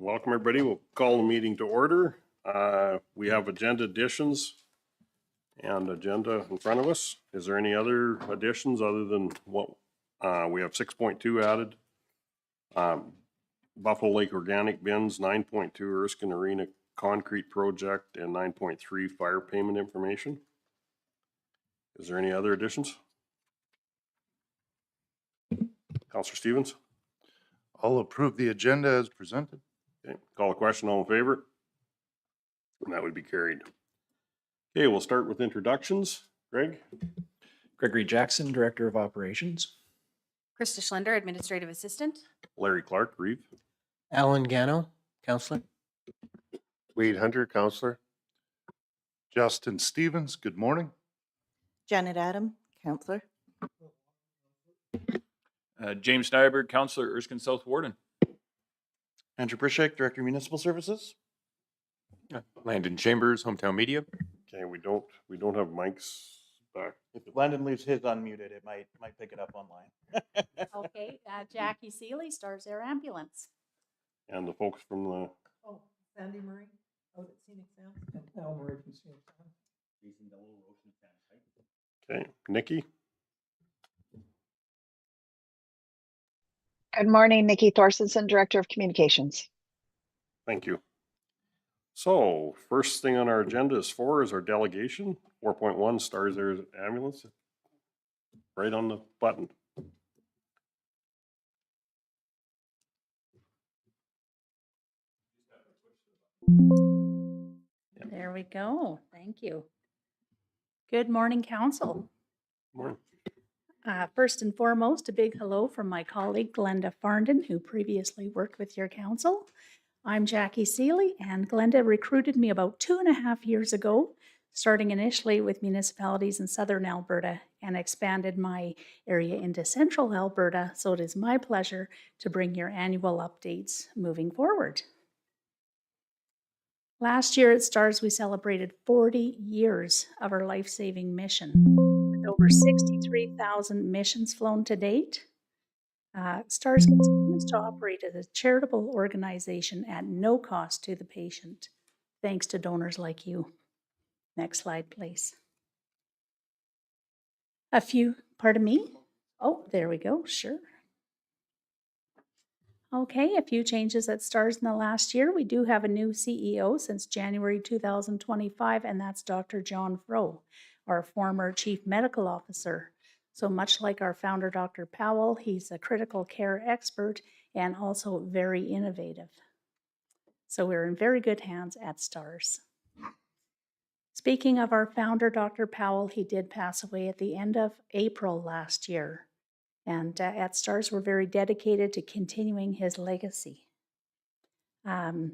Welcome, everybody. We'll call the meeting to order. We have agenda additions and agenda in front of us. Is there any other additions other than what we have 6.2 added? Buffalo Lake Organic Bins, 9.2 Erskine Arena Concrete Project, and 9.3 fire payment information. Is there any other additions? Councillor Stevens? I'll approve the agenda as presented. Okay, call a question, all in favor? And that would be carried. Okay, we'll start with introductions. Greg? Gregory Jackson, Director of Operations. Krista Schlender, Administrative Assistant. Larry Clark, Reeve. Alan Gano, Counselor. Wade Hunter, Counselor. Justin Stevens, good morning. Janet Adam, Counselor. James Nyberg, Councillor, Erskine South Warden. Andrew Brishek, Director of Municipal Services. Landon Chambers, Hometown Media. Okay, we don't have mics back. If Landon leaves his unmuted, it might pick it up online. Okay, Jackie Seeley, Stars Air Ambulance. And the folks from the, Oh, Sandy Murray, out at Scenic Sound. And Al Murray from Scenic Sound. okay, Nikki? Good morning, Nikki Thorstensen, Director of Communications. Thank you. So first thing on our agenda is our delegation. 4.1 Stars Air Ambulance. Right on the button. There we go. Thank you. Good morning, Council. Morning. First and foremost, a big hello from my colleague Glenda Farndon, who previously worked with your council. I'm Jackie Seeley, and Glenda recruited me about 2.5 years ago, starting initially with municipalities in southern Alberta and expanded my area into central Alberta, so it is my pleasure to bring your annual updates moving forward. Last year at STARS, we celebrated 40 years of our life-saving mission. With over 63,000 missions flown to date, STARS continues to operate as a charitable organization at no cost to the patient, thanks to donors like you. Next slide, please. Pardon me? Oh, there we go, sure. Okay, a few changes at STARS in the last year. We do have a new CEO since January 2025, and that's Dr. John Froh, our former Chief Medical Officer. So much like our founder, Dr. Powell, he's a critical care expert and also very innovative. So we're in very good hands at STARS. Speaking of our founder, Dr. Powell, he did pass away at the end of April last year. And at STARS, we're very dedicated to continuing his legacy. Oh,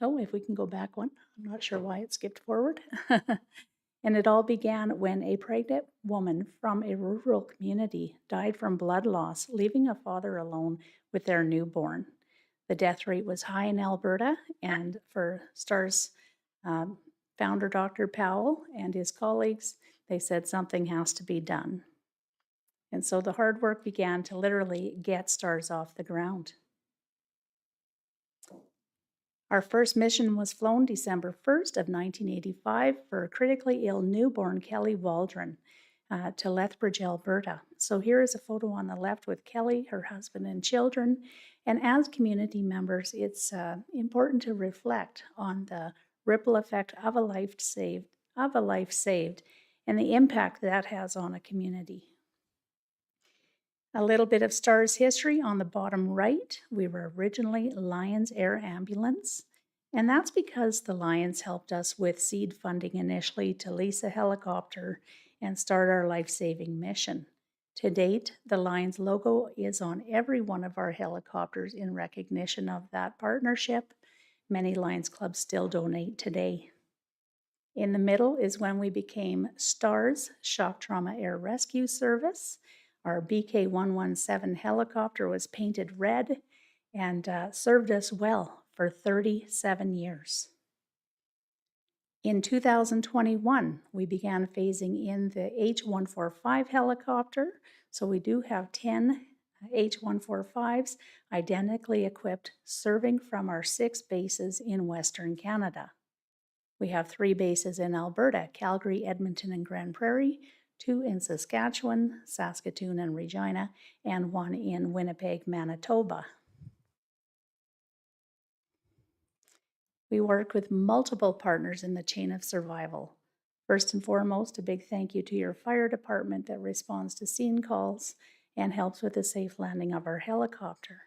if we can go back one. I'm not sure why it skipped forward. And it all began when a pregnant woman from a rural community died from blood loss, leaving a father alone with their newborn. The death rate was high in Alberta, and for STARS founder Dr. Powell and his colleagues, they said something has to be done. And so the hard work began to literally get STARS off the ground. Our first mission was flown December 1st of 1985 for a critically ill newborn Kelly Waldron to Lethbridge, Alberta. So here is a photo on the left with Kelly, her husband, and children. And as community members, it's important to reflect on the ripple effect of a life saved, and the impact that has on a community. A little bit of STARS history on the bottom right. We were originally Lions Air Ambulance, and that's because the Lions helped us with seed funding initially to lease a helicopter and start our life-saving mission. To date, the Lions logo is on every one of our helicopters in recognition of that partnership. Many Lions clubs still donate today. In the middle is when we became STARS Shock Trauma Air Rescue Service. Our BK-117 helicopter was painted red and served us well for 37 years. In 2021, we began phasing in the H-145 helicopter. So we do have 10 H-145s, identically equipped, serving from our 6 bases in Western Canada. We have 3 bases in Alberta, Calgary, Edmonton, and Grand Prairie, 2 in Saskatchewan, Saskatoon, and Regina, and 1 in Winnipeg, Manitoba. We work with multiple partners in the chain of survival. First and foremost, a big thank you to your fire department that responds to scene calls and helps with the safe landing of our helicopter.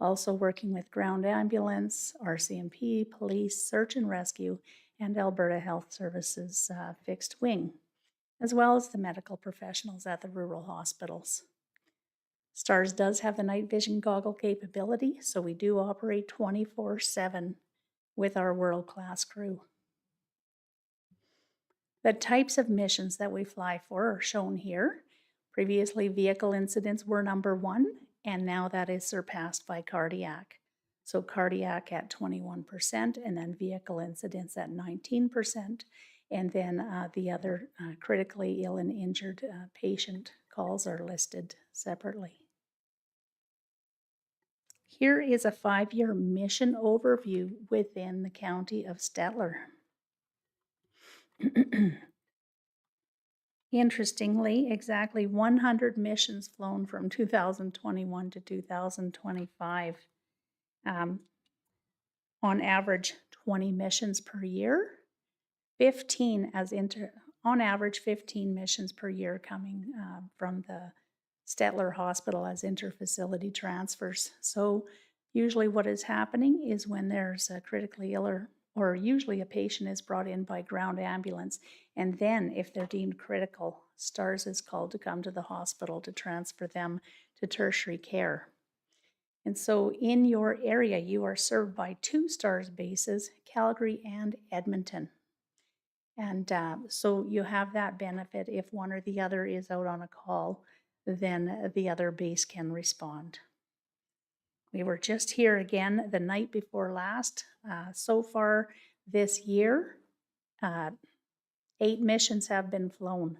Also working with ground ambulance, RCMP, police, search and rescue, and Alberta Health Services fixed wing, as well as the medical professionals at the rural hospitals. STARS does have the night vision goggle capability, so we do operate 24/7 with our world-class crew. The types of missions that we fly for are shown here. Previously, vehicle incidents were number 1, and now that is surpassed by cardiac. So cardiac at 21%, and then vehicle incidents at 19%, and then the other critically ill and injured patient calls are listed separately. Here is a 5-year mission overview within the county of Stettler. Interestingly, exactly 100 missions flown from 2021 to 2025. On average, 20 missions per year. 15 on average, 15 missions per year coming from the Stettler Hospital as interfacility transfers. So usually what is happening is when there's a critically ill or usually a patient is brought in by ground ambulance, and then if they're deemed critical, STARS is called to come to the hospital to transfer them to tertiary care. And so in your area, you are served by 2 STARS bases, Calgary and Edmonton. And so you have that benefit. If one or the other is out on a call, then the other base can respond. We were just here again the night before last. So far this year, 8 missions have been flown,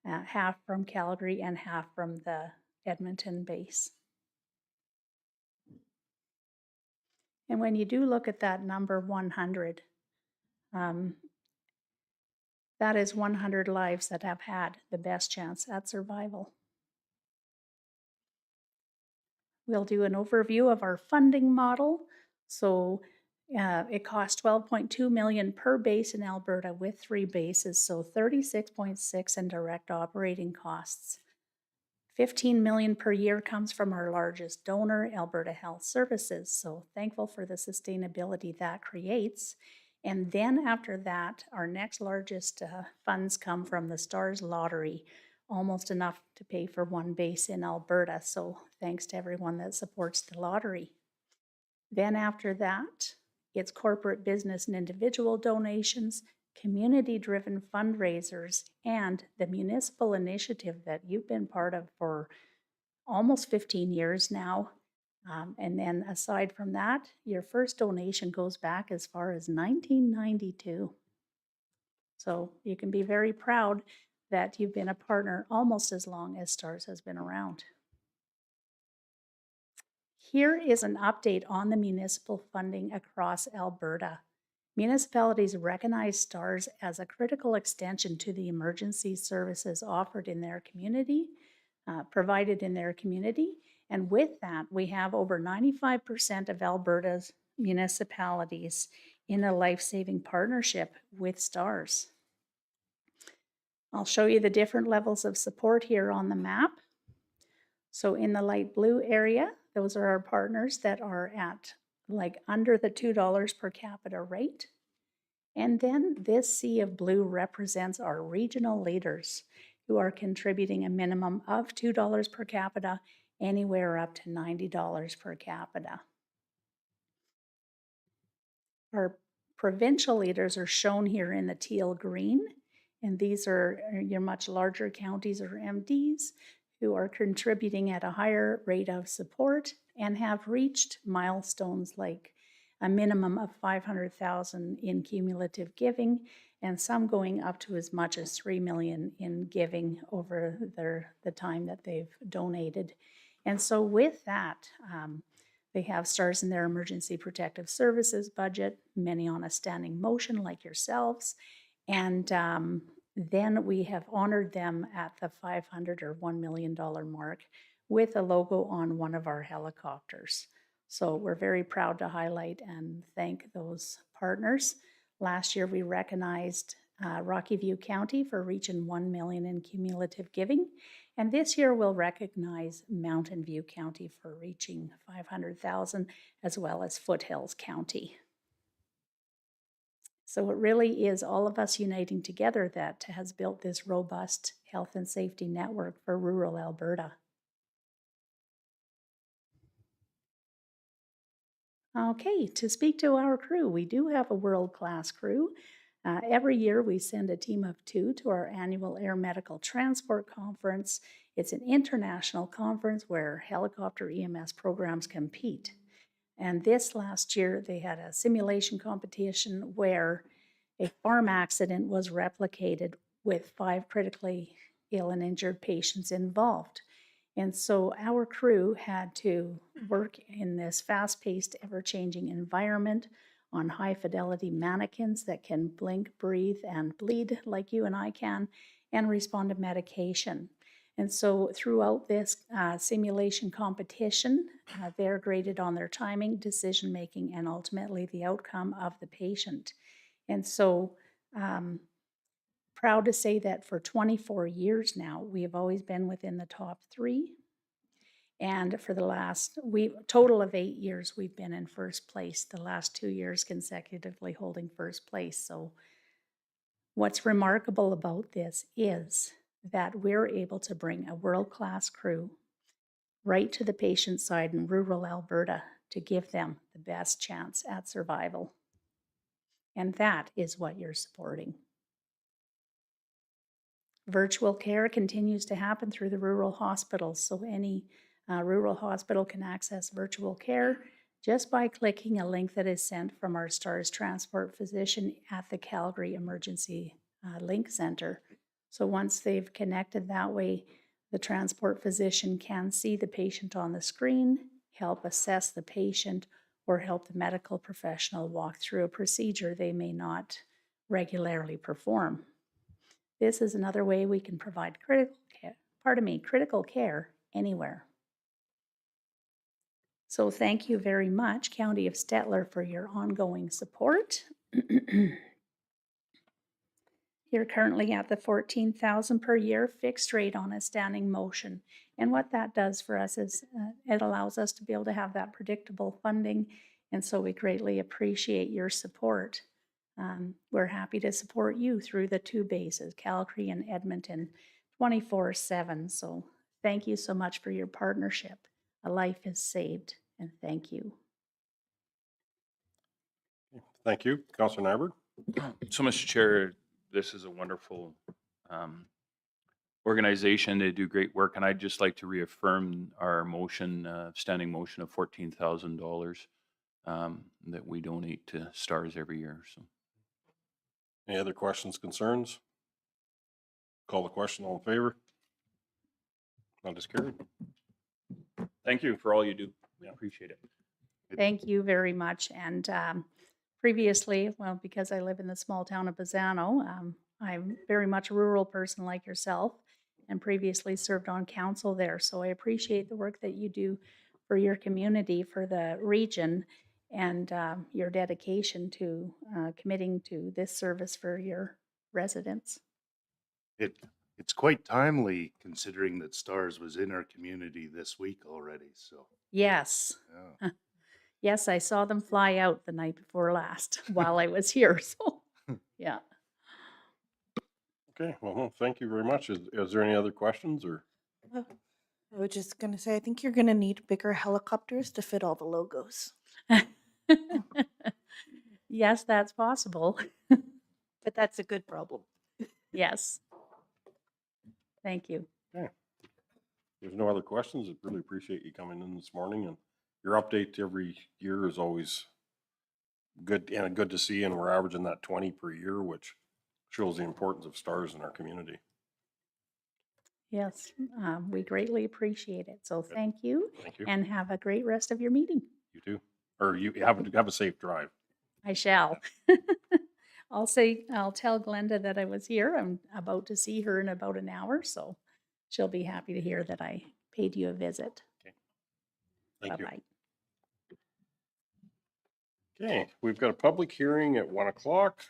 half from Calgary and half from the Edmonton base. And when you do look at that number 100, that is 100 lives that have had the best chance at survival. We'll do an overview of our funding model. So it costs $12.2 million per base in Alberta with 3 bases, so $36.6 in direct operating costs. $15 million per year comes from our largest donor, Alberta Health Services, so thankful for the sustainability that creates. And then after that, our next largest funds come from the STARS lottery, almost enough to pay for 1 base in Alberta, so thanks to everyone that supports the lottery. Then after that, it's corporate business and individual donations, community-driven fundraisers, and the municipal initiative that you've been part of for almost 15 years now. And then aside from that, your first donation goes back as far as 1992. So you can be very proud that you've been a partner almost as long as STARS has been around. Here is an update on the municipal funding across Alberta. Municipalities recognize STARS as a critical extension to the emergency services offered in their community, provided in their community. And with that, we have over 95% of Alberta's municipalities in a life-saving partnership with STARS. I'll show you the different levels of support here on the map. So in the light blue area, those are our partners that are at like under the $2 per capita rate. And then this sea of blue represents our regional leaders who are contributing a minimum of $2 per capita, anywhere up to $90 per capita. Our provincial leaders are shown here in the teal green, and these are your much larger counties or MDs who are contributing at a higher rate of support and have reached milestones like a minimum of $500,000 in cumulative giving, and some going up to as much as $3 million in giving over the time that they've donated. And so with that, they have stars in their emergency protective services budget, many on a standing motion like yourselves. And then we have honored them at the $500 or $1 million mark with a logo on one of our helicopters. So we're very proud to highlight and thank those partners. Last year, we recognized Rocky View County for reaching 1 million in cumulative giving. And this year we'll recognize Mountain View County for reaching 500,000, as well as Foothills County. So it really is all of us uniting together that has built this robust health and safety network for rural Alberta. Okay, to speak to our crew, we do have a world-class crew. Every year we send a team of 2 to our annual Air Medical Transport Conference. It's an international conference where helicopter EMS programs compete. And this last year they had a simulation competition where a farm accident was replicated with 5 critically ill and injured patients involved. And so our crew had to work in this fast-paced, ever-changing environment on high-fidelity mannequins that can blink, breathe, and bleed like you and I can, and respond to medication. And so throughout this simulation competition, they're graded on their timing, decision-making, and ultimately the outcome of the patient. And so proud to say that for 24 years now, we have always been within the top 3. And for the last, total of 8 years, we've been in first place, the last 2 years consecutively holding first place. So what's remarkable about this is that we're able to bring a world-class crew right to the patient side in rural Alberta to give them the best chance at survival. And that is what you're supporting. Virtual care continues to happen through the rural hospitals, so any rural hospital can access virtual care just by clicking a link that is sent from our STARS transport physician at the Calgary Emergency Link Center. So once they've connected that way, the transport physician can see the patient on the screen, help assess the patient, or help the medical professional walk through a procedure they may not regularly perform. This is another way we can provide critical care anywhere. So thank you very much, County of Stettler, for your ongoing support. You're currently at the $14,000 per year fixed rate on a standing motion. And what that does for us is it allows us to be able to have that predictable funding. And so we greatly appreciate your support. We're happy to support you through the 2 bases, Calgary and Edmonton, 24/7. So thank you so much for your partnership. A life is saved, and thank you. Thank you. Councillor Nyberg. So, Mr. Chair, this is a wonderful organization. They do great work, and I'd just like to reaffirm our motion, standing motion of $14,000 that we donate to STARS every year. So, Any other questions, concerns? Call the question. All in favor? That is carried. thank you for all you do. We Yeah. appreciate it. Thank you very much. And previously, well, because I live in the small town of Bazzano, I'm very much a rural person like yourself and previously served on council there. So I appreciate the work that you do for your community, for the region, and your dedication to committing to this service for your residents. It's quite timely considering that STARS was in our community this week already, so, Yes. yeah. Yes, I saw them fly out the night before last while I was here. So, yeah. Okay, well, thank you very much. Is there any other questions or? I was just going to say, I think you're going to need bigger helicopters to fit all the logos. Yes, that's possible. But that's a good problem. Yes. Thank you. Okay. There's no other questions. I really appreciate you coming in this morning, and your update every year is always good and good to see. And we're averaging that 20 per year, which shows the importance of STARS in our community. Yes, we greatly appreciate it. So thank you Thank you. and have a great rest of your meeting. You too. Or you have a safe drive. I shall. I'll tell Glenda that I was here. I'm about to see her in about an hour, so she'll be happy to hear that I paid you a visit. Thank you. Bye-bye. Okay, we've got a public hearing at 1 o'clock.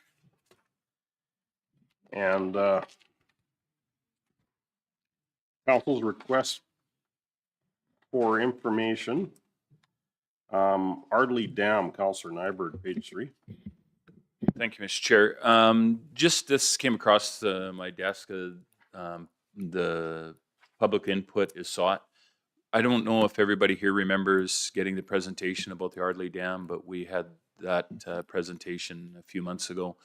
And council's request for information. Ardley Dam, Councillor Nyberg, page 3. Thank you, Mr. Chair. Just this came across my desk. The public input is sought. I don't know if everybody here remembers getting the presentation about the Ardley Dam, but we had that presentation a few months ago.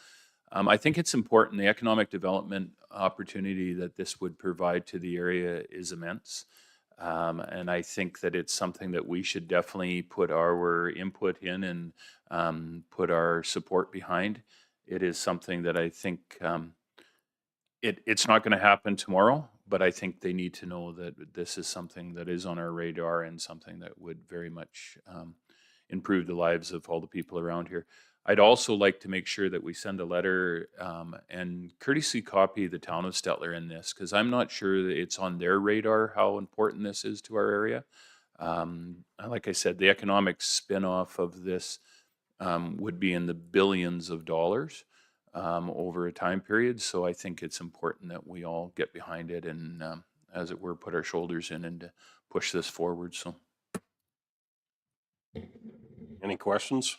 I think it's important. The economic development opportunity that this would provide to the area is immense. And I think that it's something that we should definitely put our input in and put our support behind. It is something that I think it's not going to happen tomorrow, but I think they need to know that this is something that is on our radar and something that would very much improve the lives of all the people around here. I'd also like to make sure that we send a letter and courtesy copy the town of Stettler in this, because I'm not sure that it's on their radar how important this is to our area. Like I said, the economic spin-off of this would be in the billions of dollars over a time period. So I think it's important that we all get behind it and, as it were, put our shoulders in and push this forward. So, Any questions?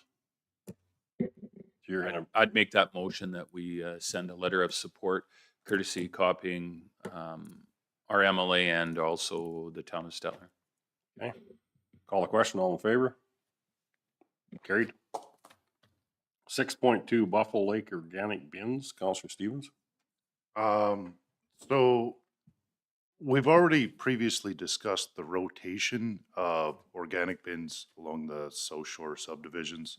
You're gonna, I'd make that motion that we send a letter of support, courtesy copying our MLA and also the town of Stettler. okay. Call the question, all in favor? Carried. 6.2 Buffalo Lake Organic Bins, Councillor Stevens. So we've already previously discussed the rotation of organic bins along the South Shore subdivisions.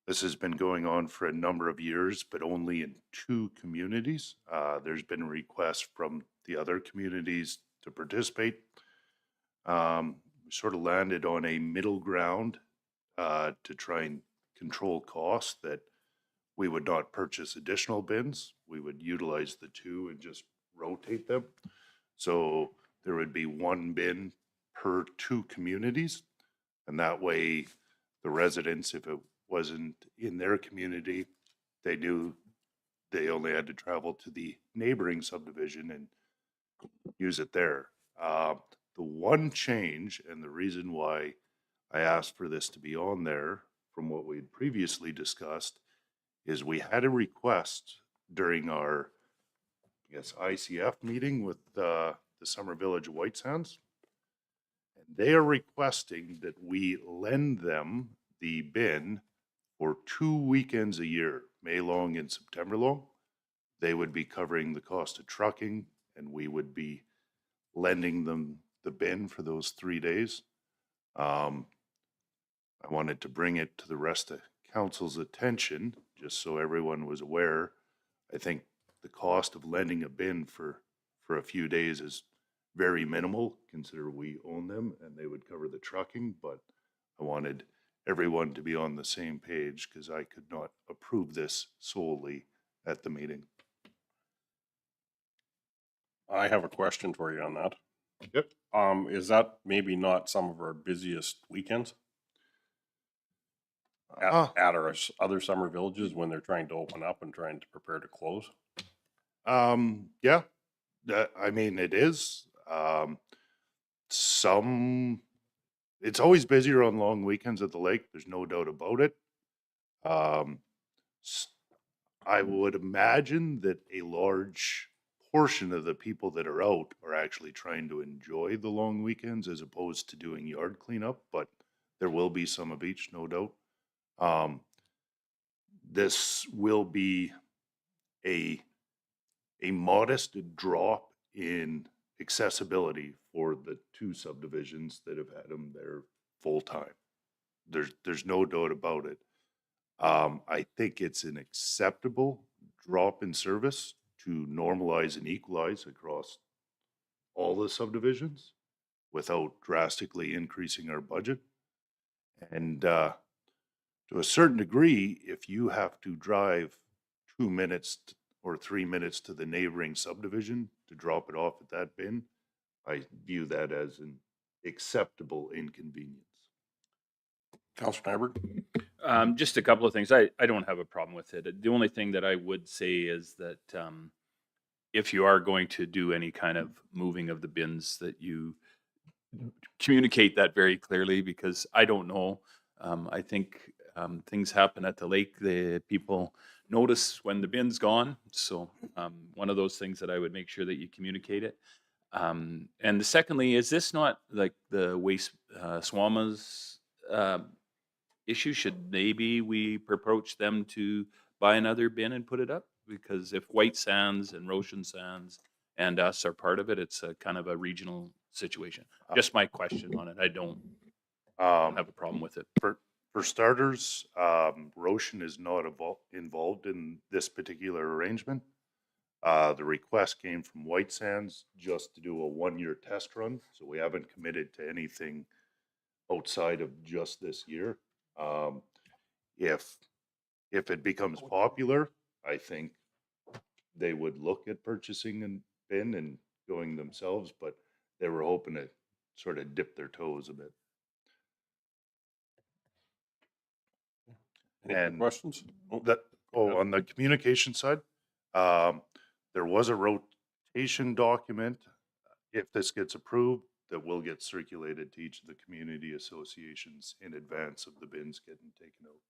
This has been going on for a number of years, but only in 2 communities. There's been requests from the other communities to participate. We sort of landed on a middle ground to try and control costs, that we would not purchase additional bins. We would utilize the 2 and just rotate them. So there would be 1 bin per 2 communities. And that way the residents, if it wasn't in their community, they knew they only had to travel to the neighboring subdivision and use it there. The one change, and the reason why I asked for this to be on there from what we had previously discussed, is we had a request during our, I guess, ICF meeting with the Summer Village White Sands. And they are requesting that we lend them the bin for 2 weekends a year, May long and September long. They would be covering the cost of trucking, and we would be lending them the bin for those 3 days. I wanted to bring it to the rest of council's attention, just so everyone was aware. I think the cost of lending a bin for a few days is very minimal, consider we own them and they would cover the trucking, but I wanted everyone to be on the same page because I could not approve this solely at the meeting. I have a question for you on that. Yep. Is that maybe not some of our busiest weekends? At our other summer villages when they're trying to open up and trying to prepare to close? Yeah, I mean, it is. It's always busier on long weekends at the lake. There's no doubt about it. I would imagine that a large portion of the people that are out are actually trying to enjoy the long weekends as opposed to doing yard cleanup, but there will be some of each, no doubt. This will be a modest drop in accessibility for the 2 subdivisions that have had them there full time. There's no doubt about it. I think it's an acceptable drop in service to normalize and equalize across all the subdivisions without drastically increasing our budget. And to a certain degree, if you have to drive 2 minutes or 3 minutes to the neighboring subdivision to drop it off at that bin, I view that as an acceptable inconvenience. Counselor Nyberg? Just a couple of things. I don't have a problem with it. The only thing that I would say is that if you are going to do any kind of moving of the bins, that you communicate that very clearly, because I don't know. I think things happen at the lake. The people notice when the bin's gone. So one of those things that I would make sure that you communicate it. And secondly, is this not like the waste SWAMA's issue? Should maybe we approach them to buy another bin and put it up? Because if White Sands and Roshan Sands and us are part of it, it's a kind of a regional situation. Just my question on it. I don't have a problem with it. For starters, Roshan is not involved in this particular arrangement. The request came from White Sands just to do a 1-year test run, so we haven't committed to anything outside of just this year. If it becomes popular, I think they would look at purchasing a bin and going themselves, but they were hoping to sort of dip their toes a bit. Any other And questions? on the communication side, there was a rotation document. If this gets approved, that will get circulated to each of the community associations in advance of the bins getting taken out.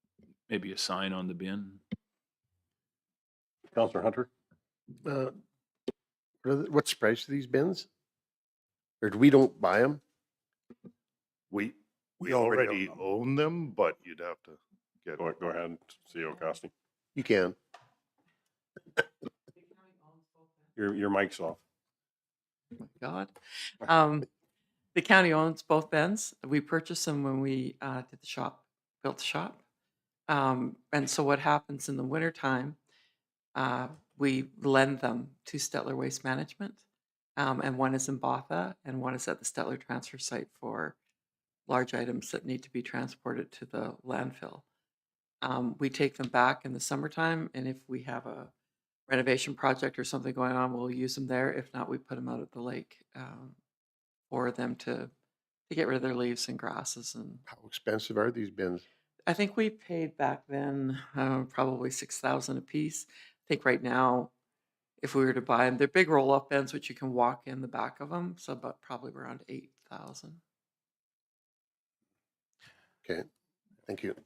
Maybe a sign on the bin. Counselor Hunter? What's the price of these bins? Or we don't buy them? We We already already own own them, but you'd have to get. Go ahead, CEO Costi. You can. Your mic's off. God. The county owns both bins. We purchased them when we did the shop, built the shop. And so what happens in the wintertime, we lend them to Stettler Waste Management. And one is in Botha and one is at the Stettler transfer site for large items that need to be transported to the landfill. We take them back in the summertime, and if we have a renovation project or something going on, we'll use them there. If not, we put them out at the lake for them to get rid of their leaves and grasses. And How expensive are these bins? I think we paid back then probably $6,000 a piece. I think right now, if we were to buy them, they're big roll-up bins, which you can walk in the back of them. So about probably around 8,000. Okay, thank you.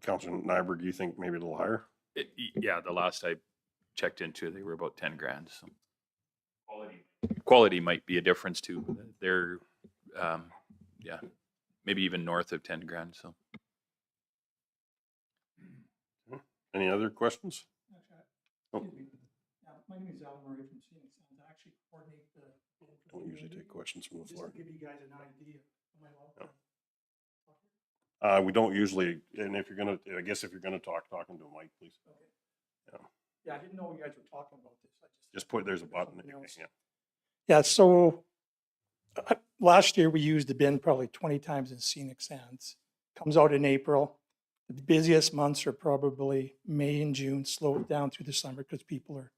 Counselor Nyberg, do you think maybe a little higher? Yeah, the last I checked into, they were about 10 grand. So quality might be a difference too. They're, yeah, maybe even north of 10 grand. So. Any other questions? Oh. My name is Alan Murray from Phoenix, and I actually coordinate the. Don't usually take questions from the Just floor. to give you guys an idea. Am I allowed to We don't usually, and if you're gonna, I guess if you're gonna talk into a mic, please. Okay. Yeah, I didn't know you guys were talking about this. Just put, there's a button. Something else. Yeah. Yeah, so last year we used the bin probably 20 times in Scenic Sands. Comes out in April. The busiest months are probably May and June, slow it down through the summer because people are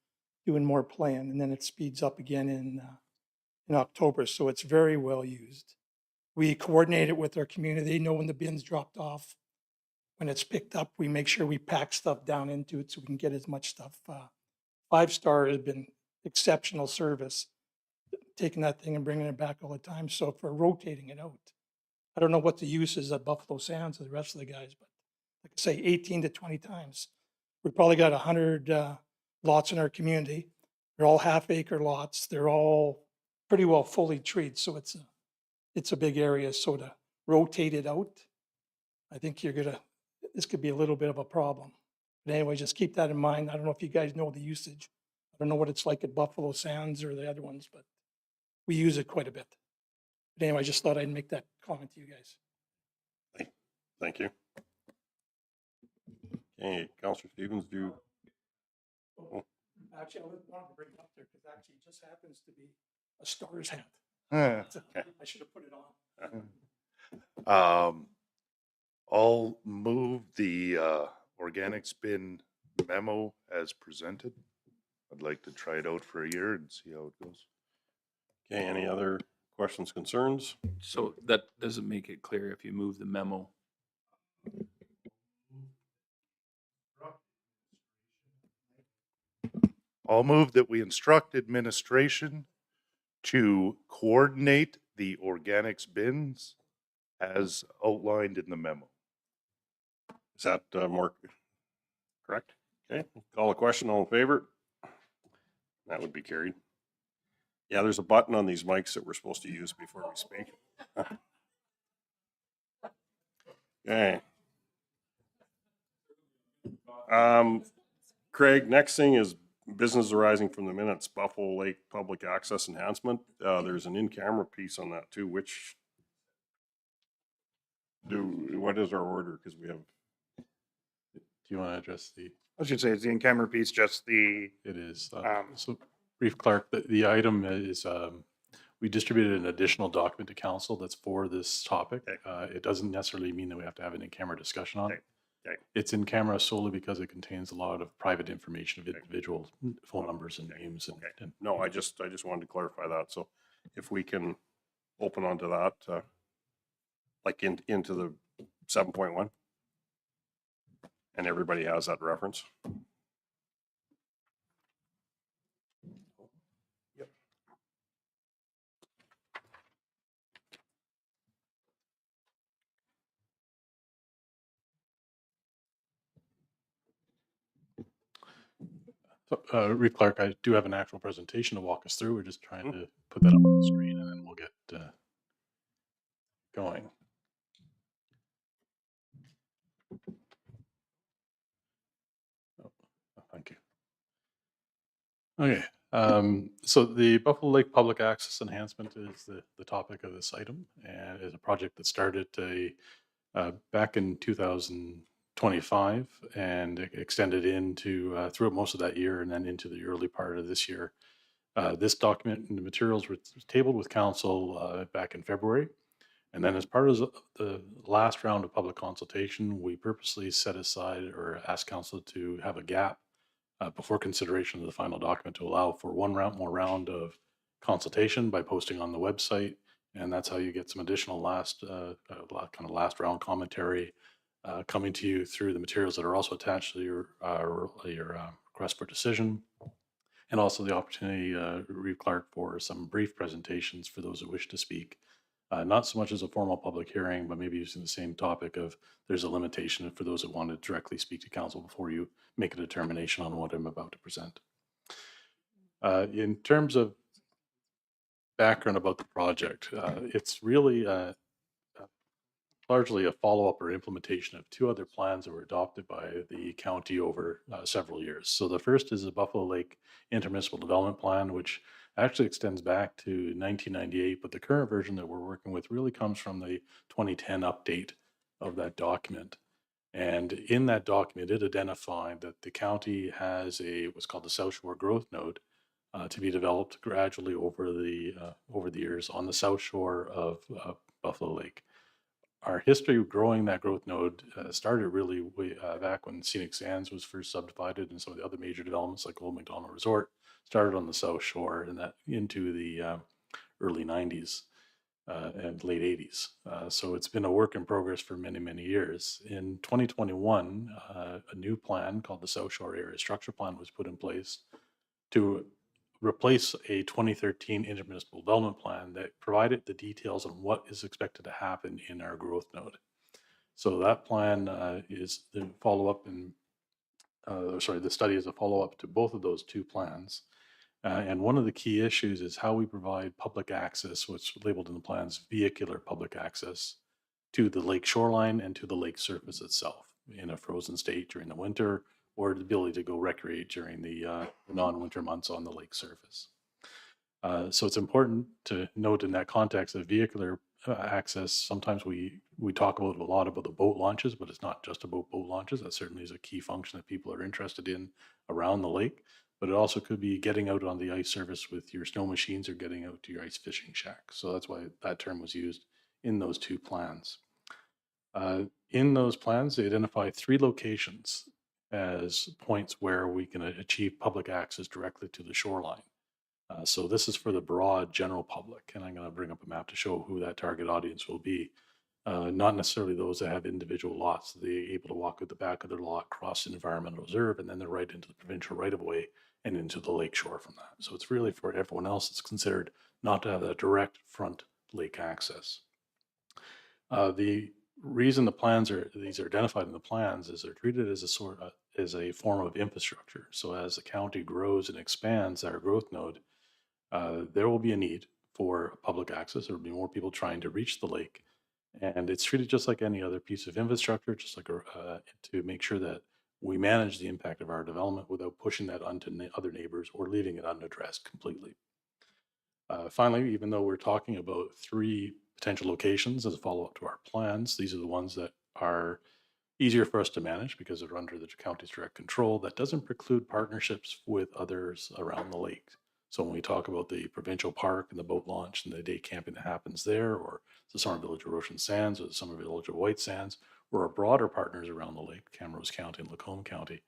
doing more playing, and then it speeds up again in October. So it's very well used. We coordinate it with our community. They know when the bin's dropped off. When it's picked up, we make sure we pack stuff down into it so we can get as much stuff. 5-Star has been exceptional service, taking that thing and bringing it back all the time. So for rotating it out, I don't know what the use is at Buffalo Sands or the rest of the guys, but like I say, 18 to 20 times. We probably got 100 lots in our community. They're all half-acre lots. They're all pretty well fully treated. So it's a big area. So to rotate it out, I think this could be a little bit of a problem. But anyway, just keep that in mind. I don't know if you guys know the usage. I don't know what it's like at Buffalo Sands or the other ones, but we use it quite a bit. But anyway, I just thought I'd make that comment to you guys. Thank you. Okay, Counselor Stevens, do you? Oh, Actually, I wanted to bring it up there because actually it just happens to be a Stars hat. So I should have put it on. I'll move the organic spin memo as presented. I'd like to try it out for a year and see how it goes. Okay, any other questions, concerns? So that doesn't make it clear if you move the memo. I'll move that we instruct administration to coordinate the organics bins as outlined in the memo. Is that more correct? Okay, call a question, all in favor? That would be carried. Yeah, there's a button on these mics that we're supposed to use before we speak. Okay. Craig, next thing is business arising from the minutes, Buffalo Lake Public Access Enhancement. There's an in-camera piece on that too, which what is our order? Because we have. Do you want to address the? I should say it's the in-camera piece, just the. It is. So, Brief Clark, the item is we distributed an additional document to council that's for this topic. Okay. It doesn't necessarily mean that we have to have an in-camera discussion on it. Okay. It's in camera solely because it contains a lot of private information of individual phone numbers and names. And No, I just wanted to clarify that. So if we can open onto that, like into the 7.1, and everybody has that reference. Yep. So, Reeve Clark, I do have an actual presentation to walk us through. We're just trying to put that up on the screen and then we'll get going. Oh, thank you. Okay, so the Buffalo Lake Public Access Enhancement is the topic of this item, and is a project that started back in 2025 and extended into throughout most of that year and then into the early part of this year. This document and the materials were tabled with council back in February. And then as part of the last round of public consultation, we purposely set aside or asked council to have a gap before consideration of the final document to allow for one more round of consultation by posting on the website. And that's how you get some additional last round commentary coming to you through the materials that are also attached to your request for decision. And also the opportunity, Reeve Clark, for some brief presentations for those who wish to speak. Not so much as a formal public hearing, but maybe using the same topic of there's a limitation for those that want to directly speak to council before you make a determination on what I'm about to present. In terms of background about the project, it's really largely a follow-up or implementation of two other plans that were adopted by the county over several years. So the first is the Buffalo Lake Intermunicipal Development Plan, which actually extends back to 1998, but the current version that we're working with really comes from the 2010 update of that document. And in that document, it identified that the county has what's called the South Shore Growth Node to be developed gradually over the years on the south shore of Buffalo Lake. Our history of growing that growth node started really way back when Scenic Sands was first subdivided, and some of the other major developments like Old McDonald Resort started on the South Shore, and that into the early 90s and late 80s. So it's been a work in progress for many, many years. In 2021, a new plan called the South Shore Area Structure Plan was put in place to replace a 2013 intermunicipal development plan that provided the details on what is expected to happen in our growth node. So that plan is the follow-up the study is a follow-up to both of those two plans. And one of the key issues is how we provide public access, what's labeled in the plans, vehicular public access to the lake shoreline and to the lake surface itself in a frozen state during the winter, or the ability to go recreate during the non-winter months on the lake surface. So it's important to note in that context that vehicular access, sometimes we talk a lot about the boat launches, but it's not just about boat launches. That certainly is a key function that people are interested in around the lake. but it also could be getting out on the ice surface with your snow machines or getting out to your ice fishing shack. So that's why that term was used in those two plans. In those plans, they identify 3 locations as points where we can achieve public access directly to the shoreline. So this is for the broad general public, and I'm going to bring up a map to show who that target audience will be. Not necessarily those that have individual lots. They're able to walk out the back of their lot, cross an environmental reserve, and then they're right into the provincial right-of-way and into the lake shore from that. So it's really for everyone else that's considered not to have that direct front lake access. The reason these are identified in the plans is they're treated as as a form of infrastructure. So as the county grows and expands our growth node, there will be a need for public access. There will be more people trying to reach the lake. And it's treated just like any other piece of infrastructure, just like to make sure that we manage the impact of our development without pushing that onto other neighbors or leaving it unaddressed completely. Finally, even though we're talking about 3 potential locations as a follow-up to our plans, these are the ones that are easier for us to manage because they're under the county's direct control. That doesn't preclude partnerships with others around the lake. So when we talk about the provincial park and the boat launch and the day camping that happens there, or the Summer Village of Ocean Sands or the Summer Village of White Sands, or our broader partners around the lake, Camrose County and Lacombe County,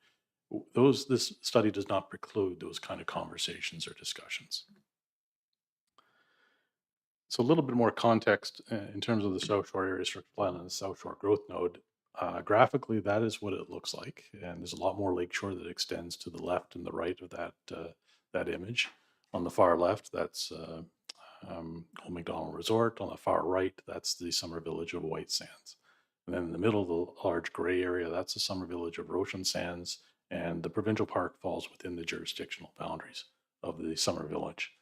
this study does not preclude those kind of conversations or discussions. So a little bit more context in terms of the South Shore Area Structure Plan and the South Shore Growth Node. Graphically, that is what it looks like, and there's a lot more lakeshore that extends to the left and the right of that image. On the far left, that's Old McDonald Resort. On the far right, that's the Summer Village of White Sands. And then in the middle, the large gray area, that's the Summer Village of Ocean Sands, and the provincial park falls within the jurisdictional boundaries of the Summer Village.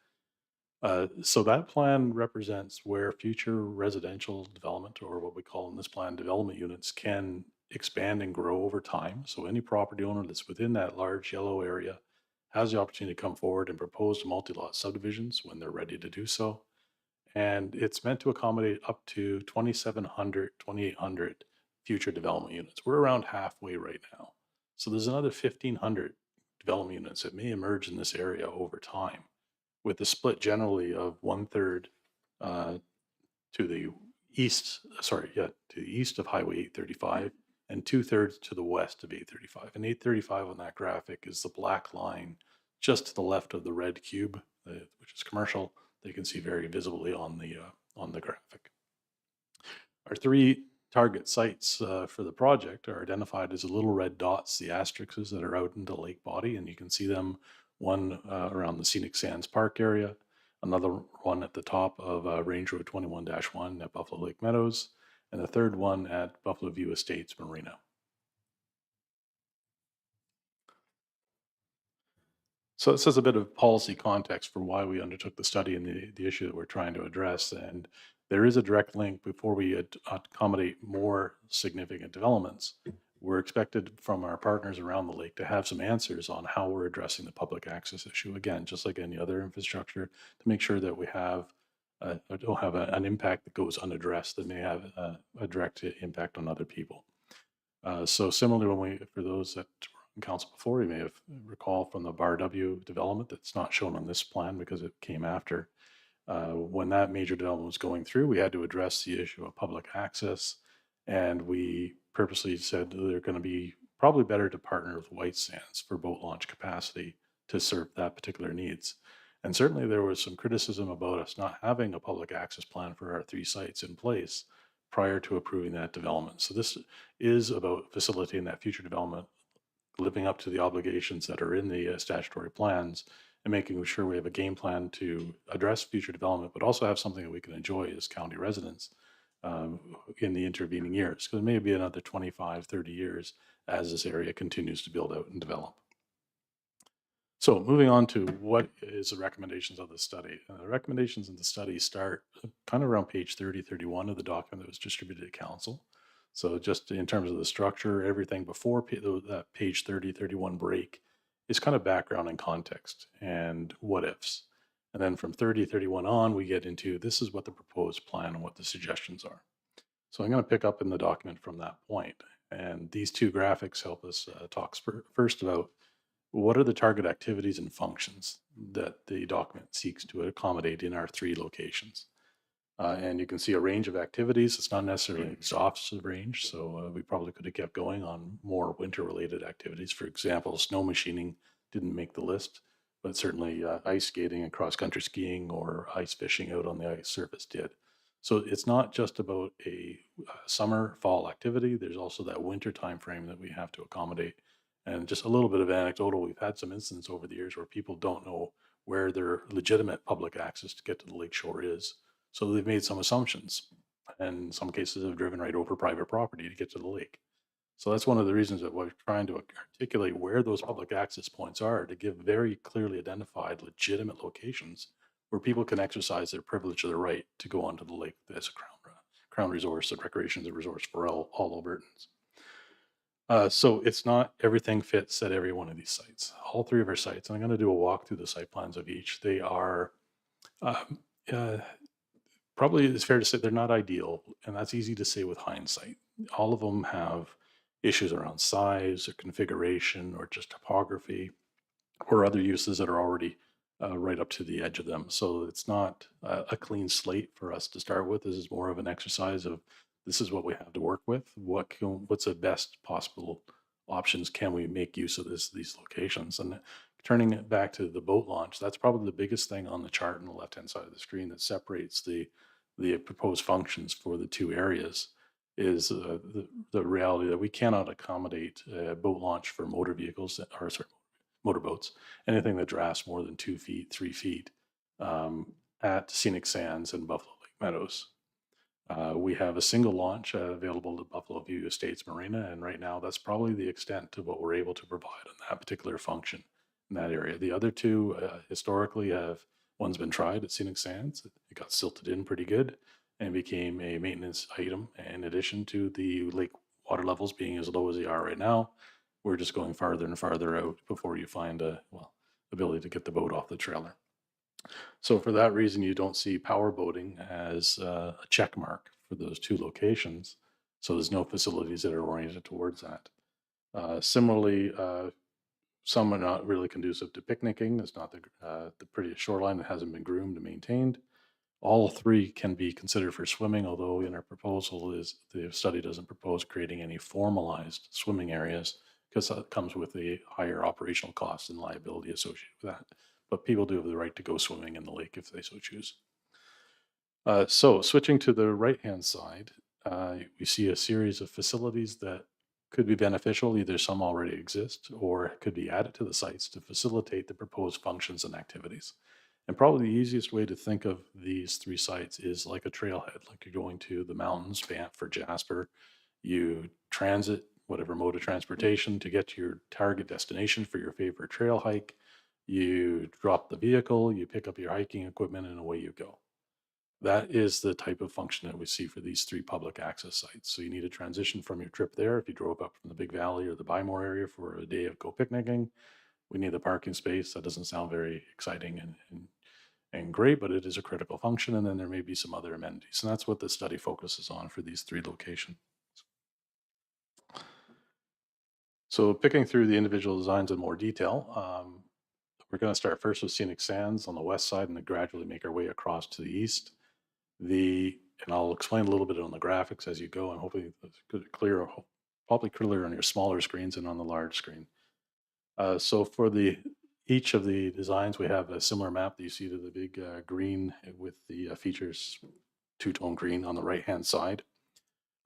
So that plan represents where future residential development, or what we call in this plan development units, can expand and grow over time. So any property owner that's within that large yellow area has the opportunity to come forward and propose multi-lot subdivisions when they're ready to do so. And it's meant to accommodate up to 2,700, 2,800 future development units. We're around halfway right now. So there's another 1,500 development units that may emerge in this area over time, with the split generally of 1/3 to the east, to the east of Highway 835 and 2/3 to the west of 835. And 835 on that graphic is the black line just to the left of the red cube, which is commercial. That you can see very visibly on the graphic. Our 3 target sites for the project are identified as the little red dots, the asterisks that are out in the lake body, and you can see them, one around the Scenic Sands Park area, another one at the top of Range Road 21-1 at Buffalo Lake Meadows, and the third one at Buffalo View Estates Marina. So this is a bit of policy context for why we undertook the study and the issue that we're trying to address. And there is a direct link before we accommodate more significant developments. We're expected from our partners around the lake to have some answers on how we're addressing the public access issue. Again, just like any other infrastructure, to make sure that we have don't have an impact that goes unaddressed that may have a direct impact on other people. So similarly, for those that in council before, you may have recall from the Bar W development that's not shown on this plan because it came after. When that major development was going through, we had to address the issue of public access, and we purposely said they're going to be probably better to partner with White Sands for boat launch capacity to serve that particular needs. And certainly there was some criticism about us not having a public access plan for our 3 sites in place prior to approving that development. So this is about facilitating that future development, living up to the obligations that are in the statutory plans, and making sure we have a game plan to address future development, but also have something that we can enjoy as county residents in the intervening years. Because it may be another 25, 30 years as this area continues to build out and develop. So moving on to what is the recommendations of the study. The recommendations in the study start kind of around page 30, 31 of the document that was distributed to council. So just in terms of the structure, everything before that page 30, 31 break is kind of background and context and what ifs. And then from 30, 31 on, we get into this is what the proposed plan and what the suggestions are. So I'm going to pick up in the document from that point. And these 2 graphics help us talk first about what are the target activities and functions that the document seeks to accommodate in our 3 locations? And you can see a range of activities. It's not necessarily an exhaustive range, so we probably could have kept going on more winter-related activities. For example, snow machining didn't make the list, but certainly ice skating and cross-country skiing or ice fishing out on the ice surface did. So it's not just about a summer, fall activity. There's also that winter time frame that we have to accommodate. And just a little bit of anecdotal, we've had some instances over the years where people don't know where their legitimate public access to get to the lakeshore is. So they've made some assumptions, and in some cases have driven right over private property to get to the lake. So that's one of the reasons that we're trying to articulate where those public access points are to give very clearly identified legitimate locations where people can exercise their privilege or their right to go onto the lake as a crown resource and recreation as a resource for all Albertans. So it's not everything fits at every one of these sites. All 3 of our sites, and I'm going to do a walk through the site plans of each. They are um, uh, probably it's fair to say they're not ideal, and that's easy to say with hindsight. All of them have issues around size or configuration or just topography or other uses that are already right up to the edge of them. So it's not a clean slate for us to start with. This is more of an exercise of this is what we have to work with. What's the best possible options can we make use of these locations? And turning it back to the boat launch, that's probably the biggest thing on the chart on the left-hand side of the screen that separates the proposed functions for the 2 areas is the reality that we cannot accommodate a boat launch for motor vehicles or sorry, motorboats, anything that drafts more than 2 feet, 3 feet at Scenic Sands and Buffalo Lake Meadows. We have a single launch available at Buffalo View Estates Marina, and right now that's probably the extent of what we're able to provide on that particular function in that area. The other 2 historically one's been tried at Scenic Sands. It got silted in pretty good and became a maintenance item. In addition to the lake water levels being as low as they are right now, we're just going farther and farther out before you find ability to get the boat off the trailer. So for that reason, you don't see power boating as a check mark for those 2 locations. So there's no facilities that are oriented towards that. Similarly, some are not really conducive to picnicking. It's not the prettiest shoreline that hasn't been groomed and maintained. All 3 can be considered for swimming, although in our proposal is the study doesn't propose creating any formalized swimming areas because that comes with a higher operational cost and liability associated with that. But people do have the right to go swimming in the lake if they so choose. So switching to the right-hand side, we see a series of facilities that could be beneficial. Either some already exist or could be added to the sites to facilitate the proposed functions and activities. And probably the easiest way to think of these 3 sites is like a trailhead, like you're going to the mountains, Banff or Jasper. You transit whatever mode of transportation to get to your target destination for your favorite trail hike. You drop the vehicle, you pick up your hiking equipment, and away you go. That is the type of function that we see for these 3 public access sites. So you need a transition from your trip there. If you drove up from the Big Valley or the Bymore area for a day of go picnicking, we need the parking space. That doesn't sound very exciting and great, but it is a critical function. And then there may be some other amenities. And that's what the study focuses on for these 3 locations. So picking through the individual designs in more detail, we're going to start first with Scenic Sands on the west side and then gradually make our way across to the east. And I'll explain a little bit on the graphics as you go, and hopefully it's clear, probably clearer on your smaller screens and on the large screen. So for each of the designs, we have a similar map that you see to the big green with the features 2-tone green on the right-hand side.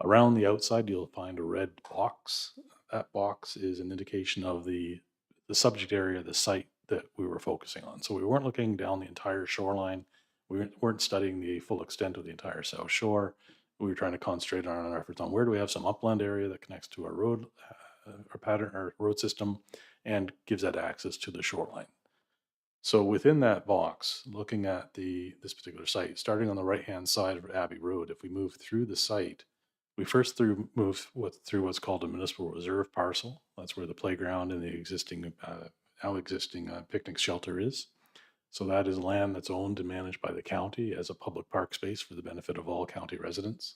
Around the outside, you'll find a red box. That box is an indication of the subject area of the site that we were focusing on. So we weren't looking down the entire shoreline. We weren't studying the full extent of the entire South Shore. We were trying to concentrate on our efforts on where do we have some upland area that connects to our road, our road system, and gives that access to the shoreline. So within that box, looking at this particular site, starting on the right-hand side of Abbey Road, if we move through the site, we first move through what's called a municipal reserve parcel. That's where the playground and the existing picnic shelter is. So that is land that's owned and managed by the county as a public park space for the benefit of all county residents.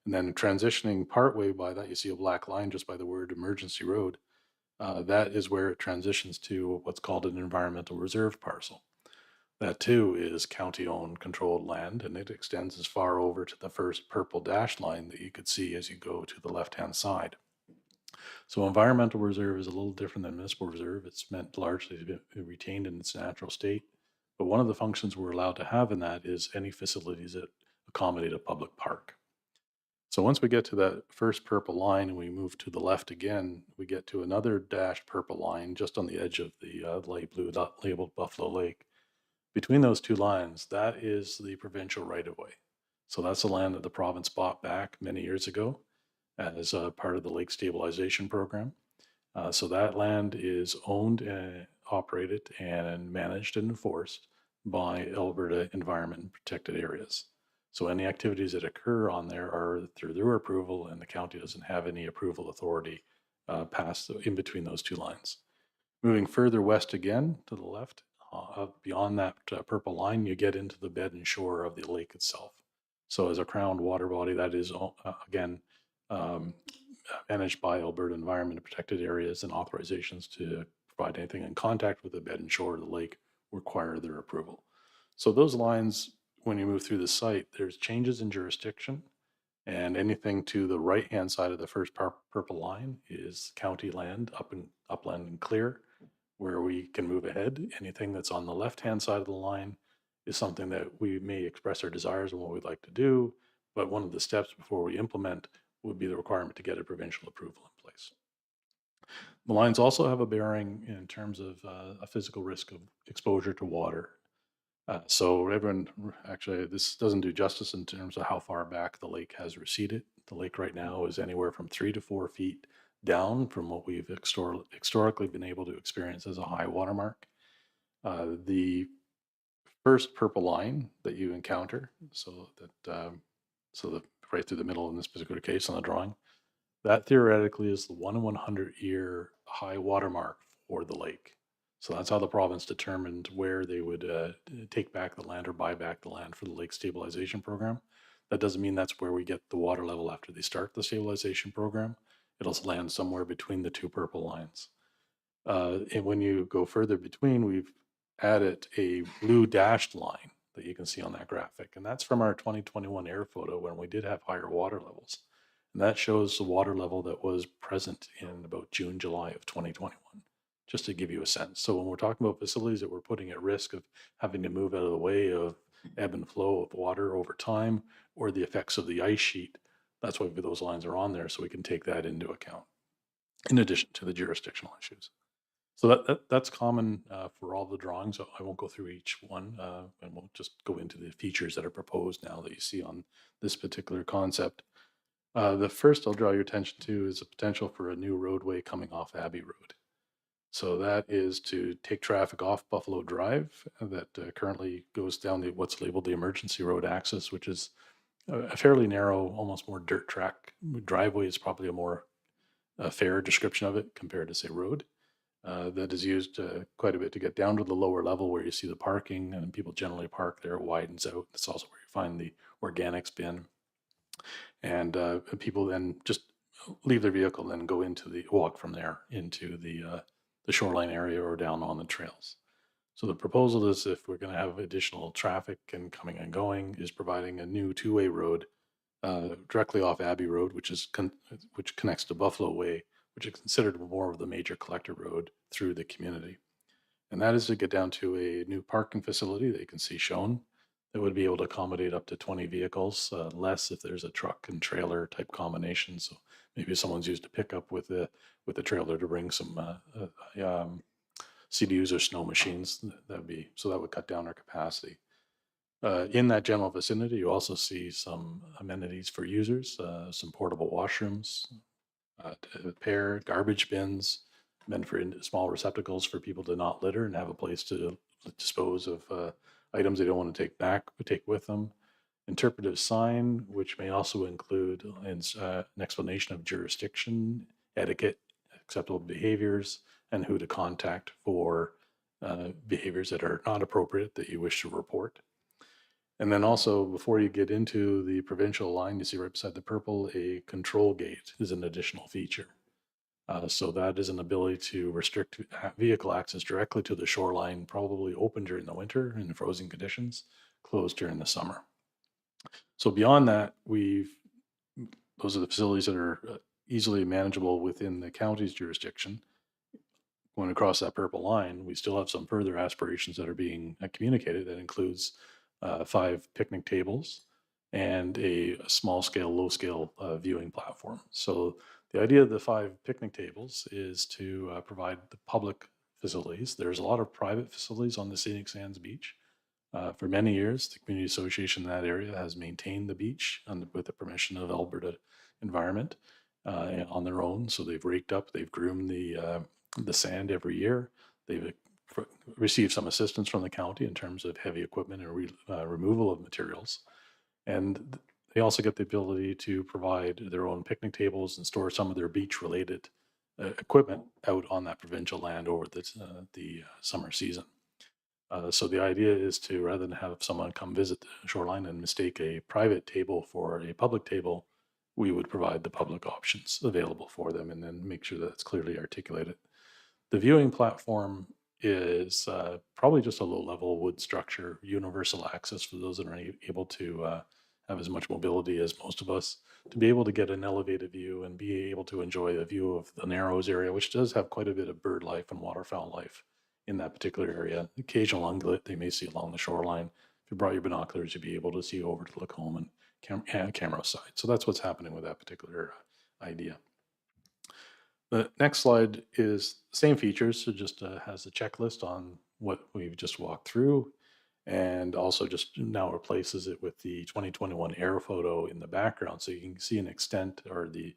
And then transitioning partway by that, you see a black line just by the word emergency road. that is where it transitions to what's called an environmental reserve parcel. That too is county-owned controlled land, and it extends as far over to the first purple dashed line that you could see as you go to the left-hand side. So environmental reserve is a little different than municipal reserve. It's meant largely to be retained in its natural state. But one of the functions we're allowed to have in that is any facilities that accommodate a public park. So once we get to that first purple line and we move to the left again, we get to another dashed purple line just on the edge of the light blue dot labeled Buffalo Lake. Between those two lines, that is the provincial right-of-way. So that's the land that the province bought back many years ago as a part of the lake stabilization program. So that land is owned, operated, and managed and enforced by Alberta Environment and Protected Areas. So any activities that occur on there are through their approval, and the county doesn't have any approval authority past in between those two lines. Moving further west again to the left, beyond that purple line, you get into the bed and shore of the lake itself. So as a crowned water body, that is again managed by Alberta Environment and Protected Areas, and authorizations to provide anything in contact with the bed and shore of the lake require their approval. So those lines, when you move through the site, there's changes in jurisdiction, and anything to the right-hand side of the first purple line is county land, upland and clear, where we can move ahead. Anything that's on the left-hand side of the line is something that we may express our desires and what we'd like to do, but one of the steps before we implement would be the requirement to get a provincial approval in place. The lines also have a bearing in terms of a physical risk of exposure to water. So everyone, actually, this doesn't do justice in terms of how far back the lake has receded. The lake right now is anywhere from 3 to 4 feet down from what we've historically been able to experience as a high water mark. The first purple line that you encounter, so the right through the middle in this particular case on the drawing, that theoretically is the 1 in 100 year high water mark for the lake. So that's how the province determined where they would take back the land or buy back the land for the lake stabilization program. That doesn't mean that's where we get the water level after they start the stabilization program. It'll land somewhere between the two purple lines. And when you go further between, we've added a blue dashed line that you can see on that graphic. And that's from our 2021 air photo when we did have higher water levels. And that shows the water level that was present in about June, July of 2021, just to give you a sense. So when we're talking about facilities that we're putting at risk of having to move out of the way of ebb and flow of water over time, or the effects of the ice sheet, that's why those lines are on there, so we can take that into account, in addition to the jurisdictional issues. So that's common for all the drawings. I won't go through each one, and we'll just go into the features that are proposed now that you see on this particular concept. The first I'll draw your attention to is the potential for a new roadway coming off Abbey Road. So that is to take traffic off Buffalo Drive that currently goes down what's labeled the emergency road access, which is a fairly narrow, almost more dirt track driveway is probably a more fair description of it compared to, say, road. That is used quite a bit to get down to the lower level where you see the parking, and people generally park there. It widens out. That's also where you find the organics bin. And people then just leave their vehicle and then go into walk from there into the shoreline area or down on the trails. So the proposal is, if we're going to have additional traffic and coming and going, is providing a new two-way road directly off Abbey Road, which connects to Buffalo Way, which is considered more of the major collector road through the community. And that is to get down to a new parking facility that you can see shown that would be able to accommodate up to 20 vehicles, less if there's a truck and trailer type combination. So maybe someone's used a pickup with a trailer to bring some CDUs or snow machines. That would cut down our capacity. In that general vicinity, you also see some amenities for users, some portable washrooms, garbage bins meant for small receptacles for people to not litter and have a place to dispose of items they don't want to take with them. Interpretive sign, which may also include an explanation of jurisdiction, etiquette, acceptable behaviors, and who to contact for behaviors that are not appropriate that you wish to report. And then also, before you get into the provincial line, you see right beside the purple, a control gate is an additional feature. So that is an ability to restrict vehicle access directly to the shoreline, probably open during the winter in frozen conditions, closed during the summer. So beyond that, those are the facilities that are easily manageable within the county's jurisdiction. Going across that purple line, we still have some further aspirations that are being communicated. That includes 5 picnic tables and a small scale, low scale viewing platform. So the idea of the 5 picnic tables is to provide the public facilities. There's a lot of private facilities on the Scenic Sands beach. For many years, the community association in that area has maintained the beach with the permission of Alberta Environment on their own. So they've raked up, they've groomed the sand every year. They've received some assistance from the county in terms of heavy equipment and removal of materials. And they also get the ability to provide their own picnic tables and store some of their beach-related equipment out on that provincial land over the summer season. So the idea is to, rather than have someone come visit the shoreline and mistake a private table for a public table, we would provide the public options available for them and then make sure that it's clearly articulated. The viewing platform is probably just a low-level wood structure, universal access for those that are able to have as much mobility as most of us, to be able to get an elevated view and be able to enjoy a view of the Narrows area, which does have quite a bit of bird life and waterfowl life in that particular area. Occasional ungulate they may see along the shoreline. If you brought your binoculars, you'd be able to see over to Lacombe and Camrose side. So that's what's happening with that particular idea. The next slide is the same features, so just has a checklist on what we've just walked through, and also just now replaces it with the 2021 air photo in the background, so you can see an extent or the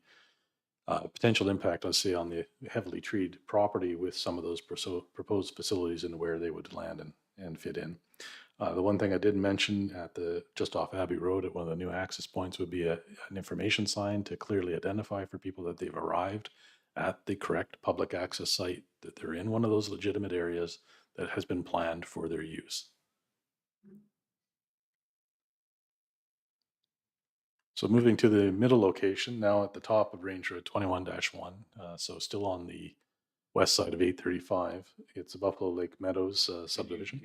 potential impact, let's say, on the heavily treed property with some of those proposed facilities and where they would land and fit in. The one thing I did mention just off Abbey Road at one of the new access points would be an information sign to clearly identify for people that they've arrived at the correct public access site, that they're in one of those legitimate areas that has been planned for their use. So moving to the middle location, now at the top of Range Road 21-1, so still on the west side of 835, it's a Buffalo Lake Meadows subdivision.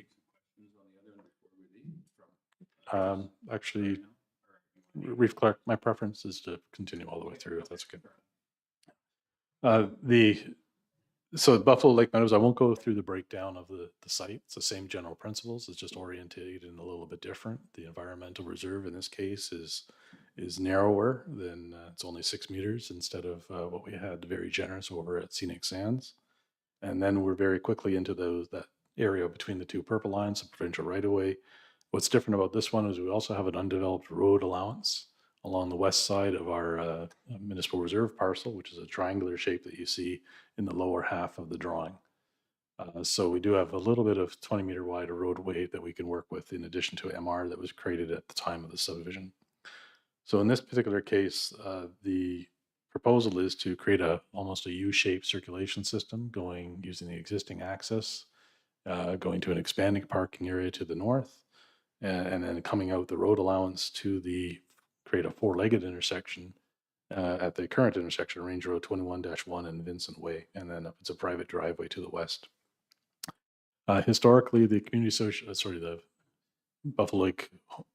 Actually, Reef Clark, my preference is to continue all the way through, if that's good. So Buffalo Lake Meadows, I won't go through the breakdown of the site. It's the same general principles. It's just orientated and a little bit different. The environmental reserve in this case is narrower than it's only 6 meters instead of what we had very generous over at Scenic Sands. And then we're very quickly into that area between the 2 purple lines, the provincial right-of-way. What's different about this one is we also have an undeveloped road allowance along the west side of our municipal reserve parcel, which is a triangular shape that you see in the lower half of the drawing. So we do have a little bit of 20-meter wide roadway that we can work with in addition to MR that was created at the time of the subdivision. So in this particular case, the proposal is to create almost a U-shaped circulation system using the existing access, going to an expanding parking area to the north, and then coming out the road allowance to create a 4-legged intersection at the current intersection, Range Road 21-1 and Vincent Way, and then it's a private driveway to the west. Historically, the the Buffalo Lake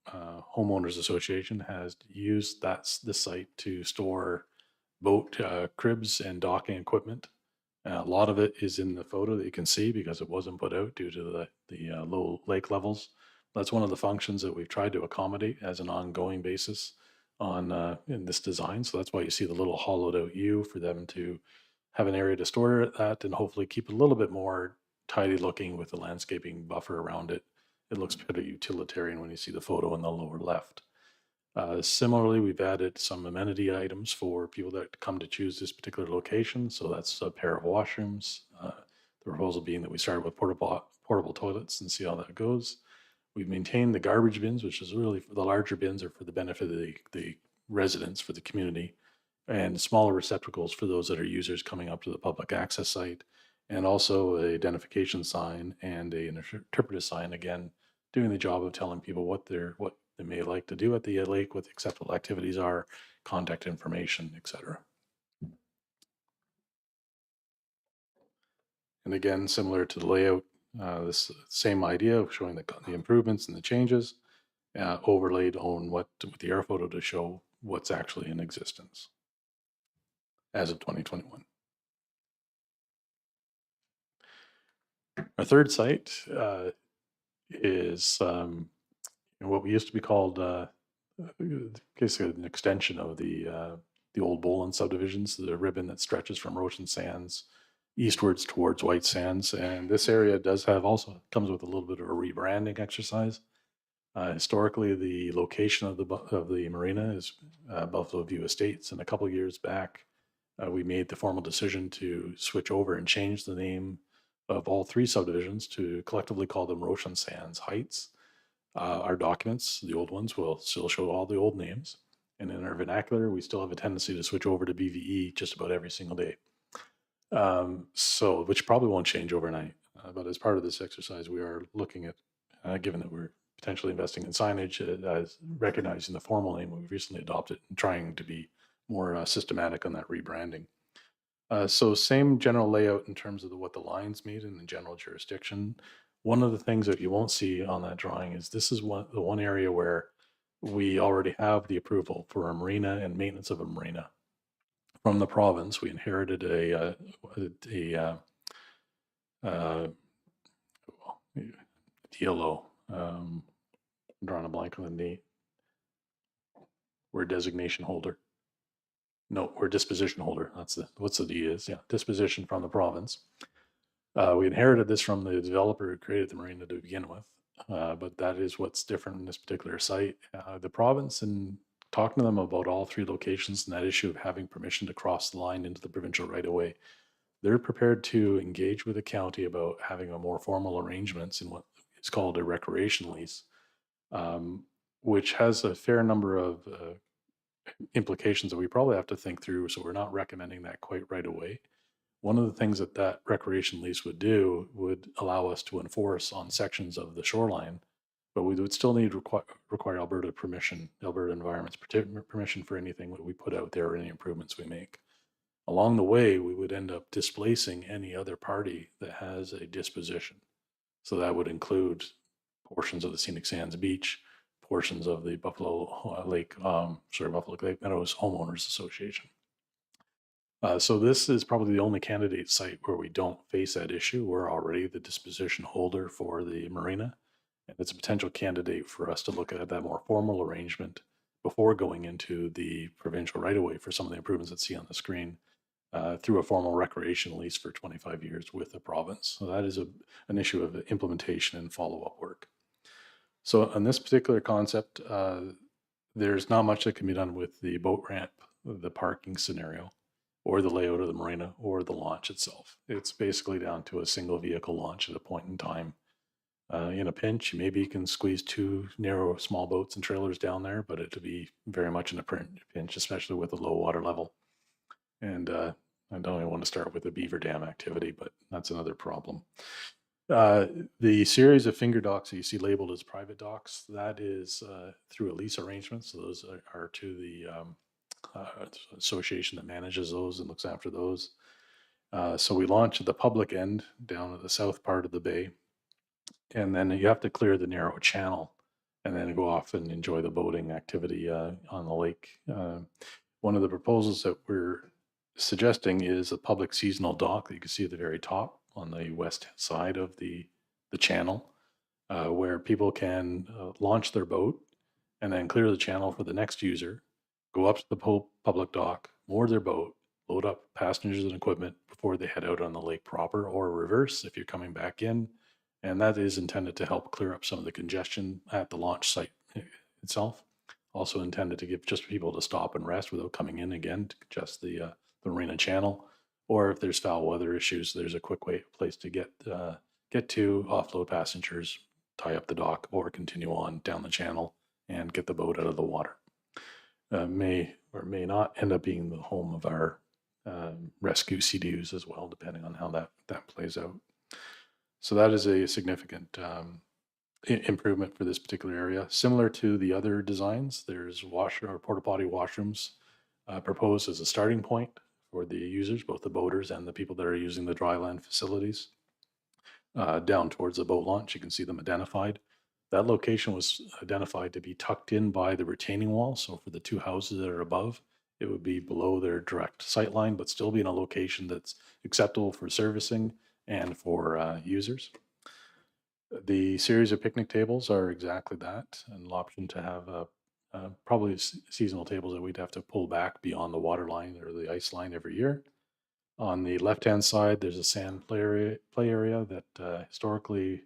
Homeowners Association has used this site to store boat cribs and docking equipment. A lot of it is in the photo that you can see because it wasn't put out due to the low lake levels. That's one of the functions that we've tried to accommodate as an ongoing basis in this design. So that's why you see the little hollowed out U for them to have an area to store that and hopefully keep it a little bit more tidy looking with the landscaping buffer around it. It looks pretty utilitarian when you see the photo in the lower left. Similarly, we've added some amenity items for people that come to choose this particular location. So that's a pair of washrooms. The proposal being that we start with portable toilets and see how that goes. We've maintained the garbage bins, which is really for the larger bins are for the benefit of the residents, for the community, and smaller receptacles for those that are users coming up to the public access site, and also an identification sign and an interpretive sign, again, doing the job of telling people what they may like to do at the lake, what the acceptable activities are, contact information, etc. And again, similar to the layout, this same idea of showing the improvements and the changes, overlaid on with the air photo to show what's actually in existence as of 2021. Our third site is what we used to be called, basically an extension of the old Boland subdivisions, the ribbon that stretches from Roshan Sands eastwards towards White Sands. And this area comes with a little bit of a rebranding exercise. Historically, the location of the marina is Buffalo View Estates, and a couple of years back, we made the formal decision to switch over and change the name of all three subdivisions to collectively call them Roshan Sands Heights. Our documents, the old ones, will still show all the old names, and in our vernacular, we still have a tendency to switch over to BVE just about every single day. Which probably won't change overnight. But as part of this exercise, we are looking at, given that we're potentially investing in signage, as recognizing the formal name we've recently adopted and trying to be more systematic on that rebranding. So same general layout in terms of what the lines mean in the general jurisdiction. One of the things that you won't see on that drawing is this is the one area where we already have the approval for a marina and maintenance of a marina. From the province, we inherited a DLO. I'm drawing a blank on the name. We're designation holder. No, we're disposition holder. That's what's the D is. Yeah, disposition from the province. We inherited this from the developer who created the marina to begin with, but that is what's different in this particular site. The province, and talking to them about all three locations and that issue of having permission to cross the line into the provincial right-of-way, they're prepared to engage with the county about having a more formal arrangements in what is called a recreation lease, which has a fair number of implications that we probably have to think through. So we're not recommending that quite right away. One of the things that recreation lease would do would allow us to enforce on sections of the shoreline, but we would still need require Alberta permission, Alberta Environment's permission for anything that we put out there or any improvements we make. Along the way, we would end up displacing any other party that has a disposition. So that would include portions of the Scenic Sands Beach, portions of the Buffalo Lake Meadows Homeowners Association. So this is probably the only candidate site where we don't face that issue. We're already the disposition holder for the marina, and it's a potential candidate for us to look at that more formal arrangement before going into the provincial right-of-way for some of the improvements that see on the screen through a formal recreation lease for 25 years with the province. So that is an issue of implementation and follow-up work. So on this particular concept, there's not much that can be done with the boat ramp, the parking scenario, or the layout of the marina, or the launch itself. It's basically down to a single vehicle launch at a point in time. In a pinch, maybe you can squeeze two narrow small boats and trailers down there, but it would be very much in a pinch, especially with a low water level. And I don't even want to start with the beaver dam activity, but that's another problem. The series of finger docks that you see labeled as private docks, that is through a lease arrangement. So those are to the association that manages those and looks after those. So we launch at the public end down at the south part of the bay. And then you have to clear the narrow channel and then go off and enjoy the boating activity on the lake. One of the proposals that we're suggesting is a public seasonal dock that you can see at the very top on the west side of the channel, where people can launch their boat and then clear the channel for the next user, go up to the public dock, moor their boat, load up passengers and equipment before they head out on the lake proper, or reverse if you're coming back in. And that is intended to help clear up some of the congestion at the launch site itself. Also intended to give just people to stop and rest without coming in again to congest the marina channel. Or if there's foul weather issues, there's a quick place to get to, offload passengers, tie up the dock, or continue on down the channel and get the boat out of the water. May or may not end up being the home of our rescue CDUs as well, depending on how that plays out. So that is a significant improvement for this particular area. Similar to the other designs, there's porta potty washrooms proposed as a starting point for the users, both the boaters and the people that are using the dry land facilities. down towards the boat launch. You can see them identified. That location was identified to be tucked in by the retaining wall. So for the two houses that are above, it would be below their direct sight line, but still be in a location that's acceptable for servicing and for users. The series of picnic tables are exactly that, an option to have probably seasonal tables that we'd have to pull back beyond the water line or the ice line every year. On the left-hand side, there's a sand play area that historically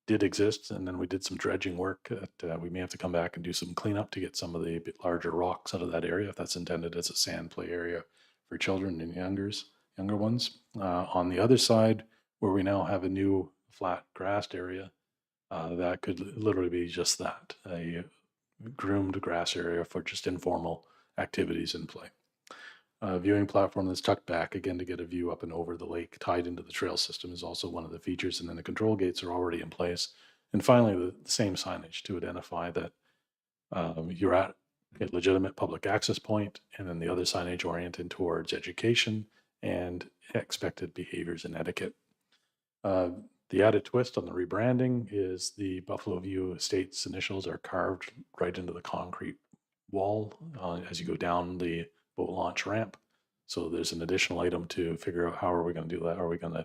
did exist, and then we did some dredging work that we may have to come back and do some cleanup to get some of the bit larger rocks out of that area if that's intended as a sand play area for children and younger ones. On the other side, where we now have a new flat grassed area, that could literally be just that, a groomed grass area for just informal activities in play. Viewing platform that's tucked back again to get a view up and over the lake tied into the trail system is also one of the features, and then the control gates are already in place. And finally, the same signage to identify that you're at a legitimate public access point, and then the other signage oriented towards education and expected behaviors and etiquette. The added twist on the rebranding is the Buffalo View Estates initials are carved right into the concrete wall as you go down the boat launch ramp. So there's an additional item to figure out how are we going to do that. Are we going to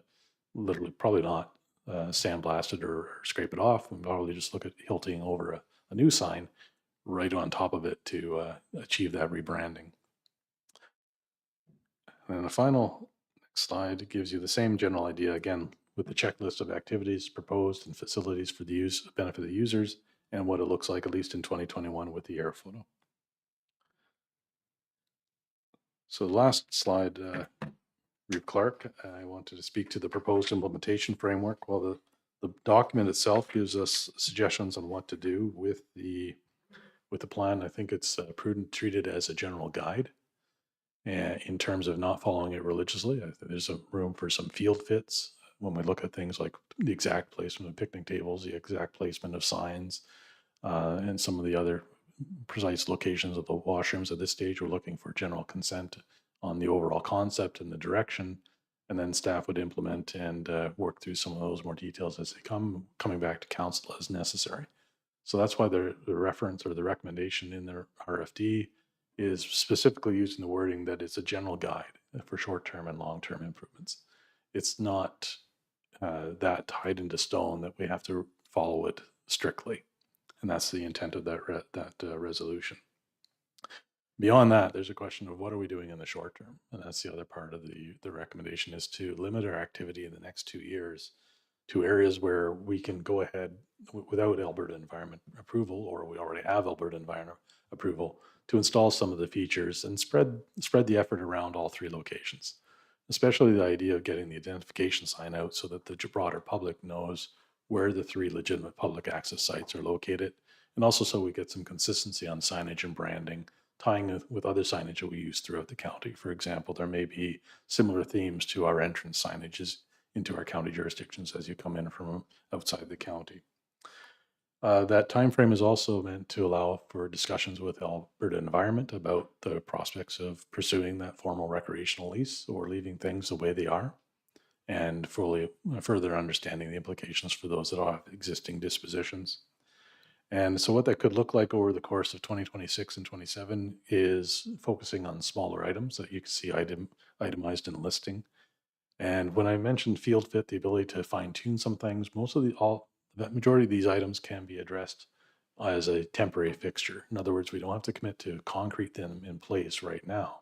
literally probably not sandblast it or scrape it off? We'll probably just look at hilting over a new sign right on top of it to achieve that rebranding. And then the final next slide gives you the same general idea again with the checklist of activities proposed and facilities for the benefit of the users and what it looks like at least in 2021 with the air photo. So the last slide, Reeve Clark, I wanted to speak to the proposed implementation framework. Well, the document itself gives us suggestions on what to do with the plan. I think it's prudent to treat it as a general guide in terms of not following it religiously. I think there's a room for some field fits when we look at things like the exact placement of picnic tables, the exact placement of signs, and some of the other precise locations of the washrooms. At this stage, we're looking for general consent on the overall concept and the direction, and then staff would implement and work through some of those more details as they coming back to council as necessary. So that's why the reference or the recommendation in the RFD is specifically using the wording that it's a general guide for short-term and long-term improvements. It's not that tied into stone that we have to follow it strictly. And that's the intent of that resolution. Beyond that, there's a question of what are we doing in the short term? And that's the other part of the recommendation is to limit our activity in the next 2 years to areas where we can go ahead without Alberta Environment approval, or we already have Alberta Environment approval, to install some of the features and spread the effort around all 3 locations. Especially the idea of getting the identification sign out so that the broader public knows where the 3 legitimate public access sites are located, and also so we get some consistency on signage and branding, tying with other signage that we use throughout the county. For example, there may be similar themes to our entrance signages into our county jurisdictions as you come in from outside the county. That time frame is also meant to allow for discussions with Alberta Environment about the prospects of pursuing that formal recreational lease or leaving things the way they are, and fully further understanding the implications for those that have existing dispositions. And so what that could look like over the course of 2026 and 27 is focusing on smaller items that you can see itemized in the listing. And when I mentioned field fit, the ability to fine tune some things, the majority of these items can be addressed as a temporary fixture. In other words, we don't have to commit to concrete them in place right now.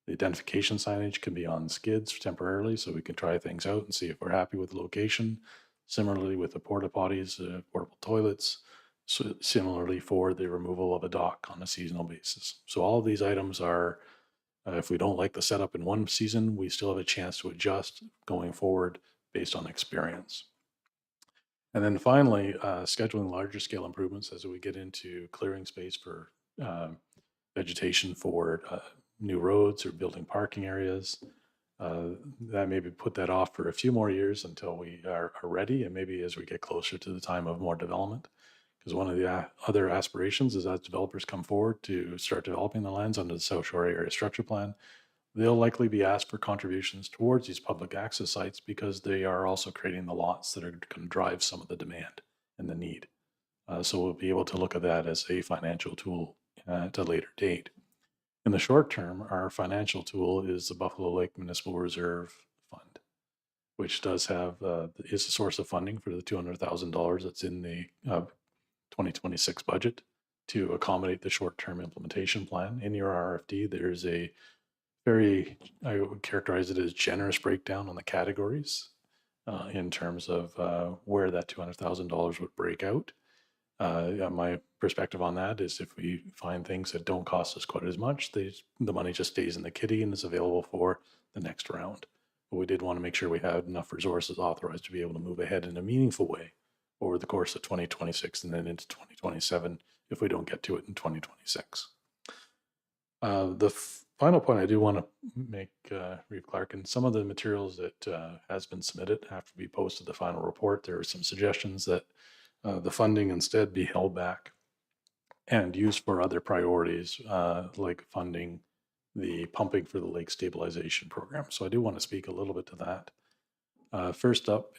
The identification signage can be on skids temporarily, so we can try things out and see if we're happy with the location. Similarly with the porta potties, portable toilets, so similarly for the removal of a dock on a seasonal basis. So all of these items are, if we don't like the setup in one season, we still have a chance to adjust going forward based on experience. And then finally, scheduling larger scale improvements as we get into clearing space for vegetation for new roads or building parking areas. That maybe put that off for a few more years until we are ready, and maybe as we get closer to the time of more development. Because one of the other aspirations is as developers come forward to start developing the lands under the South Shore Area Structure Plan, they'll likely be asked for contributions towards these public access sites because they are also creating the lots that are going to drive some of the demand and the need. So we'll be able to look at that as a financial tool at a later date. In the short term, our financial tool is the Buffalo Lake Municipal Reserve Fund, which does have is a source of funding for the $200,000 that's in the 2026 budget to accommodate the short-term implementation plan. In your RFD, there's a very, I would characterize it as generous breakdown on the categories in terms of where that $200,000 would break out. My perspective on that is if we find things that don't cost us quite as much, the money just stays in the kitty and is available for the next round. But we did want to make sure we had enough resources authorized to be able to move ahead in a meaningful way over the course of 2026 and then into 2027 if we don't get to it in 2026. The final point I do want to make, Reeve Clark, and some of the materials that has been submitted have to be posted the final report. There are some suggestions that the funding instead be held back and used for other priorities, like funding the pumping for the lake stabilization program. So I do want to speak a little bit to that. First up,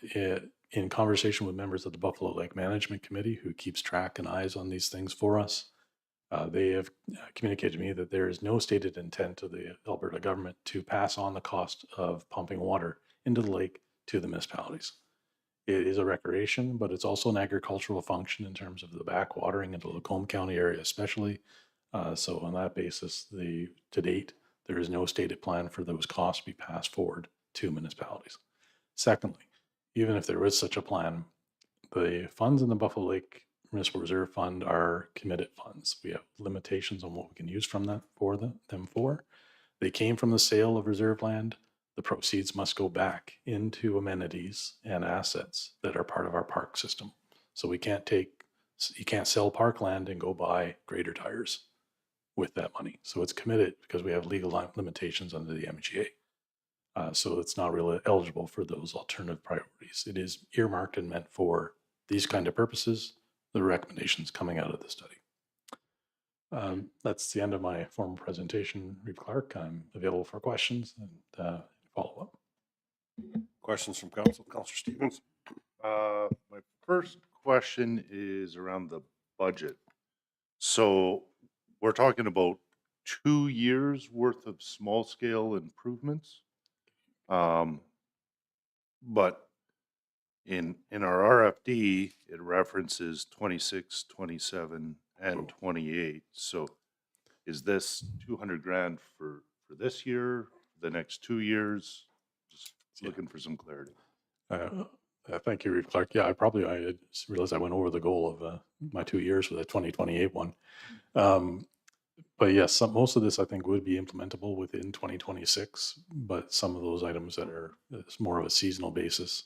in conversation with members of the Buffalo Lake Management Committee, who keeps track and eyes on these things for us, they have communicated to me that there is no stated intent of the Alberta government to pass on the cost of pumping water into the lake to the municipalities. It is a recreation, but it's also an agricultural function in terms of the backwatering into the Lacombe County area especially. So on that basis, to date, there is no stated plan for those costs to be passed forward to municipalities. Secondly, even if there is such a plan, the funds in the Buffalo Lake Municipal Reserve Fund are committed funds. We have limitations on what we can use from that for them for. They came from the sale of reserve land. The proceeds must go back into amenities and assets that are part of our park system. So you can't sell parkland and go buy grader tires with that money. So it's committed because we have legal limitations under the MGA. So it's not really eligible for those alternative priorities. It is earmarked and meant for these kind of purposes, the recommendations coming out of the study. That's the end of my formal presentation. Reeve Clark, I'm available for questions and follow-up. Questions from council? Councillor Stevens? My first question is around the budget. So we're talking about 2 years worth of small scale improvements. But in our RFD, it references 26, 27, and 28. So is this 200 grand for this year, the next 2 years? Just looking for some clarity. Thank you, Reeve Clark. Yeah, I just realized I went over the goal of my 2 years for the 2028 one. But yes, most of this I think would be implementable within 2026, but some of those items that are it's more of a seasonal basis,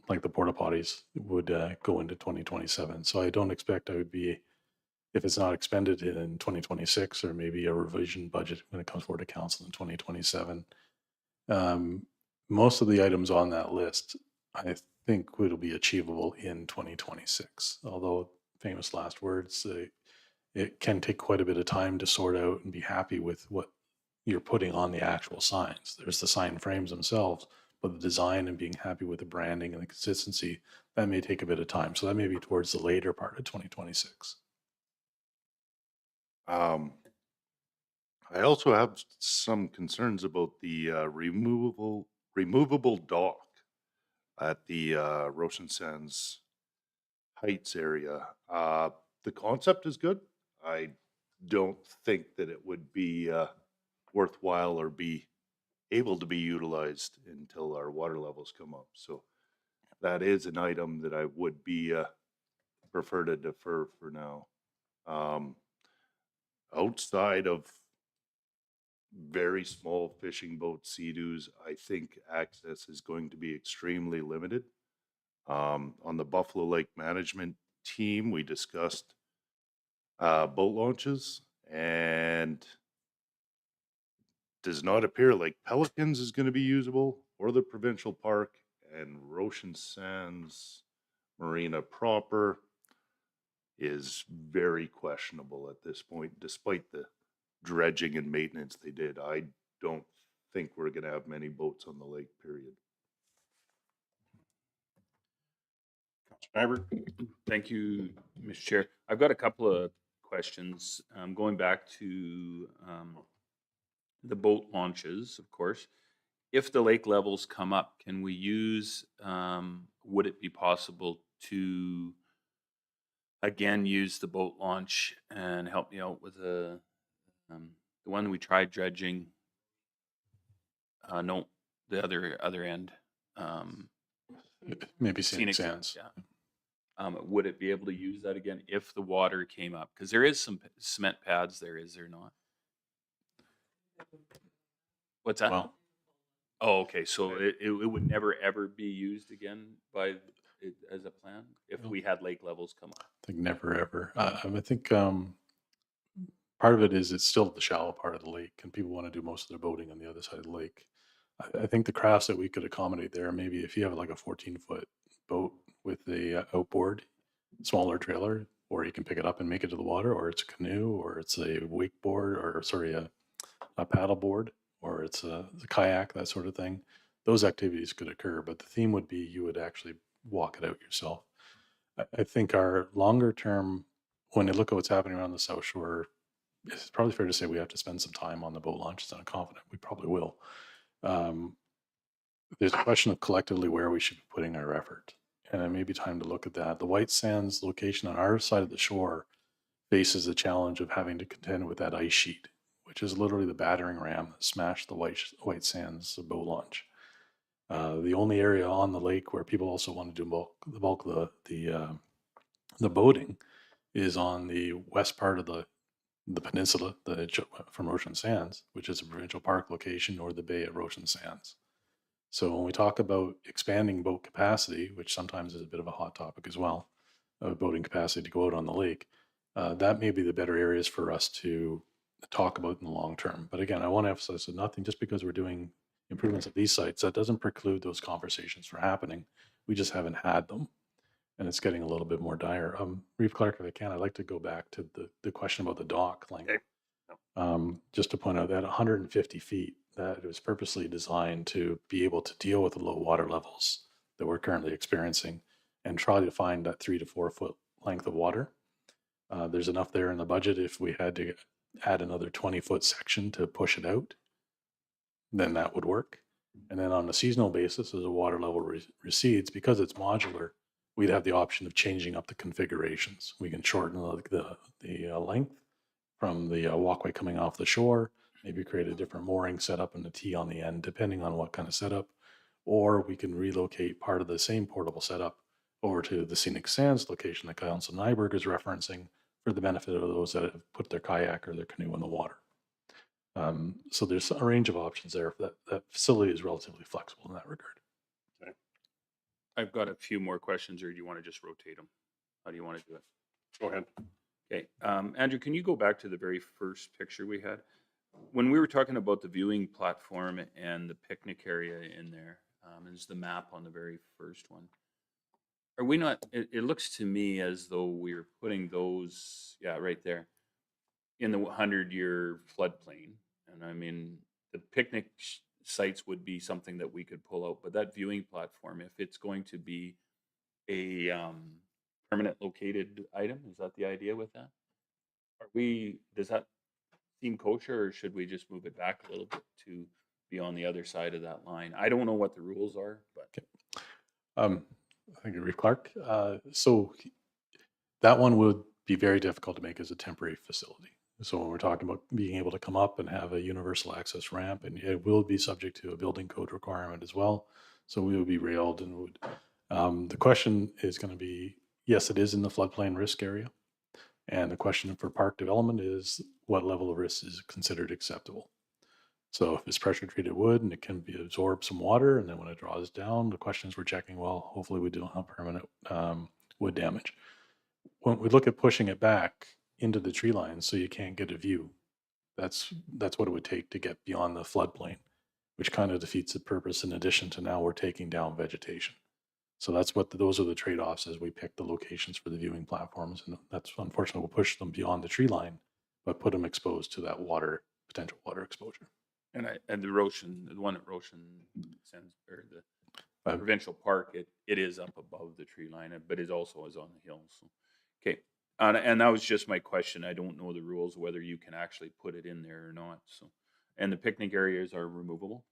like the porta potties, would go into 2027. So I don't expect I would be, if it's not expended in 2026 or maybe a revision budget when it comes forward to council in 2027. Most of the items on that list, I think will be achievable in 2026, although famous last words, it can take quite a bit of time to sort out and be happy with what you're putting on the actual signs. There's the sign frames themselves, but the design and being happy with the branding and the consistency, that may take a bit of time. So that may be towards the later part of 2026. I also have some concerns about the removable dock at the Roshan Sands Heights area. The concept is good. I don't think that it would be worthwhile or be able to be utilized until our water levels come up. So that is an item that I would be prefer to defer for now. Outside of very small fishing boat sea-doos, I think access is going to be extremely limited. On the Buffalo Lake management team, we discussed boat launches, and does not appear like Pelicans is going to be usable, or the provincial park, and Roshan Sands Marina proper is very questionable at this point, despite the dredging and maintenance they did. I don't think we're gonna have many boats on the lake, period. Councilor Thank you, Mr. Chair. I've got a couple of questions, going back to the boat launches, of course. If the lake levels come up, can we use, would it be possible to again use the boat launch and help me out with the one we tried dredging? No, the other end. Maybe scenic sands. Yeah. Would it be able to use that again if the water came up? Because there is some cement pads there, is there not? What's that? Well, Oh, okay. So it would never ever be used again by it as a plan if we had lake levels come up. I think never ever. I think part of it is it's still the shallow part of the lake, and people want to do most of their boating on the other side of the lake. I think the crafts that we could accommodate there, maybe if you have like a 14-foot boat with a outboard, smaller trailer, or you can pick it up and make it to the water, or it's a canoe, or it's a wakeboard, or sorry, a paddle board, or it's a kayak, that sort of thing. Those activities could occur, but the theme would be you would actually walk it out yourself. I think our longer term, when you look at what's happening around the South Shore, it's probably fair to say we have to spend some time on the boat launches, and I'm confident we probably will. There's a question of collectively where we should be putting our effort, and it may be time to look at that. The White Sands location on our side of the shore faces the challenge of having to contend with that ice sheet, which is literally the battering ram that smashed the White Sands boat launch. The only area on the lake where people also want to do the bulk of the boating is on the west part of the peninsula, from Ocean Sands, which is a provincial park location, or the bay at Ocean Sands. So when we talk about expanding boat capacity, which sometimes is a bit of a hot topic as well, of boating capacity to go out on the lake, that may be the better areas for us to talk about in the long term. But again, I want to emphasize that nothing, just because we're doing improvements at these sites, that doesn't preclude those conversations from happening. We just haven't had them, and it's getting a little bit more dire. Reeve Clark, if I can, I'd like to go back to the question about the dock length. Okay. Just to point out that 150 feet, that it was purposely designed to be able to deal with the low water levels that we're currently experiencing and try to find that 3 to 4 foot length of water. There's enough there in the budget. If we had to add another 20-foot section to push it out, then that would work. And then on a seasonal basis, as the water level recedes, because it's modular, we'd have the option of changing up the configurations. We can shorten the length from the walkway coming off the shore, maybe create a different mooring setup and a T on the end, depending on what kind of setup. Or we can relocate part of the same portable setup over to the Scenic Sands location that Councilor Nyberg is referencing for the benefit of those that have put their kayak or their canoe in the water. So there's a range of options there. That facility is relatively flexible in that regard. Okay. I've got a few more questions, or do you want to just rotate them? How do you want to do it? Go ahead. Okay. Andrew, can you go back to the very first picture we had? When we were talking about the viewing platform and the picnic area in there, is the map on the very first one. Are we not, it looks to me as though we're putting those, yeah, right there, in the 100-year floodplain. And I mean, the picnic sites would be something that we could pull out, but that viewing platform, if it's going to be a permanent located item, is that the idea with that? Does that seem kosher, or should we just move it back a little bit to be on the other side of that line? I don't know what the rules are, but. Thank you, Reeve Clark. So that one would be very difficult to make as a temporary facility. So when we're talking about being able to come up and have a universal access ramp, and it will be subject to a building code requirement as well. So we would be railed and would. The question is going to be, yes, it is in the floodplain risk area. And the question for park development is what level of risk is considered acceptable. So if it's pressure treated wood and it can be absorb some water, and then when it draws down, the questions we're checking, well, hopefully we don't have permanent wood damage. When we look at pushing it back into the tree line so you can't get a view, that's what it would take to get beyond the floodplain, which kind of defeats the purpose, in addition to now we're taking down vegetation. So those are the trade-offs as we pick the locations for the viewing platforms. And that's unfortunately, we'll push them beyond the tree line, but put them exposed to that potential water exposure. And the Roshan, the one at Roshan Sands, or the provincial park, it is up above the tree line, but it also is on the hill. So, okay. And that was just my question. I don't know the rules, whether you can actually put it in there or not. So, and the picnic areas are removable.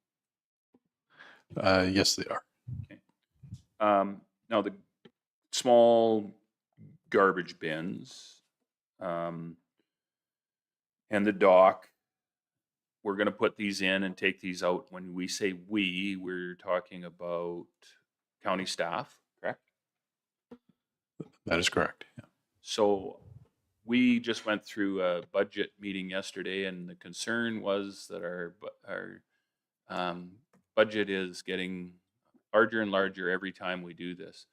Yes, they are. Okay. Now the small garbage bins, and the dock, we're going to put these in and take these out. When we say we, we're talking about county staff, correct? That is correct. Yeah. So we just went through a budget meeting yesterday, and the concern was that our budget is getting larger and larger every time we do this.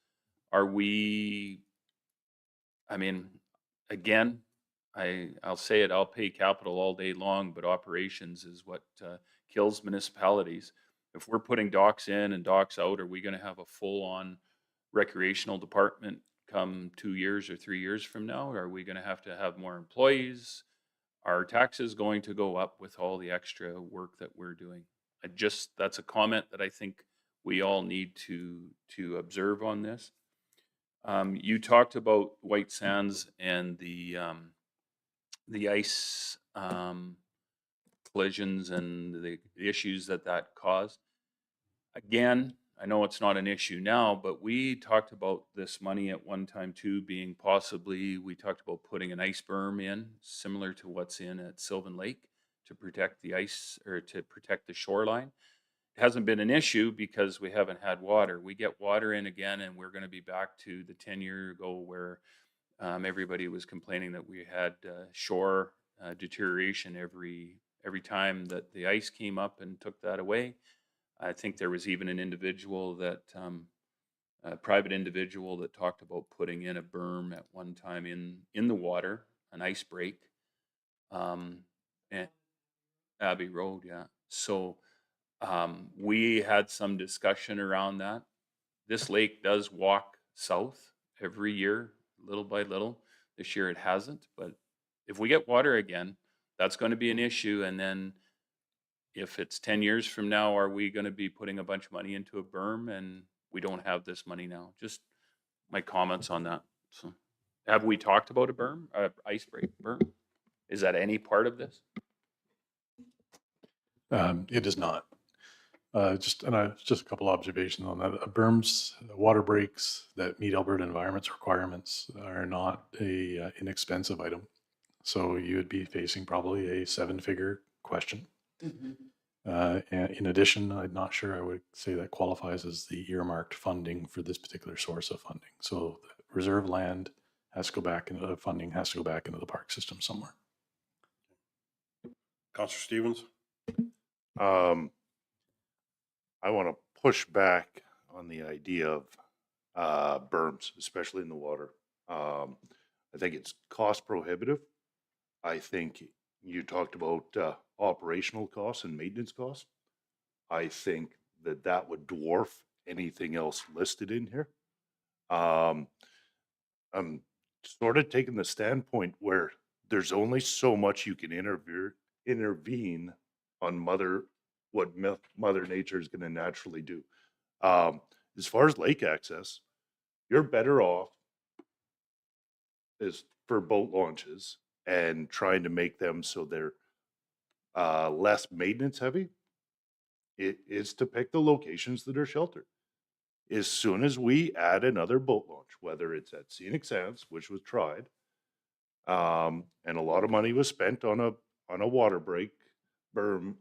Are we, I mean, again, I'll say it, I'll pay capital all day long, but operations is what kills municipalities. If we're putting docks in and docks out, are we going to have a full-on recreational department come 2 years or 3 years from now? Are we going to have more employees? Are taxes going to go up with all the extra work that we're doing? That's a comment that I think we all need to observe on this. You talked about White Sands and the ice collisions and the issues that caused. Again, I know it's not an issue now, but we talked about this money at one time too, being possibly, we talked about putting an ice berm in, similar to what's in at Sylvan Lake, to protect the ice or to protect the shoreline. It hasn't been an issue because we haven't had water. We get water in again, and we're going to be back to the 10-year ago where everybody was complaining that we had shore deterioration every time that the ice came up and took that away. I think there was even an individual that, a private individual that talked about putting in a berm at one time in the water, an ice break, and Abbey Road, yeah. So we had some discussion around that. This lake does walk south every year, little by little. This year it hasn't, but if we get water again, that's going to be an issue. And then if it's 10 years from now, are we going to be putting a bunch of money into a berm and we don't have this money now? Just my comments on that. So have we talked about a berm, ice break berm? Is that any part of this? It is not. Just a couple observations on that. Berms, water breaks that meet Alberta Environment's requirements are not a inexpensive item. So you would be facing probably a 7-figure question. And in addition, I'm not sure I would say that qualifies as the earmarked funding for this particular source of funding. So the reserve land has to go back into the funding, has to go back into the park system somewhere. Councillor Stevens? I want to push back on the idea of berms, especially in the water. I think it's cost prohibitive. I think you talked about operational costs and maintenance costs. I think that would dwarf anything else listed in here. I'm sort of taking the standpoint where there's only so much you can intervene on what Mother Nature is going to naturally do. As far as lake access, you're better off is for boat launches and trying to make them so they're less maintenance heavy. It is to pick the locations that are sheltered. As soon as we add another boat launch, whether it's at Scenic Sands, which was tried, and a lot of money was spent on a water break berm,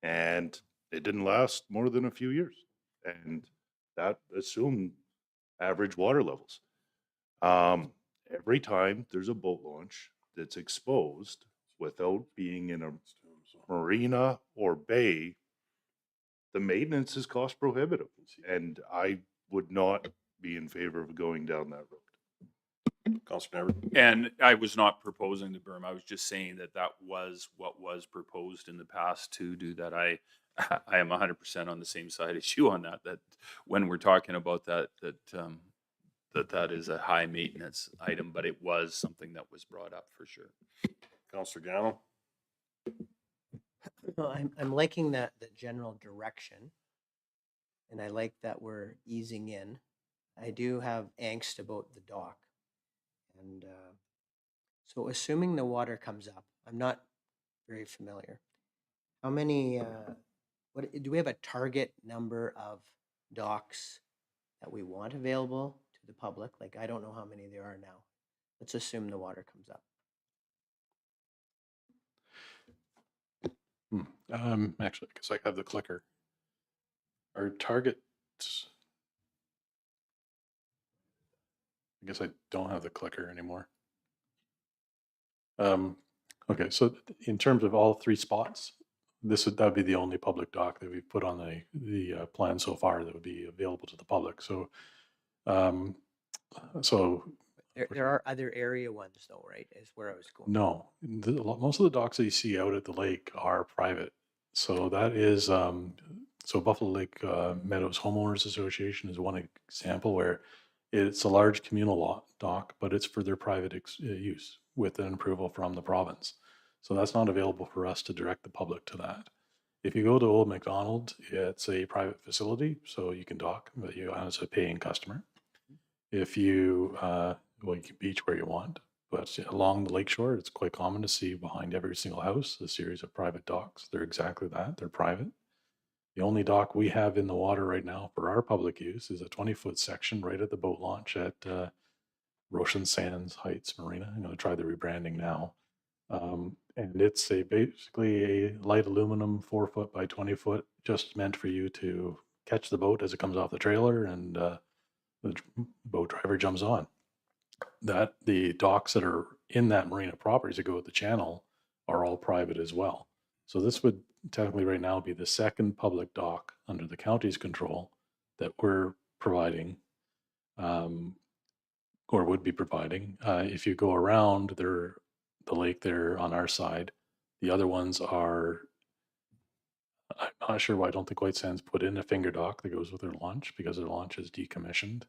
and it didn't last more than a few years, and that assumed average water levels. Every time there's a boat launch that's exposed without being in a marina or bay, the maintenance is cost prohibitive, and I would not be in favor of going down that road. Councillor Never? And I was not proposing the berm. I was just saying that was what was proposed in the past to do that. I am 100% on the same side as you on that when we're talking about that is a high maintenance item, but it was something that was brought up for sure. Councillor Gano? I'm liking the general direction, and I like that we're easing in. I do have angst about the dock, and so assuming the water comes up, I'm not very familiar. How many? What do we have a target number of docks that we want available to the public? Like I don't know how many there are now. Let's assume the water comes up. Actually, because I have the clicker. Our target, I guess I don't have the clicker anymore. Okay, so in terms of all 3 spots, that'd be the only public dock that we've put on the plan so far that would be available to the public. So, so There are other area ones though, right? Is where I was going. no, most of the docks that you see out at the lake are private. So that is, so Buffalo Lake Meadows Homeowners Association is one example where it's a large communal dock, but it's for their private use with an approval from the province. So that's not available for us to direct the public to that. If you go to Old McDonald, it's a private facility, so you can dock, but you as a paying customer. If you, well, you can beach where you want, but along the lakeshore, it's quite common to see behind every single house a series of private docks. They're exactly that, they're private. The only dock we have in the water right now for our public use is a 20-foot section right at the boat launch at Roshan Sands Heights Marina. I'm going to try the rebranding now. And it's basically a light aluminum 4-foot by 20-foot, just meant for you to catch the boat as it comes off the trailer, and the boat driver jumps on. That the docks that are in that marina properties that go with the channel are all private as well. So this would technically right now be the second public dock under the county's control that we're providing, or would be providing. If you go around the lake there on our side, the other ones are, I'm not sure why I don't think White Sands put in a finger dock that goes with their launch, because their launch is decommissioned.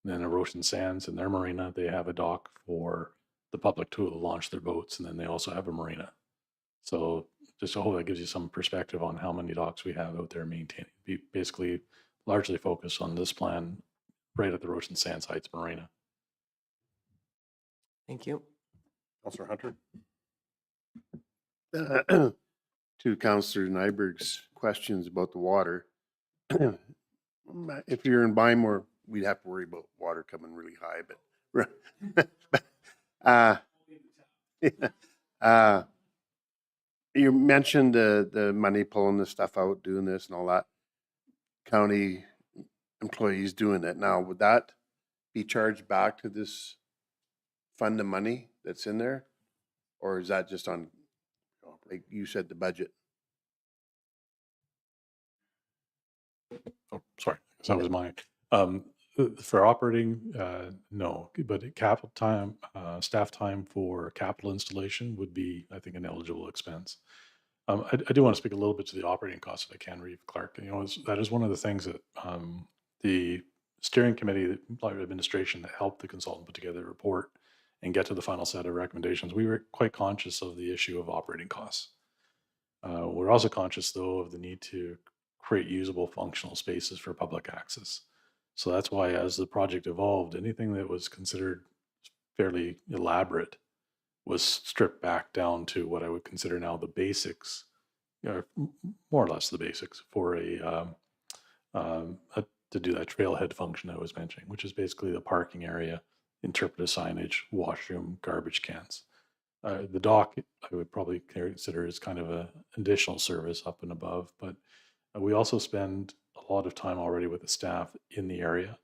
And then Ocean Sands in their marina, they have a dock for the public to launch their boats, and then they also have a marina. So just I hope that gives you some perspective on how many docks we have out there maintaining. Be basically largely focused on this plan right at the Ocean Sands Heights Marina. Thank you. Councillor Hunter? To Councillor Nyberg's questions about the water. If you're in Bymore, we'd have to worry about water coming really high, but you mentioned the money pulling this stuff out, doing this and all that. County employees doing it. Now, would that be charged back to this fund of money that's in there? Or is that just on, like you said, the budget? Oh, sorry, that was mine. For operating, no, but capital time, staff time for capital installation would be, I think, an eligible expense. I do want to speak a little bit to the operating costs if I can, Reeve Clark. You know, that is one of the things that the steering committee, the administration that helped the consultant put together a report and get to the final set of recommendations. We were quite conscious of the issue of operating costs. We're also conscious, though, of the need to create usable functional spaces for public access. So that's why, as the project evolved, anything that was considered fairly elaborate was stripped back down to what I would consider now the basics, or more or less the basics for to do that trailhead function I was mentioning, which is basically the parking area, interpretive signage, washroom, garbage cans. The dock, I would probably consider as kind of an additional service up and above, but we also spend a lot of time already with the staff in the area.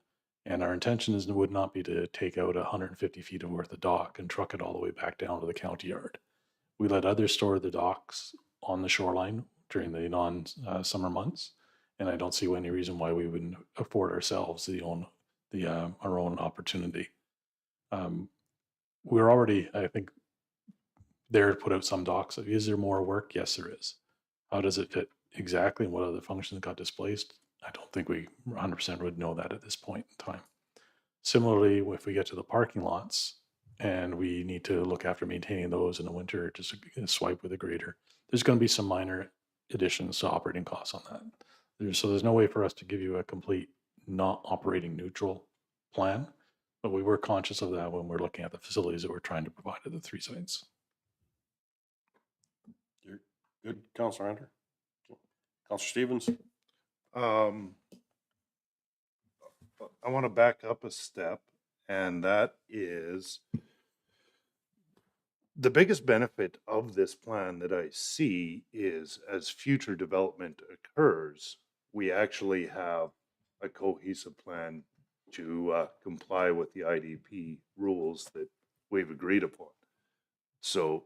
And our intention would not be to take out 150 feet of worth of dock and truck it all the way back down to the county yard. We let others store the docks on the shoreline during the non-summer months. And I don't see any reason why we wouldn't afford ourselves our own opportunity. We're already, I think, there to put out some docks. Is there more work? Yes, there is. How does it fit exactly, and what other functions got displaced? I don't think we 100% would know that at this point in time. Similarly, if we get to the parking lots, and we need to look after maintaining those in the winter, just swipe with a grader. There's going to be some minor additions to operating costs on that. There's no way for us to give you a complete not operating neutral plan, but we were conscious of that when we're looking at the facilities that we're trying to provide at the 3 sites. You're good, Councilor Hunter? Councilor Stevens? I want to back up a step, and that is the biggest benefit of this plan that I see is as future development occurs, we actually have a cohesive plan to comply with the IDP rules that we've agreed upon. So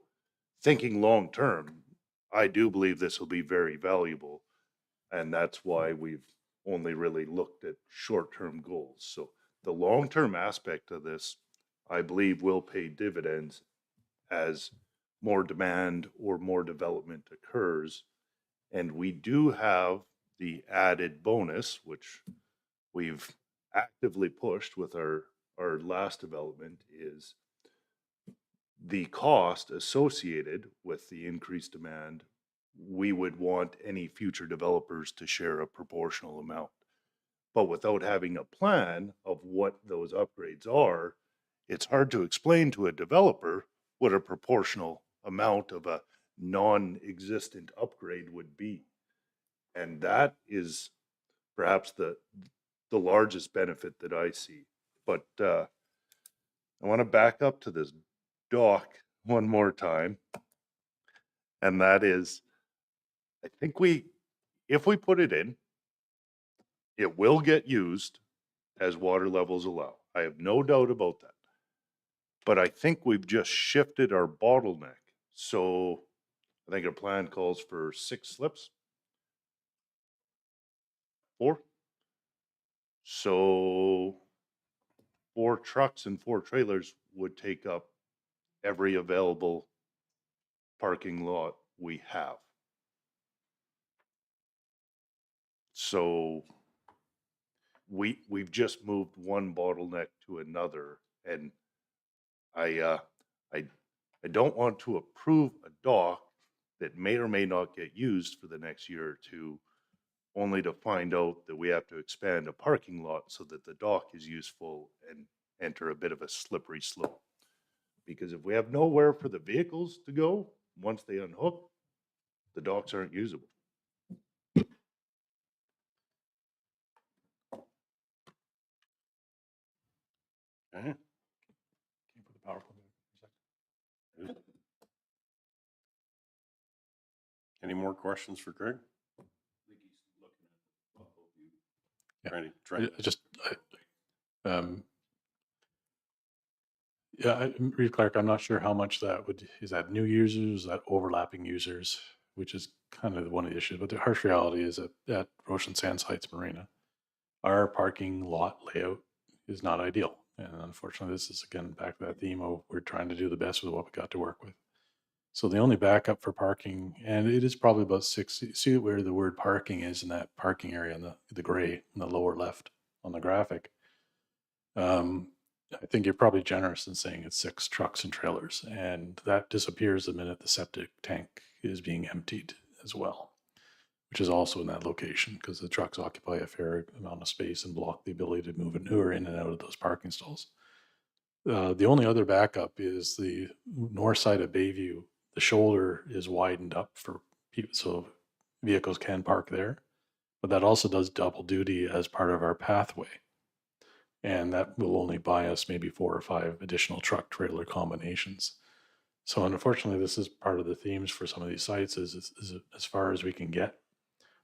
thinking long term, I do believe this will be very valuable. And that's why we've only really looked at short-term goals. So the long-term aspect of this, I believe, will pay dividends as more demand or more development occurs. And we do have the added bonus, which we've actively pushed with our last development, is the cost associated with the increased demand. We would want any future developers to share a proportional amount. But without having a plan of what those upgrades are, it's hard to explain to a developer what a proportional amount of a non-existent upgrade would be. And that is perhaps the largest benefit that I see. But I want to back up to this dock one more time. And that is, I think if we put it in, it will get used as water levels allow. I have no doubt about that. But I think we've just shifted our bottleneck. So I think our plan calls for 6 slips. 4. So 4 trucks and 4 trailers would take up every available parking lot we have. So we've just moved one bottleneck to another, and I don't want to approve a dock that may or may not get used for the next year or two, only to find out that we have to expand a parking lot so that the dock is useful and enter a bit of a slippery slope. Because if we have nowhere for the vehicles to go, once they unhook, the docks aren't usable. Okay. Any more questions for Greg? Yeah. Trying. Reed Clark, I'm not sure how much that is that new users, is that overlapping users, which is kind of one of the issues. But the harsh reality is that at Ocean Sands Heights Marina, our parking lot layout is not ideal. And unfortunately, this is again back to that theme of we're trying to do the best with what we got to work with. So the only backup for parking, and it is probably about 60, see where the word parking is in that parking area in the gray in the lower left on the graphic. I think you're probably generous in saying it's 6 trucks and trailers, and that disappears the minute the septic tank is being emptied as well, which is also in that location because the trucks occupy a fair amount of space and block the ability to move manure in and out of those parking stalls. The only other backup is the north side of Bayview. The shoulder is widened up for people, so vehicles can park there, but that also does double duty as part of our pathway. And that will only buy us maybe 4 or 5 additional truck trailer combinations. So unfortunately, this is part of the themes for some of these sites is as far as we can get,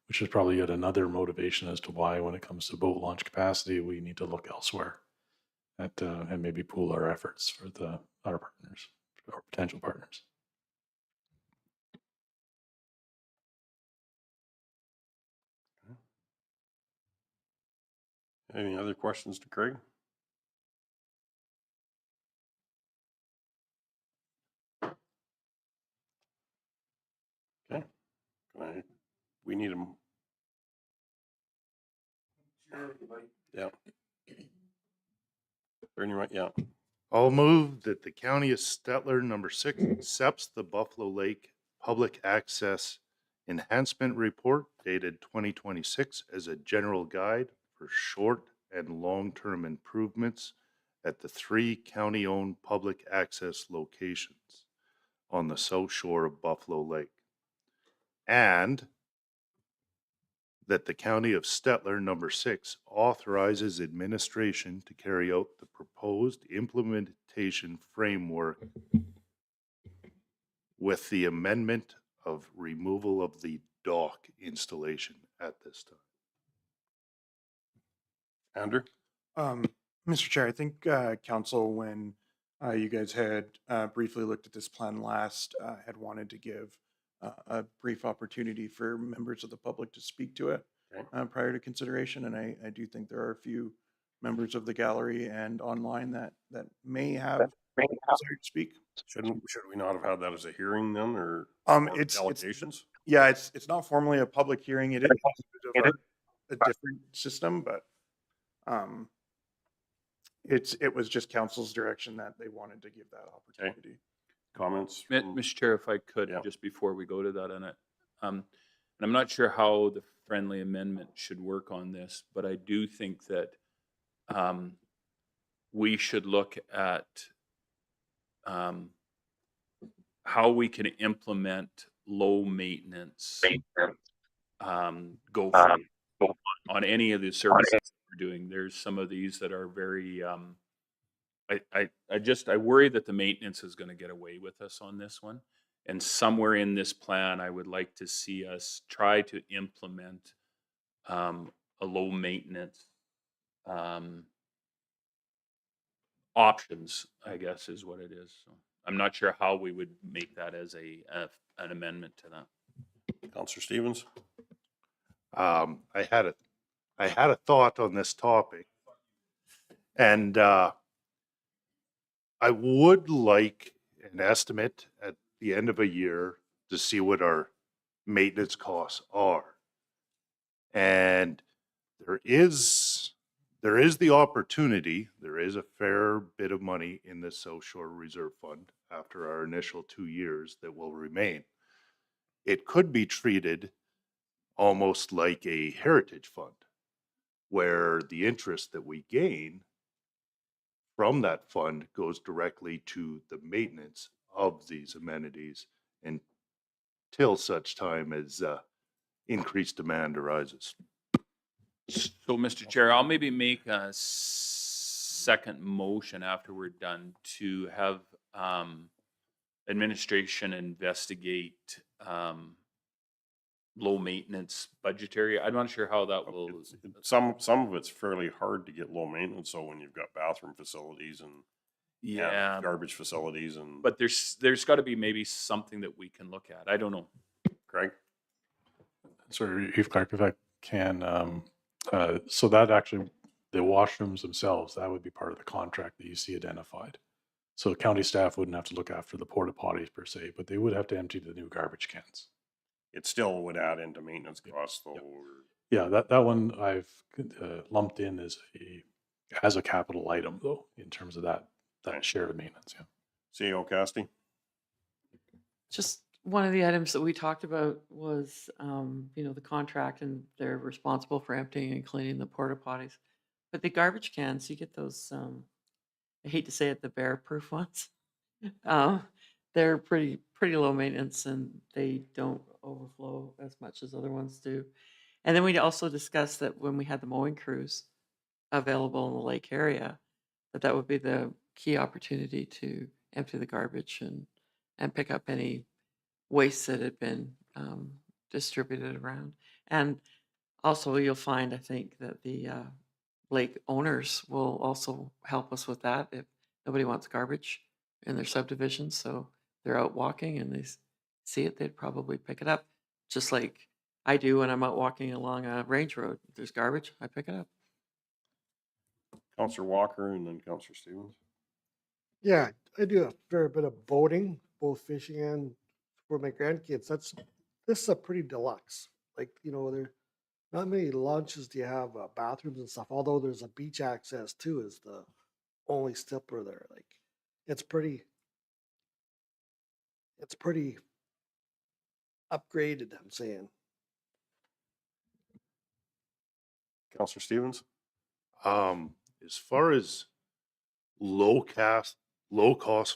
which is probably yet another motivation as to why when it comes to boat launch capacity, we need to look elsewhere at, and maybe pool our efforts for our partners or potential partners. Any other questions to Craig? Okay. We need him. Yeah. Ernie, right? Yeah. I'll move that the County of Stettler, number 6, accepts the Buffalo Lake Public Access Enhancement Report dated 2026 as a general guide for short and long-term improvements at the 3 county-owned public access locations on the south shore of Buffalo Lake. And that the County of Stettler, number 6, authorizes administration to carry out the proposed implementation framework with the amendment of removal of the dock installation at this time. Andrew? Mr. Chair, I think council, when you guys had briefly looked at this plan last, had wanted to give a brief opportunity for members of the public to speak to it prior to consideration. And I do think there are a few members of the gallery and online that may have desire to speak. Should we not have had that as a hearing then, or It's delegations? yeah, it's not formally a public hearing. It is a bit of a different system, but it was just council's direction that they wanted to give that opportunity. Comments? Mr. Chair, if I could, just before we go to that, and I'm not sure how the friendly amendment should work on this, but I do think that we should look at how we can implement low maintenance go forward on any of the services we're doing. There's some of these that are very I worry that the maintenance is going to get away with us on this one. And somewhere in this plan, I would like to see us try to implement a low maintenance options, I guess is what it is. So I'm not sure how we would make that as an amendment to that. Councillor Stevens? I had a thought on this topic, and I would like an estimate at the end of a year to see what our maintenance costs are. And there is the opportunity, there is a fair bit of money in the South Shore Reserve Fund after our initial 2 years that will remain. It could be treated almost like a heritage fund, where the interest that we gain from that fund goes directly to the maintenance of these amenities until such time as increased demand arises. So, Mr. Chair, I'll maybe make a second motion after we're done to have administration investigate low maintenance budgetary. I'm not sure how that will. Some of it's fairly hard to get low maintenance. So when you've got bathroom facilities and garbage facilities and. But there's got to be maybe something that we can look at. I don't know. Craig? Sorry, Chief Clerk, if I can. So that actually, the washrooms themselves, that would be part of the contract that you see identified. So county staff wouldn't have to look after the porta potties per se, but they would have to empty the new garbage cans. It still would add into maintenance costs though. Yeah, that one I've lumped in as a capital item though, in terms of that share of maintenance. Yeah. CEO Casty? Just one of the items that we talked about was, the contract, and they're responsible for emptying and cleaning the porta potties. But the garbage cans, you get those, I hate to say it, the bear-proof ones. They're pretty low maintenance, and they don't overflow as much as other ones do. And then we also discussed that when we had the mowing crews available in the lake area, that would be the key opportunity to empty the garbage and pick up any waste that had been distributed around. And also you'll find, I think, that the lake owners will also help us with that if nobody wants garbage in their subdivision. So they're out walking and they see it, they'd probably pick it up. Just like I do when I'm out walking along a range road. If there's garbage, I pick it up. Councillor Walker and then Councillor Stevens. Yeah, I do a fair bit of boating, both fishing and for my grandkids. This is a pretty deluxe. Like, there not many launches do you have bathrooms and stuff, although there's a beach access too, is the only Stettler there. Like, it's pretty upgraded, I'm saying. Counselor Stevens? As far as low cost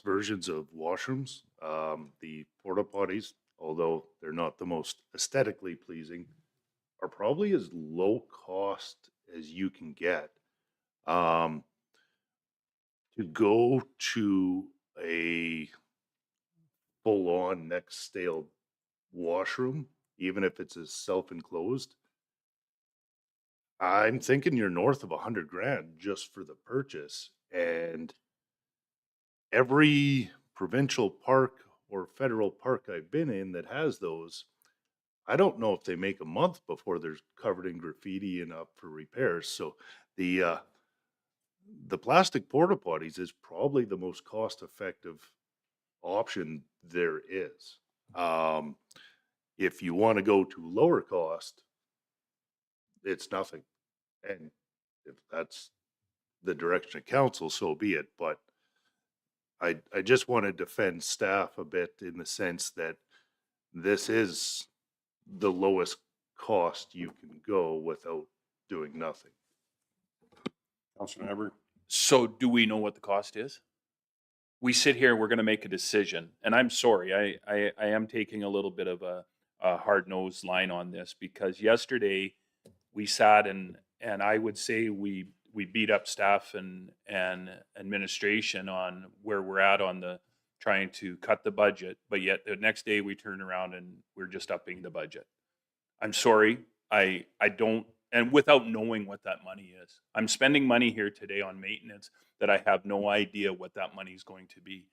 versions of washrooms, the porta potties, although they're not the most aesthetically pleasing, are probably as low cost as you can get. To go to a full on next stale washroom, even if it's a self-enclosed, I'm thinking you're north of $100,000 just for the purchase. And every provincial park or federal park I've been in that has those, I don't know if they make a month before they're covered in graffiti and up for repairs. So the plastic porta potties is probably the most cost effective option there is. If you want to go to lower cost, it's nothing. And if that's the direction of council, so be it. But I just want to defend staff a bit in the sense that this is the lowest cost you can go without doing nothing. Counselor Nyberg? So do we know what the cost is? We sit here, we're going to make a decision, and I'm sorry, I am taking a little bit of a hard-nosed line on this, because yesterday we sat and I would say we beat up staff and administration on where we're at on the trying to cut the budget, but yet the next day we turn around and we're just upping the budget. I'm sorry, I don't, and without knowing what that money is. I'm spending money here today on maintenance that I have no idea what that money is going to be.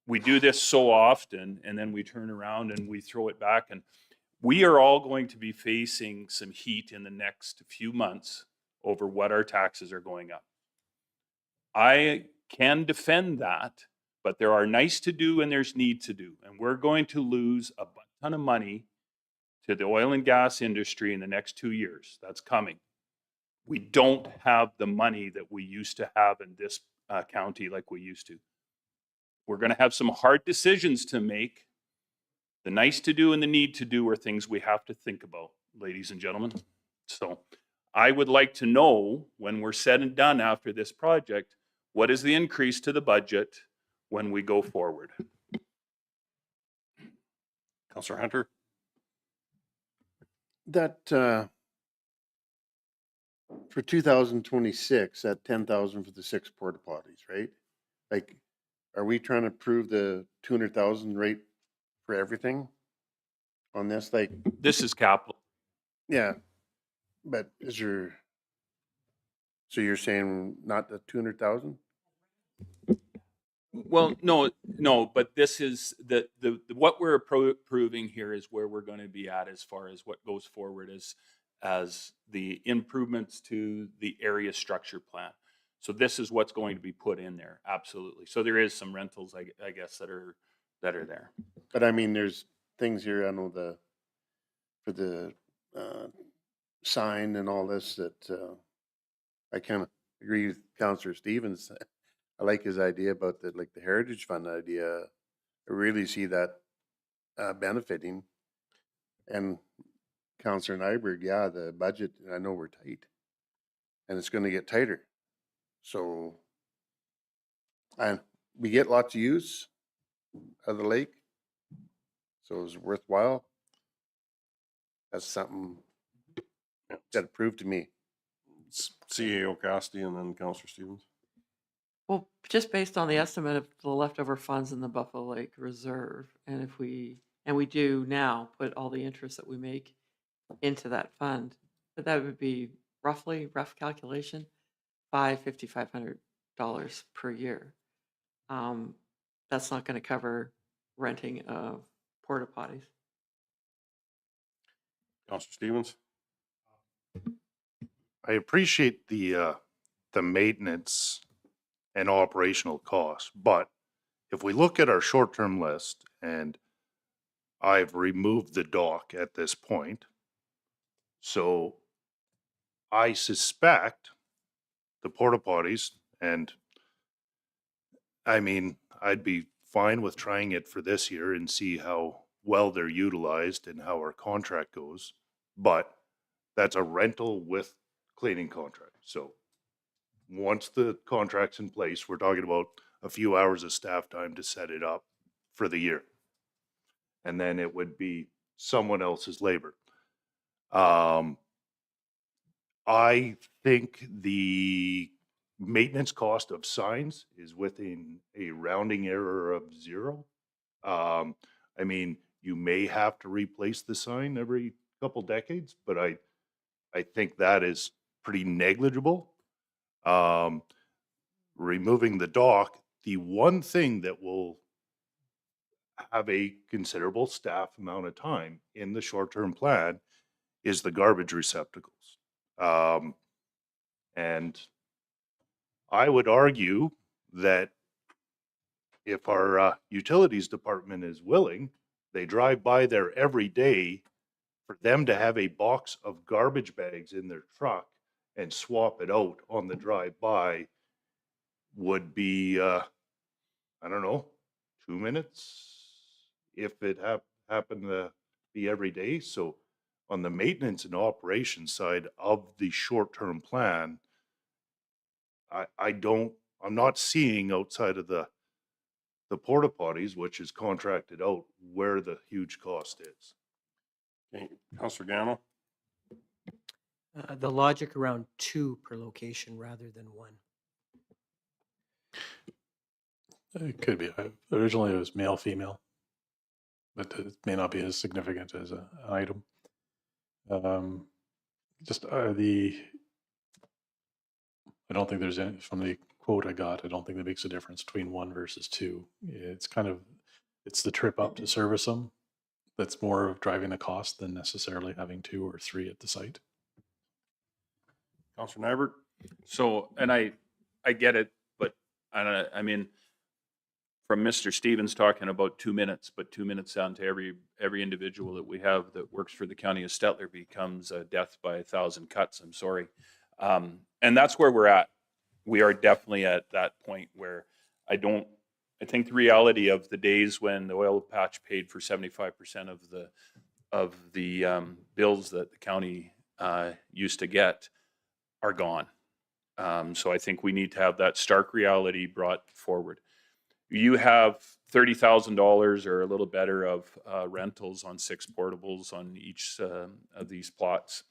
We do this so often, and then we turn around and we throw it back, and we are all going to be facing some heat in the next few months over what our taxes are going up. I can defend that, but there are nice to do and there's need to do, and we're going to lose a ton of money to the oil and gas industry in the next 2 years. That's coming. We don't have the money that we used to have in this county like we used to. We're going to have some hard decisions to make. The nice to do and the need to do are things we have to think about, ladies and gentlemen. So I would like to know, when we're said and done after this project, what is the increase to the budget when we go forward? Counselor Hunter? That, for 2026, that 10,000 for the 6 porta potties, right? Like, are we trying to prove the 200,000 rate for everything on this? Like, This is capital. yeah, but so you're saying not the 200,000? Well, no, but this is the what we're approving here is where we're going to be at as far as what goes forward as the improvements to the area structure plan. So this is what's going to be put in there, absolutely. So there is some rentals, I guess, that are there. But I mean, there's things here, I know for the sign and all this that I kind of agree with Councillor Stevens. I like his idea about the Heritage Fund idea. I really see that benefiting. And Councillor Nyberg, yeah, the budget, I know we're tight, and it's going to get tighter. So, and we get lots of use of the lake, so it's worthwhile. That's something that proved to me. CAO Cassidy and then Counselor Stevens. Well, just based on the estimate of the leftover funds in the Buffalo Lake Reserve, and if we do now put all the interest that we make into that fund, but that would be roughly, rough calculation, $5,500 per year. That's not going to cover renting of porta potties. Counselor Stevens? I appreciate the maintenance and operational costs, but if we look at our short-term list, and I've removed the dock at this point, so I suspect the porta potties, and I mean, I'd be fine with trying it for this year and see how well they're utilized and how our contract goes. But that's a rental with cleaning contract. So once the contract's in place, we're talking about a few hours of staff time to set it up for the year. And then it would be someone else's labor. I think the maintenance cost of signs is within a rounding error of 0. I mean, you may have to replace the sign every couple decades, but I think that is pretty negligible. Removing the dock, the one thing that will have a considerable staff amount of time in the short-term plan is the garbage receptacles. And I would argue that if our utilities department is willing, they drive by there every day, for them to have a box of garbage bags in their truck and swap it out on the drive by would be, I don't know, 2 minutes if it happened to be every day. So on the maintenance and operations side of the short-term plan, I'm not seeing outside of the porta potties, which is contracted out, where the huge cost is. Okay, Councilor Gano? The logic around 2 per location rather than 1. It could be. Originally, it was male, female, but it may not be as significant as an item. Just I don't think there's any, from the quote I got, I don't think that makes a difference between 1 versus 2. It's it's the trip up to service them that's more of driving the cost than necessarily having 2 or 3 at the site. Councilor Nybert? So, and I get it, but I mean, from Mr. Stevens talking about 2 minutes, but 2 minutes down to every individual that we have that works for the county of Stettler becomes a death by 1,000 cuts. I'm sorry. And that's where we're at. We are definitely at that point where I think the reality of the days when the oil patch paid for 75% of the bills that the county used to get are gone. So I think we need to have that stark reality brought forward. You have $30,000 or a little better of rentals on 6 portables on each of these plots.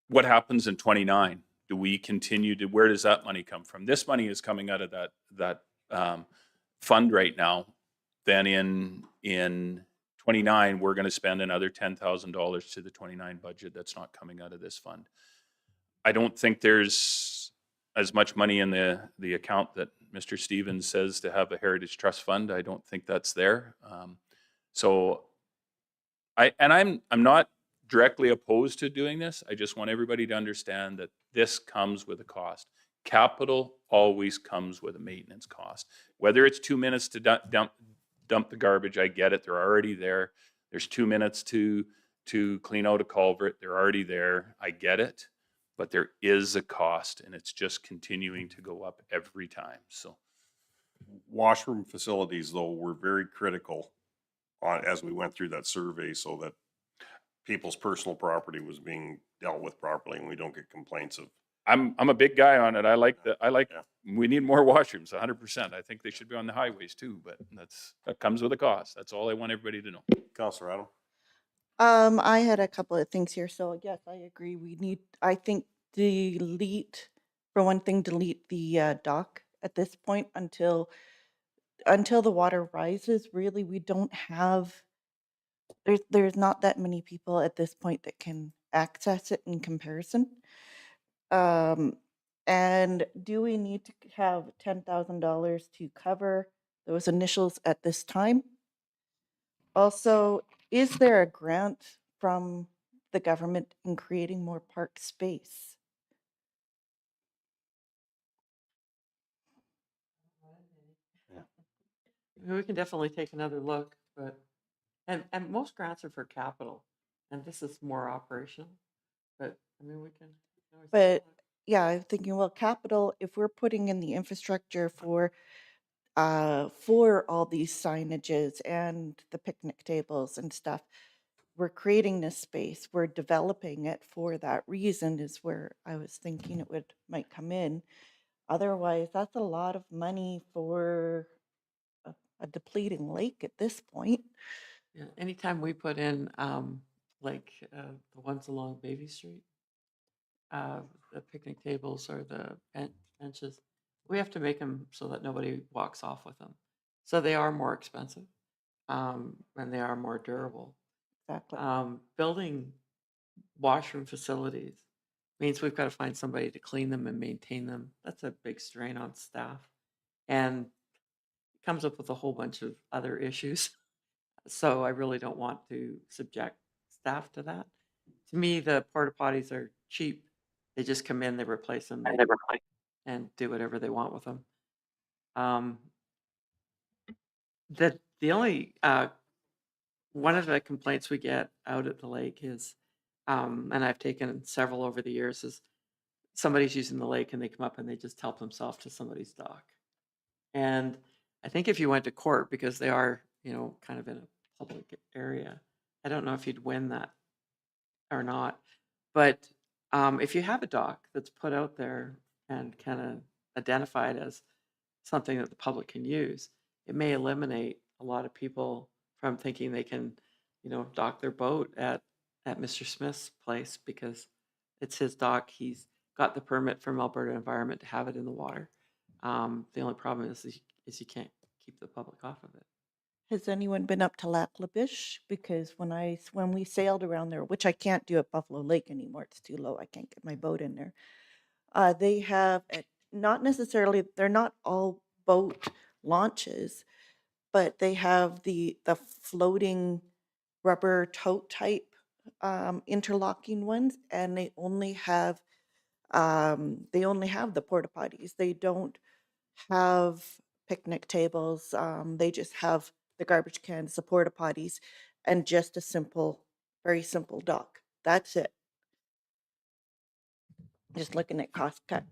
What happens in 29? Do we continue to, where does that money come from? This money is coming out of that fund right now. Then in 29, we're going to spend another $10,000 to the 29 budget that's not coming out of this fund. I don't think there's as much money in the account that Mr. Stevens says to have a Heritage Trust Fund. I don't think that's there. So I'm not directly opposed to doing this. I just want everybody to understand that this comes with a cost. Capital always comes with a maintenance cost. Whether it's 2 minutes to dump the garbage, I get it. They're already there. There's 2 minutes to clean out a culvert. They're already there. I get it. But there is a cost, and it's just continuing to go up every time. So, Washroom facilities, though, were very critical as we went through that survey, so that people's personal property was being dealt with properly, and we don't get complaints of. I'm a big guy on it. We need more washrooms, 100%. I think they should be on the highways too, but that comes with a cost. That's all I want everybody to know. Councilor Adam? I had a couple of things here. So yes, I agree. I think delete the dock at this point until the water rises. Really, we don't have, there's not that many people at this point that can access it in comparison. And do we need to have $10,000 to cover those initials at this time? Also, is there a grant from the government in creating more park space? We can definitely take another look, but and most grants are for capital, and this is more operational. But I mean, we can always take a But look. yeah, I'm thinking, well, capital, if we're putting in the infrastructure for all these signages and the picnic tables and stuff, we're creating this space, we're developing it for that reason is where I was thinking it might come in. Otherwise, that's a lot of money for a depleting lake at this point. Yeah, anytime we put in, like, the ones along Baby Street, uh, the picnic tables or the benches, we have to make them so that nobody walks off with them. So they are more expensive, and they are more durable. Exactly. Building washroom facilities means we've got to find somebody to clean them and maintain them. That's a big strain on staff, and it comes up with a whole bunch of other issues. So I really don't want to subject staff to that. To me, the porta potties are cheap. They just come in, they replace them, and do whatever they want with them. Um, the only one of the complaints we get out at the lake is, and I've taken several over the years, is somebody's using the lake and they come up and they just help themselves to somebody's dock. And I think if you went to court, because they are, kind of in a public area, I don't know if you'd win that or not. But if you have a dock that's put out there and kind of identified as something that the public can use, it may eliminate a lot of people from thinking they can, dock their boat at Mr. Smith's place because it's his dock. He's got the permit from Alberta Environment to have it in the water. The only problem is you can't keep the public off of it. Has anyone been up to Lac La Biche? Because when we sailed around there, which I can't do at Buffalo Lake anymore, it's too low. I can't get my boat in there. They have not necessarily, they're not all boat launches, but they have the floating rubber tote type interlocking ones, and they only have the porta potties. They don't have picnic tables. They just have the garbage cans, the porta potties, and just a very simple dock. That's it. Just looking at cost cut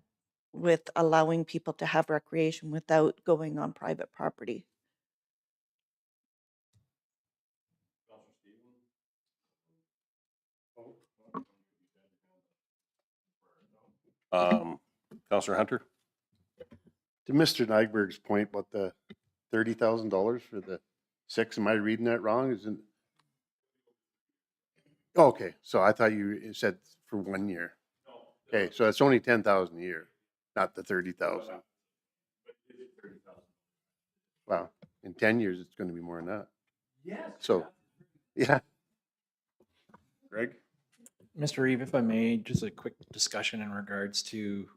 with allowing people to have recreation without going on private property. Counselor Hunter? To Mr. Nyberg's point about the $30,000 for the 6, am I reading that wrong? Isn't? Okay, so I thought you said for 1 year. Okay, so it's only 10,000 a year, not the 30,000. Wow, in 10 years, it's going to be more than that. Yes. So, yeah. Greg? Mr. Reeve, if I may, just a quick discussion in regards to,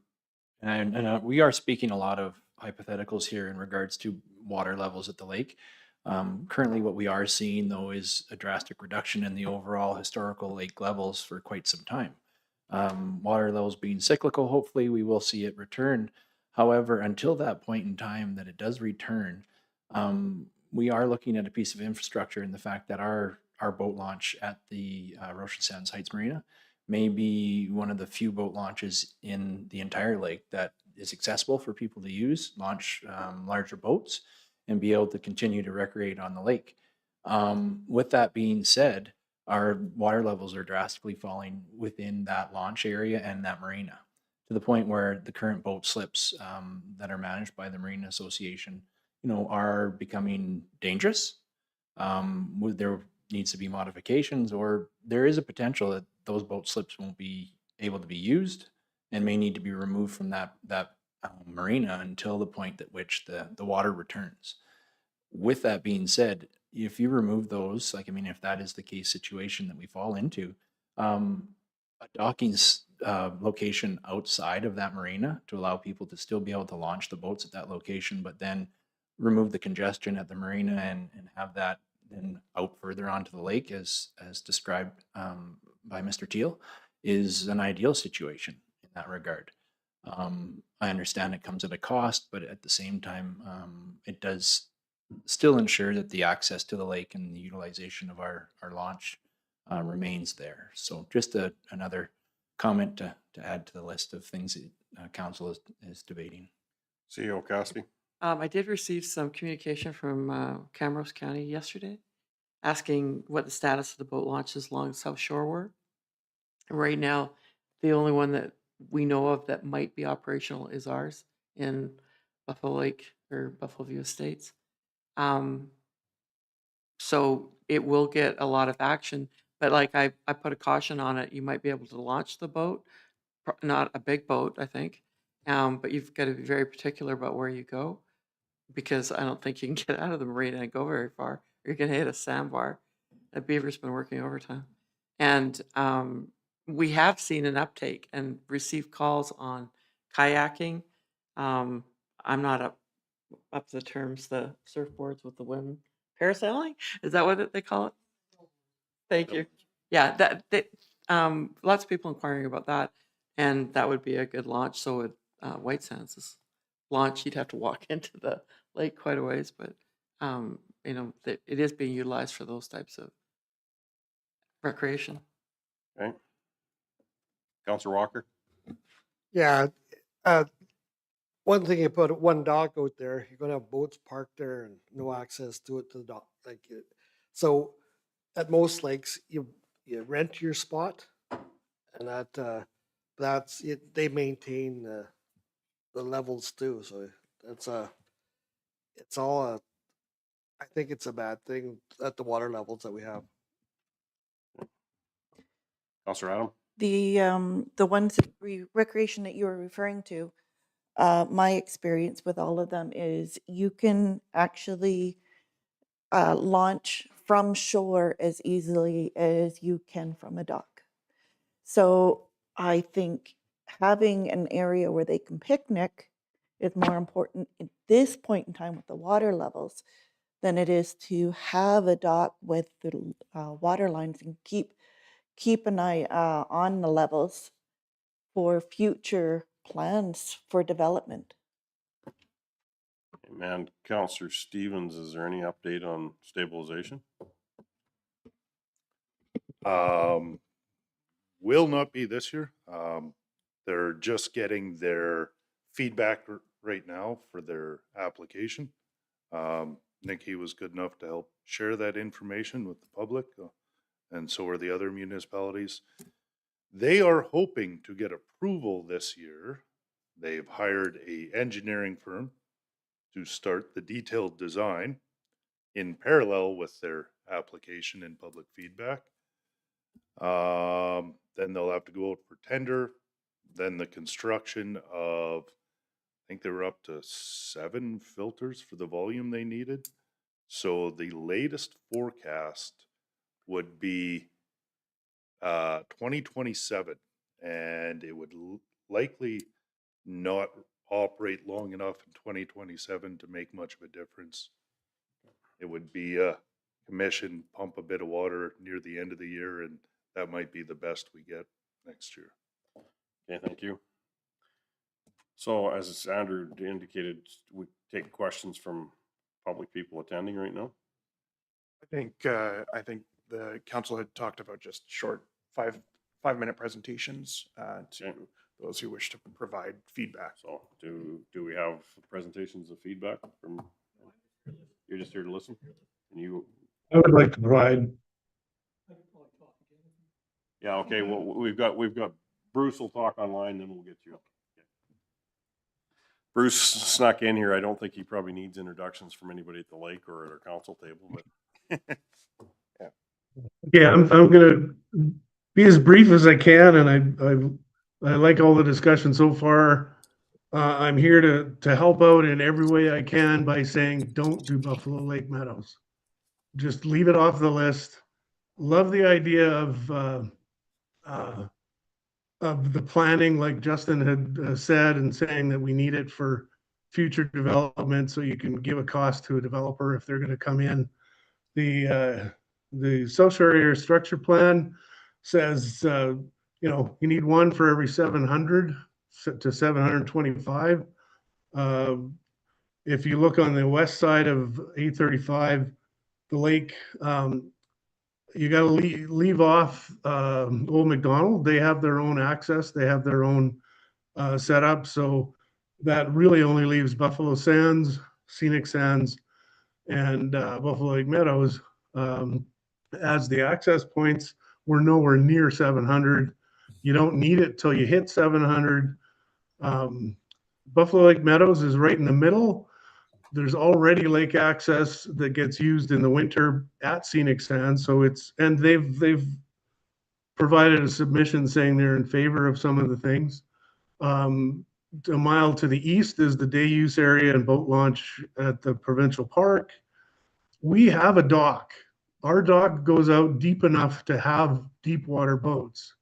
and we are speaking a lot of hypotheticals here in regards to water levels at the lake. Currently, what we are seeing, though, is a drastic reduction in the overall historical lake levels for quite some time. Water levels being cyclical, hopefully we will see it return. However, until that point in time that it does return, we are looking at a piece of infrastructure in the fact that our boat launch at the Roshan Sands Heights Marina may be one of the few boat launches in the entire lake that is accessible for people to use, launch larger boats, and be able to continue to recreate on the lake. With that being said, our water levels are drastically falling within that launch area and that marina, to the point where the current boat slips that are managed by the Marina Association, are becoming dangerous. There needs to be modifications, or there is a potential that those boat slips won't be able to be used and may need to be removed from that marina until the point at which the water returns. With that being said, if you remove those, if that is the case situation that we fall into, a docking location outside of that marina to allow people to still be able to launch the boats at that location, but then remove the congestion at the marina and have that then out further onto the lake as described by Mr. Teal, is an ideal situation in that regard. I understand it comes at a cost, but at the same time, it does still ensure that the access to the lake and the utilization of our launch remains there. So just another comment to add to the list of things that council is debating. CEO Cassidy? I did receive some communication from Camrose County yesterday asking what the status of the boat launches along South Shore were. And right now, the only one that we know of that might be operational is ours in Buffalo Lake or Buffalo View Estates. So it will get a lot of action, but like I put a caution on it. You might be able to launch the boat, not a big boat, I think, but you've got to be very particular about where you go, because I don't think you can get out of the marina and go very far, or you're going to hit a sandbar. That beaver's been working overtime. And we have seen an uptake and received calls on kayaking. I'm not up to the terms, the surfboards with the women. Parasailing? Is that what they call it? Thank you. Yeah, lots of people inquiring about that, and that would be a good launch. So would White Sands' launch. You'd have to walk into the lake quite a ways, but it is being utilized for those types of recreation. Okay. Councillor Walker? Yeah, one thing, you put one dock out there, you're gonna have boats parked there and no access to it to the dock. So at most lakes, you rent your spot, and that's it. They maintain the levels too. So I think it's a bad thing at the water levels that we have. Councillor Adam? The ones that recreation that you were referring to, my experience with all of them is you can actually launch from shore as easily as you can from a dock. So I think having an area where they can picnic is more important at this point in time with the water levels than it is to have a dock with the water lines and keep an eye on the levels for future plans for development. And Councillor Stevens, is there any update on stabilization? Will not be this year. They're just getting their feedback right now for their application. Nikki was good enough to help share that information with the public, and so are the other municipalities. They are hoping to get approval this year. They've hired an engineering firm to start the detailed design in parallel with their application and public feedback. Then they'll have to go out for tender. Then the construction of, I think they were up to 7 filters for the volume they needed. So the latest forecast would be 2027, and it would likely not operate long enough in 2027 to make much of a difference. It would be a commission, pump a bit of water near the end of the year, and that might be the best we get next year. Okay, thank you. So as Andrew indicated, we take questions from public people attending right now. I think the council had talked about just short 5-minute presentations to those who wish to provide feedback. So do we have presentations of feedback from, you're just here to listen? And you? I would like to provide. Yeah, okay, well, we've got Bruce will talk online, then we'll get you. Bruce snuck in here. I don't think he probably needs introductions from anybody at the lake or at our council table, but yeah. Okay, I'm gonna be as brief as I can, and I like all the discussion so far. I'm here to help out in every way I can by saying don't do Buffalo Lake Meadows. Just leave it off the list. Love the idea of the planning, like Justin had said, and saying that we need it for future development, so you can give a cost to a developer if they're going to come in. The South Shore Area Structure Plan says you need one for every 700 to 725. If you look on the west side of 835, the lake you gotta leave off, Old McDonald. They have their own access, they have their own, setup, so that really only leaves Buffalo Sands, Scenic Sands, and, Buffalo Lake Meadows, as the access points. We're nowhere near 700. You don't need it till you hit 700. Buffalo Lake Meadows is right in the middle. There's already lake access that gets used in the winter at Scenic Sands, so and they've provided a submission saying they're in favor of some of the things. A mile to the east is the day use area and boat launch at the provincial park. We have a dock. Our dock goes out deep enough to have deep water boats.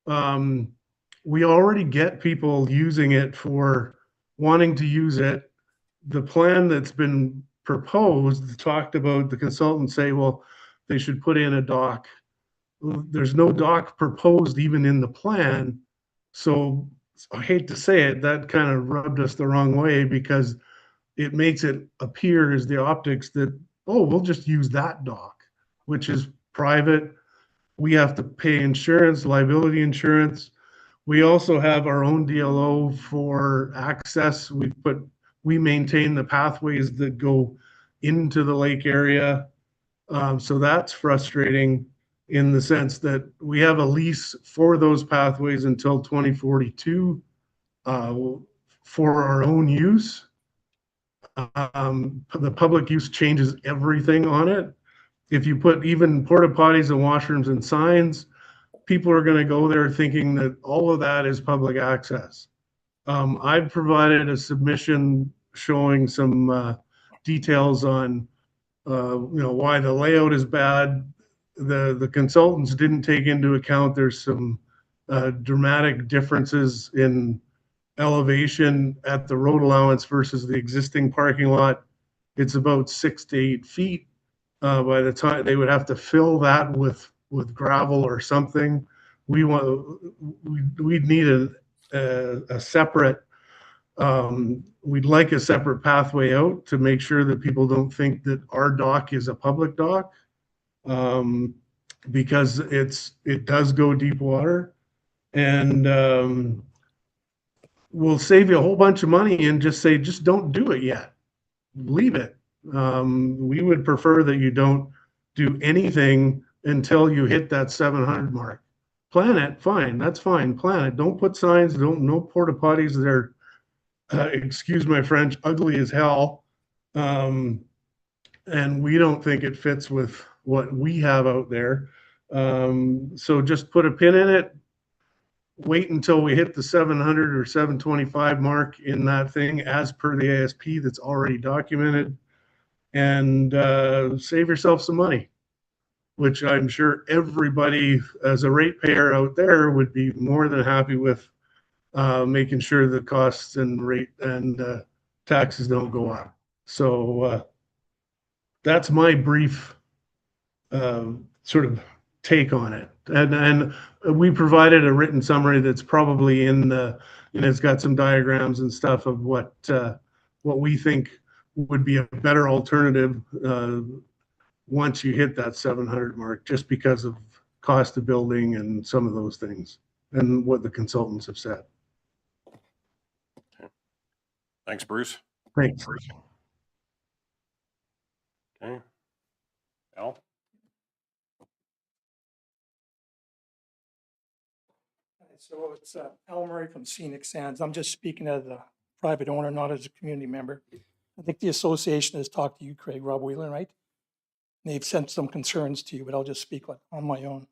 We already get people using it for wanting to use it. The plan that's been proposed talked about the consultants say, well, they should put in a dock. There's no dock proposed even in the plan. So I hate to say it, that kind of rubbed us the wrong way because it makes it appear as the optics that, oh, we'll just use that dock, which is private. We have to pay insurance, liability insurance. We also have our own DLO for access. We maintain the pathways that go into the lake area. So that's frustrating in the sense that we have a lease for those pathways until 2042 for our own use. The public use changes everything on it. If you put even porta potties and washrooms and signs, people are going to go there thinking that all of that is public access. I've provided a submission showing some details on why the layout is bad. The consultants didn't take into account there's some dramatic differences in elevation at the road allowance versus the existing parking lot. It's about 6 to 8 feet. By the time they would have to fill that with gravel or something, we'd need a separate. We'd like a separate pathway out to make sure that people don't think that our dock is a public dock, because it does go deep water, and we'll save you a whole bunch of money and just say, just don't do it yet. Leave it. We would prefer that you don't do anything until you hit that 700 mark. Plan it, fine, that's fine. Plan it. Don't put signs. No porta potties. They're, excuse my French, ugly as hell. And we don't think it fits with what we have out there. So just put a pin in it. Wait until we hit the 700 or 725 mark in that thing as per the ASP that's already documented, and save yourself some money, which I'm sure everybody as a ratepayer out there would be more than happy with, making sure the costs and rate and taxes don't go up. So that's my brief sort of take on it. And we provided a written summary that's probably in the, and it's got some diagrams and stuff of what we think would be a better alternative once you hit that 700 mark, just because of cost of building and some of those things and what the consultants have said. Thanks, Bruce. Thanks. Okay. Al? So it's Al Murray from Scenic Sands. I'm just speaking as a private owner, not as a community member. I think the association has talked to you, Craig, Rob Whelan, right? And they've sent some concerns to you, but I'll just speak on my own.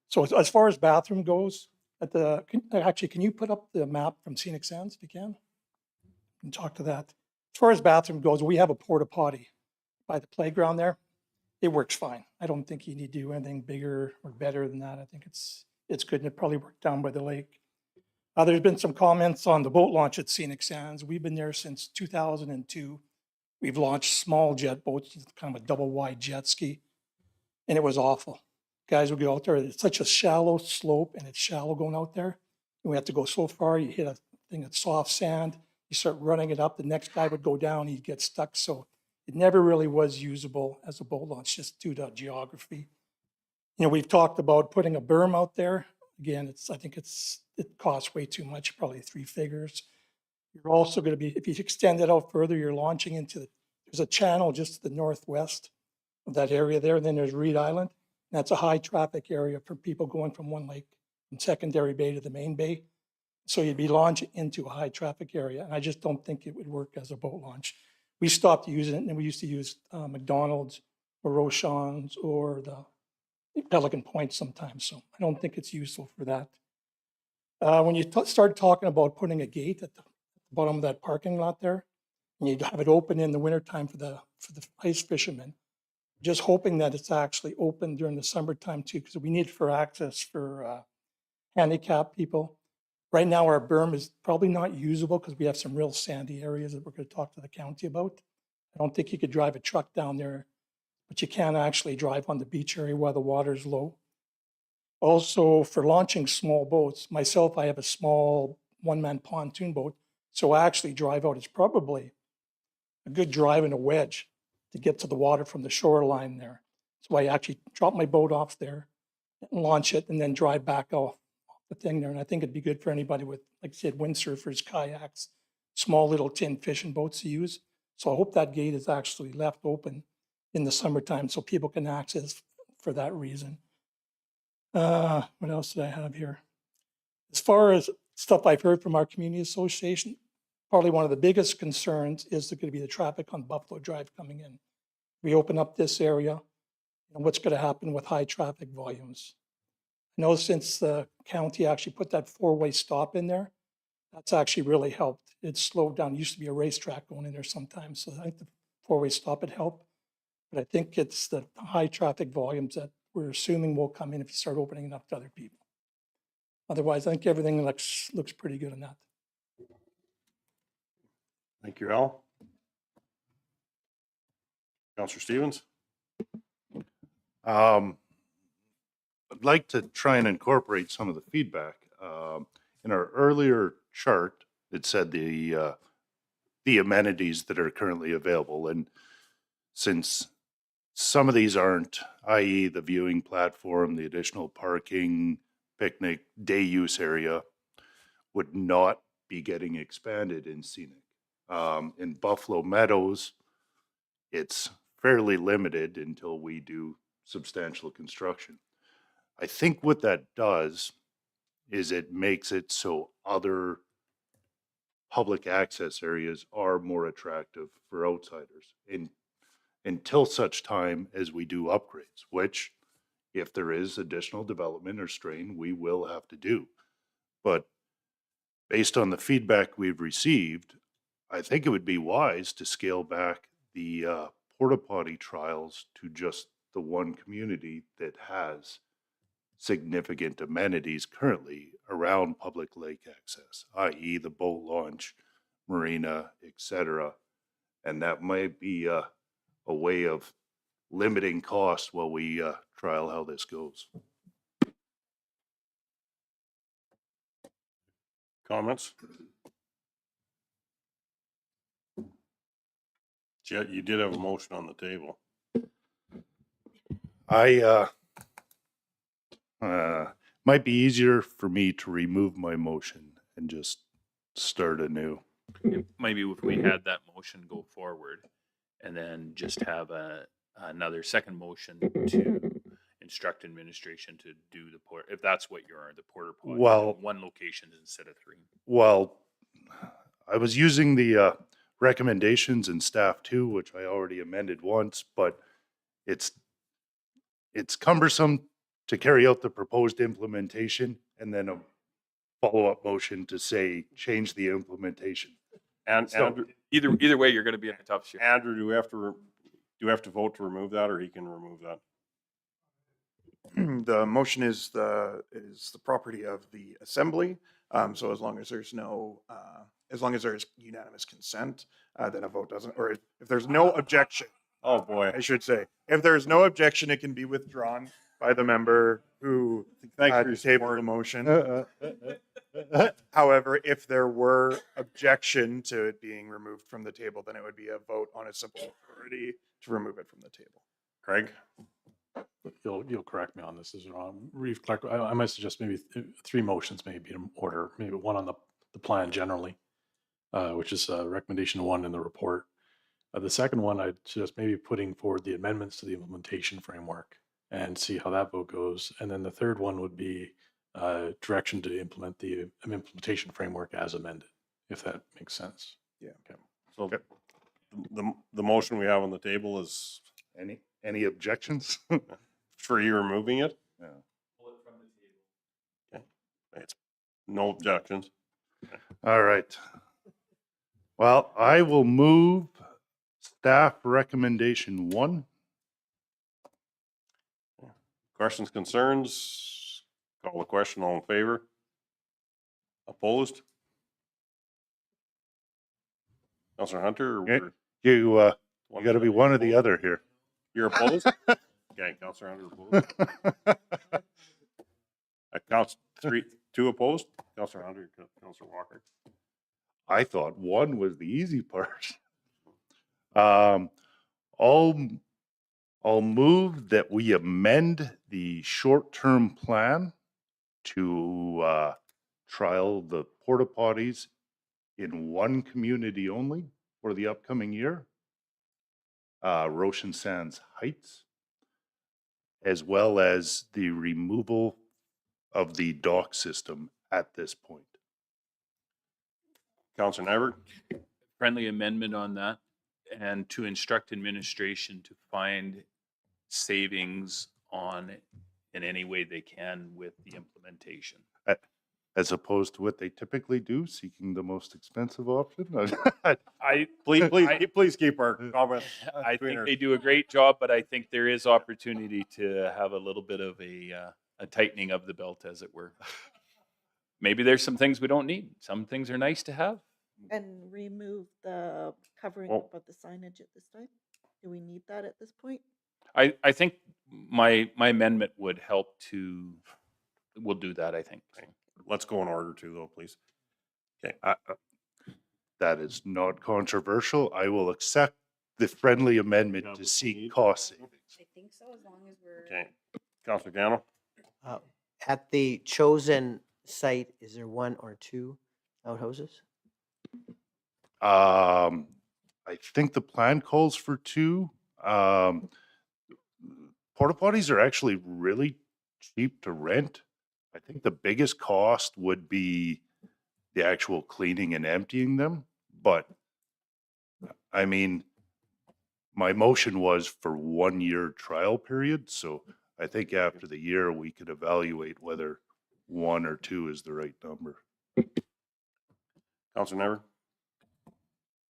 So as far as bathroom goes, actually, can you put up the map from Scenic Sands if you can? And talk to that. As far as bathroom goes, we have a porta potty by the playground there. It works fine. I don't think you need to do anything bigger or better than that. I think it's good, and it probably worked down by the lake. There's been some comments on the boat launch at Scenic Sands. We've been there since 2002. We've launched small jet boats, kind of a double wide jet ski, and it was awful. Guys would go out there. It's such a shallow slope, and it's shallow going out there. And we have to go so far. You hit a thing of soft sand. You start running it up. The next guy would go down. He'd get stuck. So it never really was usable as a boat launch, just due to geography. You know, we've talked about putting a berm out there. Again, I think it costs way too much, probably 3 figures. You're also going to be, if you extend it out further, you're launching into there's a channel just to the northwest of that area there. And then there's Reed Island. And that's a high traffic area for people going from one lake, from Secondary Bay to the main bay. So you'd be launching into a high traffic area. And I just don't think it would work as a boat launch. We stopped using it, and we used to use McDonald's or Rochon's or the Pelican Point sometimes. So I don't think it's useful for that. When you start talking about putting a gate at the bottom of that parking lot there, and you have it open in the wintertime for the ice fishermen, just hoping that it's actually open during the summertime too, because we need it for access for handicapped people. Right now, our berm is probably not usable because we have some real sandy areas that we're going to talk to the county about. I don't think you could drive a truck down there, but you can actually drive on the beach area while the water's low. Also, for launching small boats, myself, I have a small one-man pontoon boat, so I actually drive out. It's probably a good drive and a wedge to get to the water from the shoreline there. So I actually drop my boat off there, and launch it, and then drive back off the thing there. And I think it'd be good for anybody with, like I said, windsurfers, kayaks, small little tin fishing boats to use. So I hope that gate is actually left open in the summertime so people can access for that reason. What else did I have here? As far as stuff I've heard from our community association, probably one of the biggest concerns is going to be the traffic on Buffalo Drive coming in. We open up this area, and what's going to happen with high traffic volumes. I know since the county actually put that 4-way stop in there, that's actually really helped. It's slowed down. It used to be a racetrack going in there sometimes, so I think the 4-way stop would help. But I think it's the high traffic volumes that we're assuming will come in if you start opening it up to other people. Otherwise, I think everything looks pretty good on that. Thank you, Al. Councillor Stevens? I'd like to try and incorporate some of the feedback. In our earlier chart, it said the amenities that are currently available. And since some of these aren't, i.e. the viewing platform, the additional parking, picnic, day use area, would not be getting expanded in scenic. In Buffalo Meadows, it's fairly limited until we do substantial construction. I think what that does is it makes it so other public access areas are more attractive for outsiders until such time as we do upgrades, which if there is additional development or strain, we will have to do. But based on the feedback we've received, I think it would be wise to scale back the porta potty trials to just the one community that has significant amenities currently around public lake access, i.e. the boat launch, marina, etc. And that might be a way of limiting costs while we trial how this goes. Comments? Jet, you did have a motion on the table. Might be easier for me to remove my motion and just start anew. Maybe if we had that motion go forward and then just have another second motion to instruct administration to do the port, if that's what you are, the porta potty, Well, one location instead of 3. Well, I was using the recommendations in staff too, which I already amended once, but it's cumbersome to carry out the proposed implementation and then a follow-up motion to say change the implementation. And So Andrew, either way, you're going to be in a tough shape. Andrew, do we have to vote to remove that, or he can remove that? The motion is the property of the assembly. So as long as there's as long as there's unanimous consent, then a vote doesn't, or if there's no objection. Oh boy. I should say, if there's no objection, it can be withdrawn by the member who tabled the motion. However, if there were objection to it being removed from the table, then it would be a vote on a simple majority to remove it from the table. Craig? you'll correct me on this is wrong. Reflect, I might suggest maybe three motions maybe in order, maybe one on the plan generally, which is recommendation one in the report. The second one, I'd suggest maybe putting forward the amendments to the implementation framework and see how that vote goes. And then the third one would be direction to implement the implementation framework as amended, if that makes sense. Yeah. Okay. So the motion we have on the table is Any objections? for you removing it? Yeah. Okay. It's no objections. All right. Well, I will move staff recommendation 1. Questions, concerns? Call the question. All in favor? Opposed? Councillor Hunter? Or Okay. You got to be one or the other here. You're opposed? Okay, Councillor Hunter opposed. Counts 2 opposed. Councillor Hunter, Councillor Walker. I thought 1 was the easy part. I'll move that we amend the short-term plan to trial the porta potties in one community only for the upcoming year, Roshan Sands Heights, as well as the removal of the dock system at this point. Councillor Nyberg. Friendly amendment on that, and to instruct administration to find savings on in any way they can with the implementation. As opposed to what they typically do, seeking the most expensive option. Please keep our comments. I think they do a great job, but I think there is opportunity to have a little bit of a tightening of the belt, as it were. Maybe there's some things we don't need. Some things are nice to have. And remove the covering Well- up of the signage at this time? Do we need that at this point? I think my amendment would help to. We'll do that, I think. Let's go in order too, though, please. Okay. That is not controversial. I will accept the friendly amendment to seek cost savings. I think so, as long as we're. Okay. Councillor Gano. At the chosen site, is there 1 or 2 outhouses? I think the plan calls for 2. Porta potties are actually really cheap to rent. I think the biggest cost would be the actual cleaning and emptying them. But I mean, my motion was for 1-year trial period. So I think after the year, we could evaluate whether 1 or 2 is the right number. Councillor Nyberg.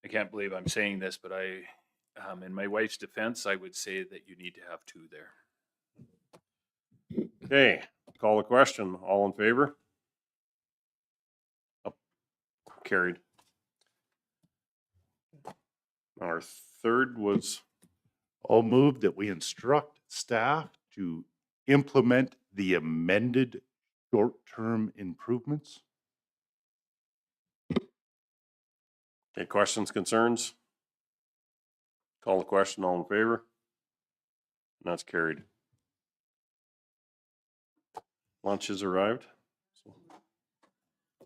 I can't believe I'm saying this, but in my wife's defense, I would say that you need to have 2 there. Okay, call the question. All in favor? Carried. Our third was. I'll move that we instruct staff to implement the amended short-term improvements. Okay, questions, concerns? Call the question. All in favor? And that's carried. Lunch has arrived. So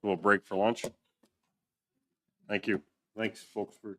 we'll break for lunch. Thank you. Thanks, folks, for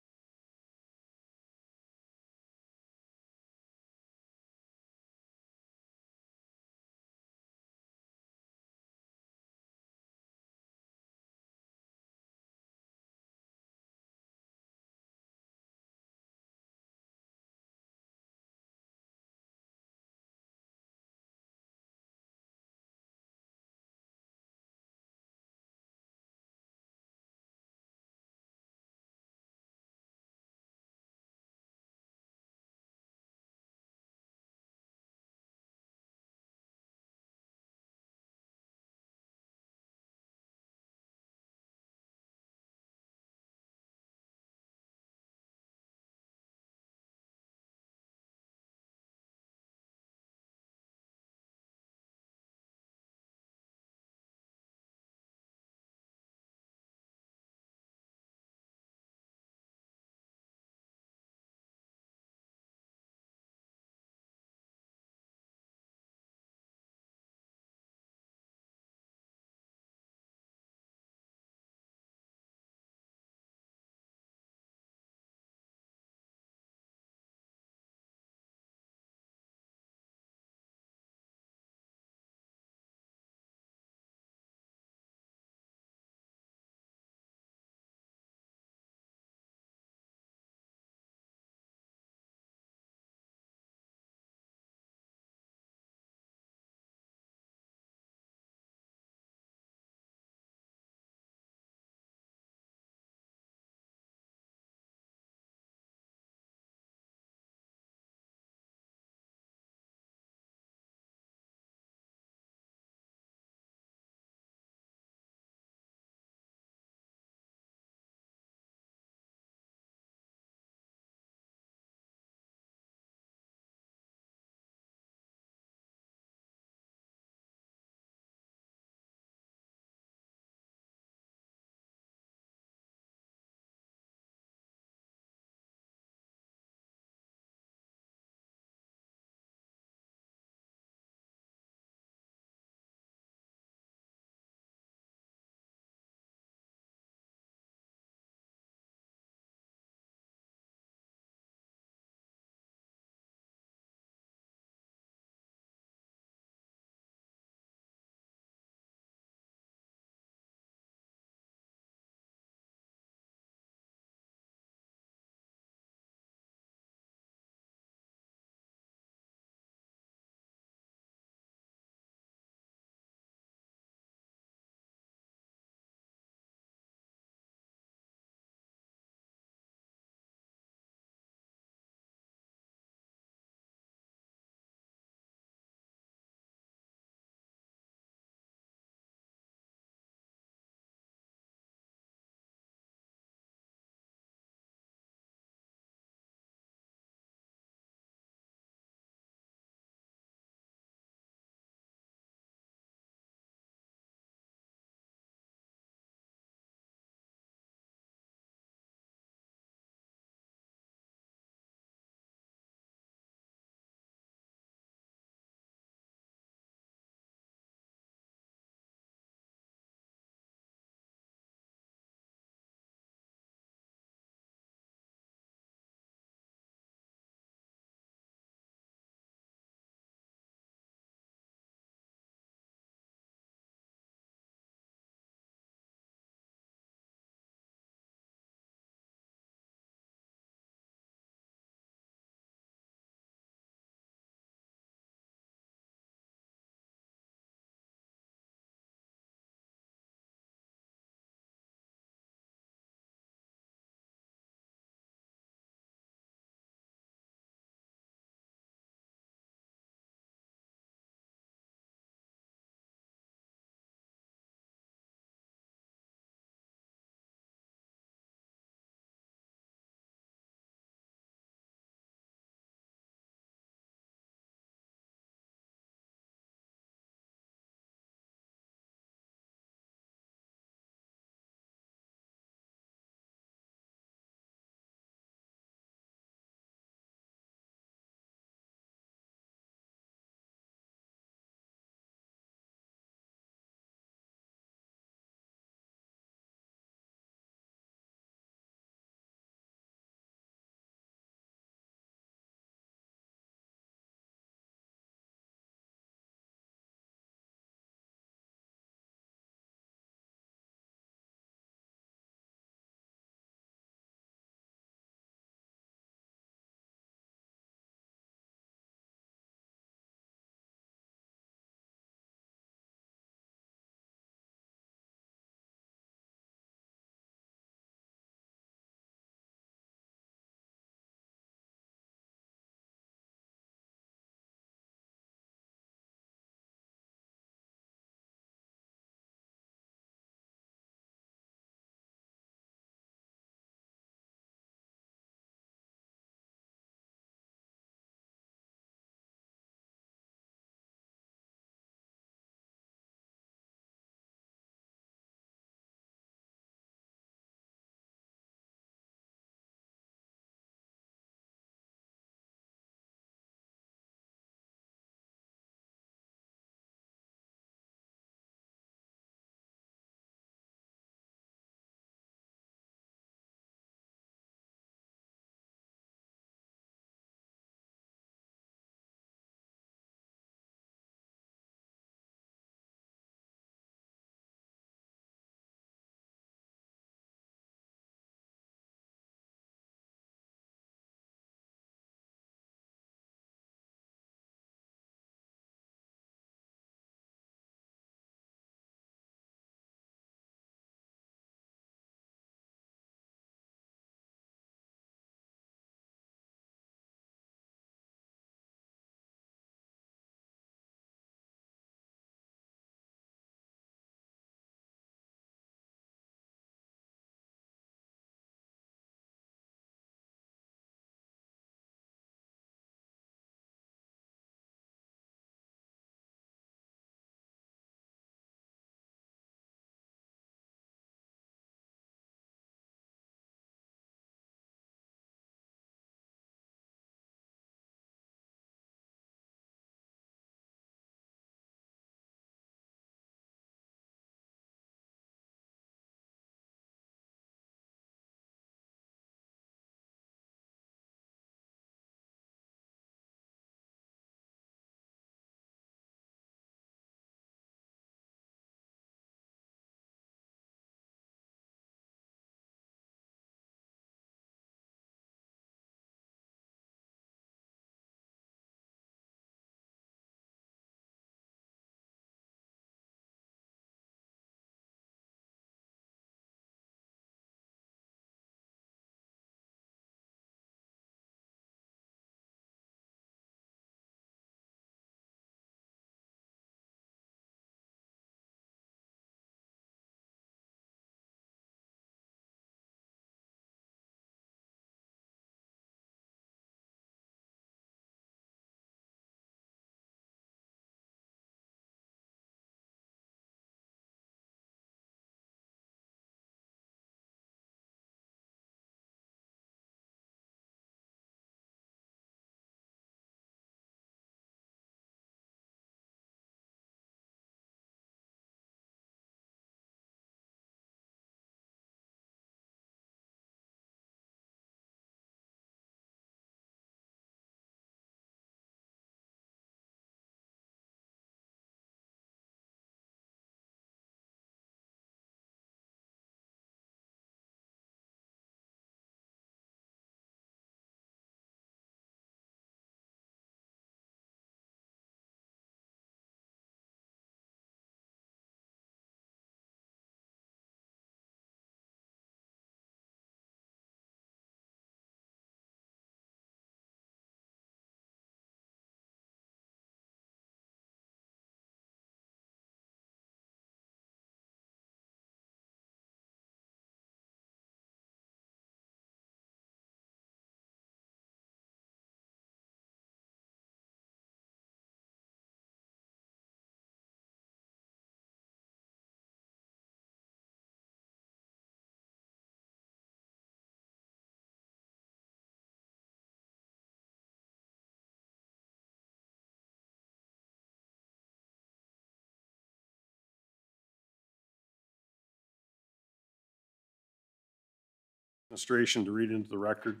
Administration to read into the record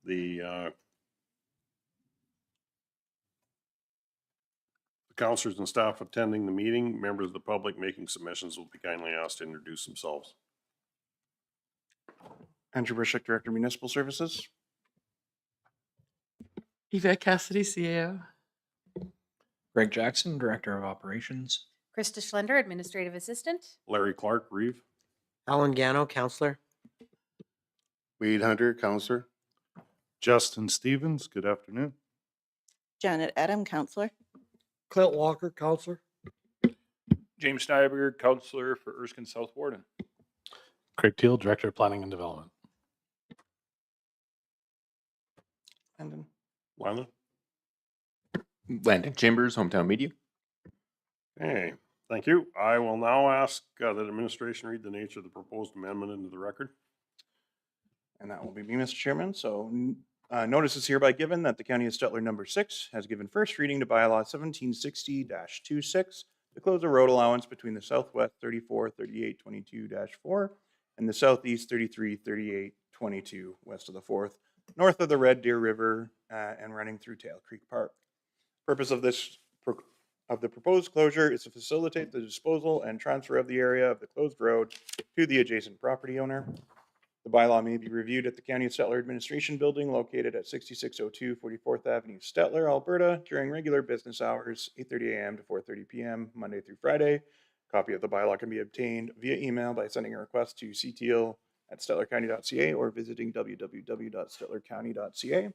the counselors and staff attending the meeting. Members of the public making submissions will be kindly asked to introduce themselves. Andrew Brishik, Director of Municipal Services. Yvette Cassidy, CAO. Greg Jackson, Director of Operations. Krista Schlender, Administrative Assistant. Larry Clark, Reeve. Alan Gano, Counselor. Wade Hunter, Counselor. Justin Stevens, good afternoon. Janet Adam, Counselor. Clint Walker, Counselor. James Nyberg, Counselor for Erskine South Warden. Craig Teal, Director of Planning and Development. Landon. Landon. Landon Chambers, Hometown Media. Okay, thank you. I will now ask that administration read the nature of the proposed amendment into the record. And that will be me, Mr. Chairman. So notice is hereby given that the County of Stettler number 6 has given first reading to bylaw 1760-26 to close a road allowance between the southwest 343822-4 and the southeast 333822 west of the 4th, north of the Red Deer River and running through Tail Creek Park. Purpose of the proposed closure is to facilitate the disposal and transfer of the area of the closed road to the adjacent property owner. The bylaw may be reviewed at the County of Stettler Administration Building located at 6602 44th Avenue, Stettler, Alberta during regular business hours, 8:30 a.m. to 4:30 p.m., Monday through Friday. Copy of the bylaw can be obtained via email by sending a request to ctl@stetlercounty.ca or visiting www.stetlercounty.ca.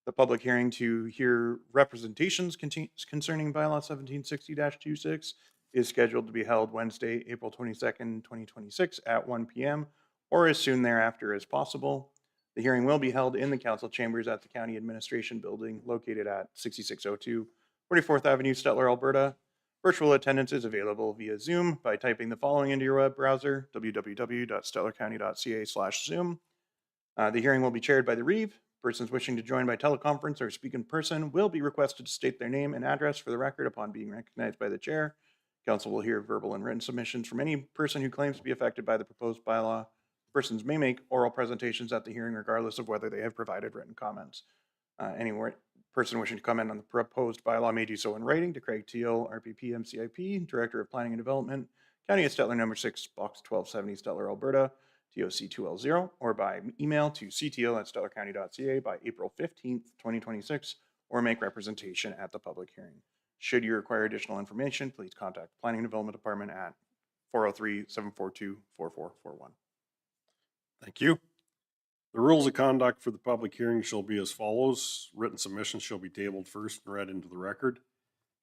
The public hearing to hear representations concerning bylaw 1760-26 is scheduled to be held Wednesday, April 22nd, 2026 at 1 p.m. or as soon thereafter as possible. The hearing will be held in the council chambers at the County Administration Building located at 6602 44th Avenue, Stettler, Alberta. Virtual attendance is available via Zoom by typing the following into your web browser, www.stetlercounty.ca/zoom. The hearing will be chaired by the Reeve. Persons wishing to join by teleconference or speak in person will be requested to state their name and address for the record upon being recognized by the chair. Council will hear verbal and written submissions from any person who claims to be affected by the proposed bylaw. Persons may make oral presentations at the hearing regardless of whether they have provided written comments. Any person wishing to comment on the proposed bylaw may do so in writing to Craig Teal, RPP MCIP, Director of Planning and Development, County of Stettler number 6, Box 1270, Stettler, Alberta, TOC 2L0, or by email to ctl@stetlercounty.ca by April 15th, 2026, or make representation at the public hearing. Should you require additional information, please contact the Planning and Development Department at 403-742-4441. Thank you. The rules of conduct for the public hearing shall be as follows. Written submissions shall be tabled first and read into the record.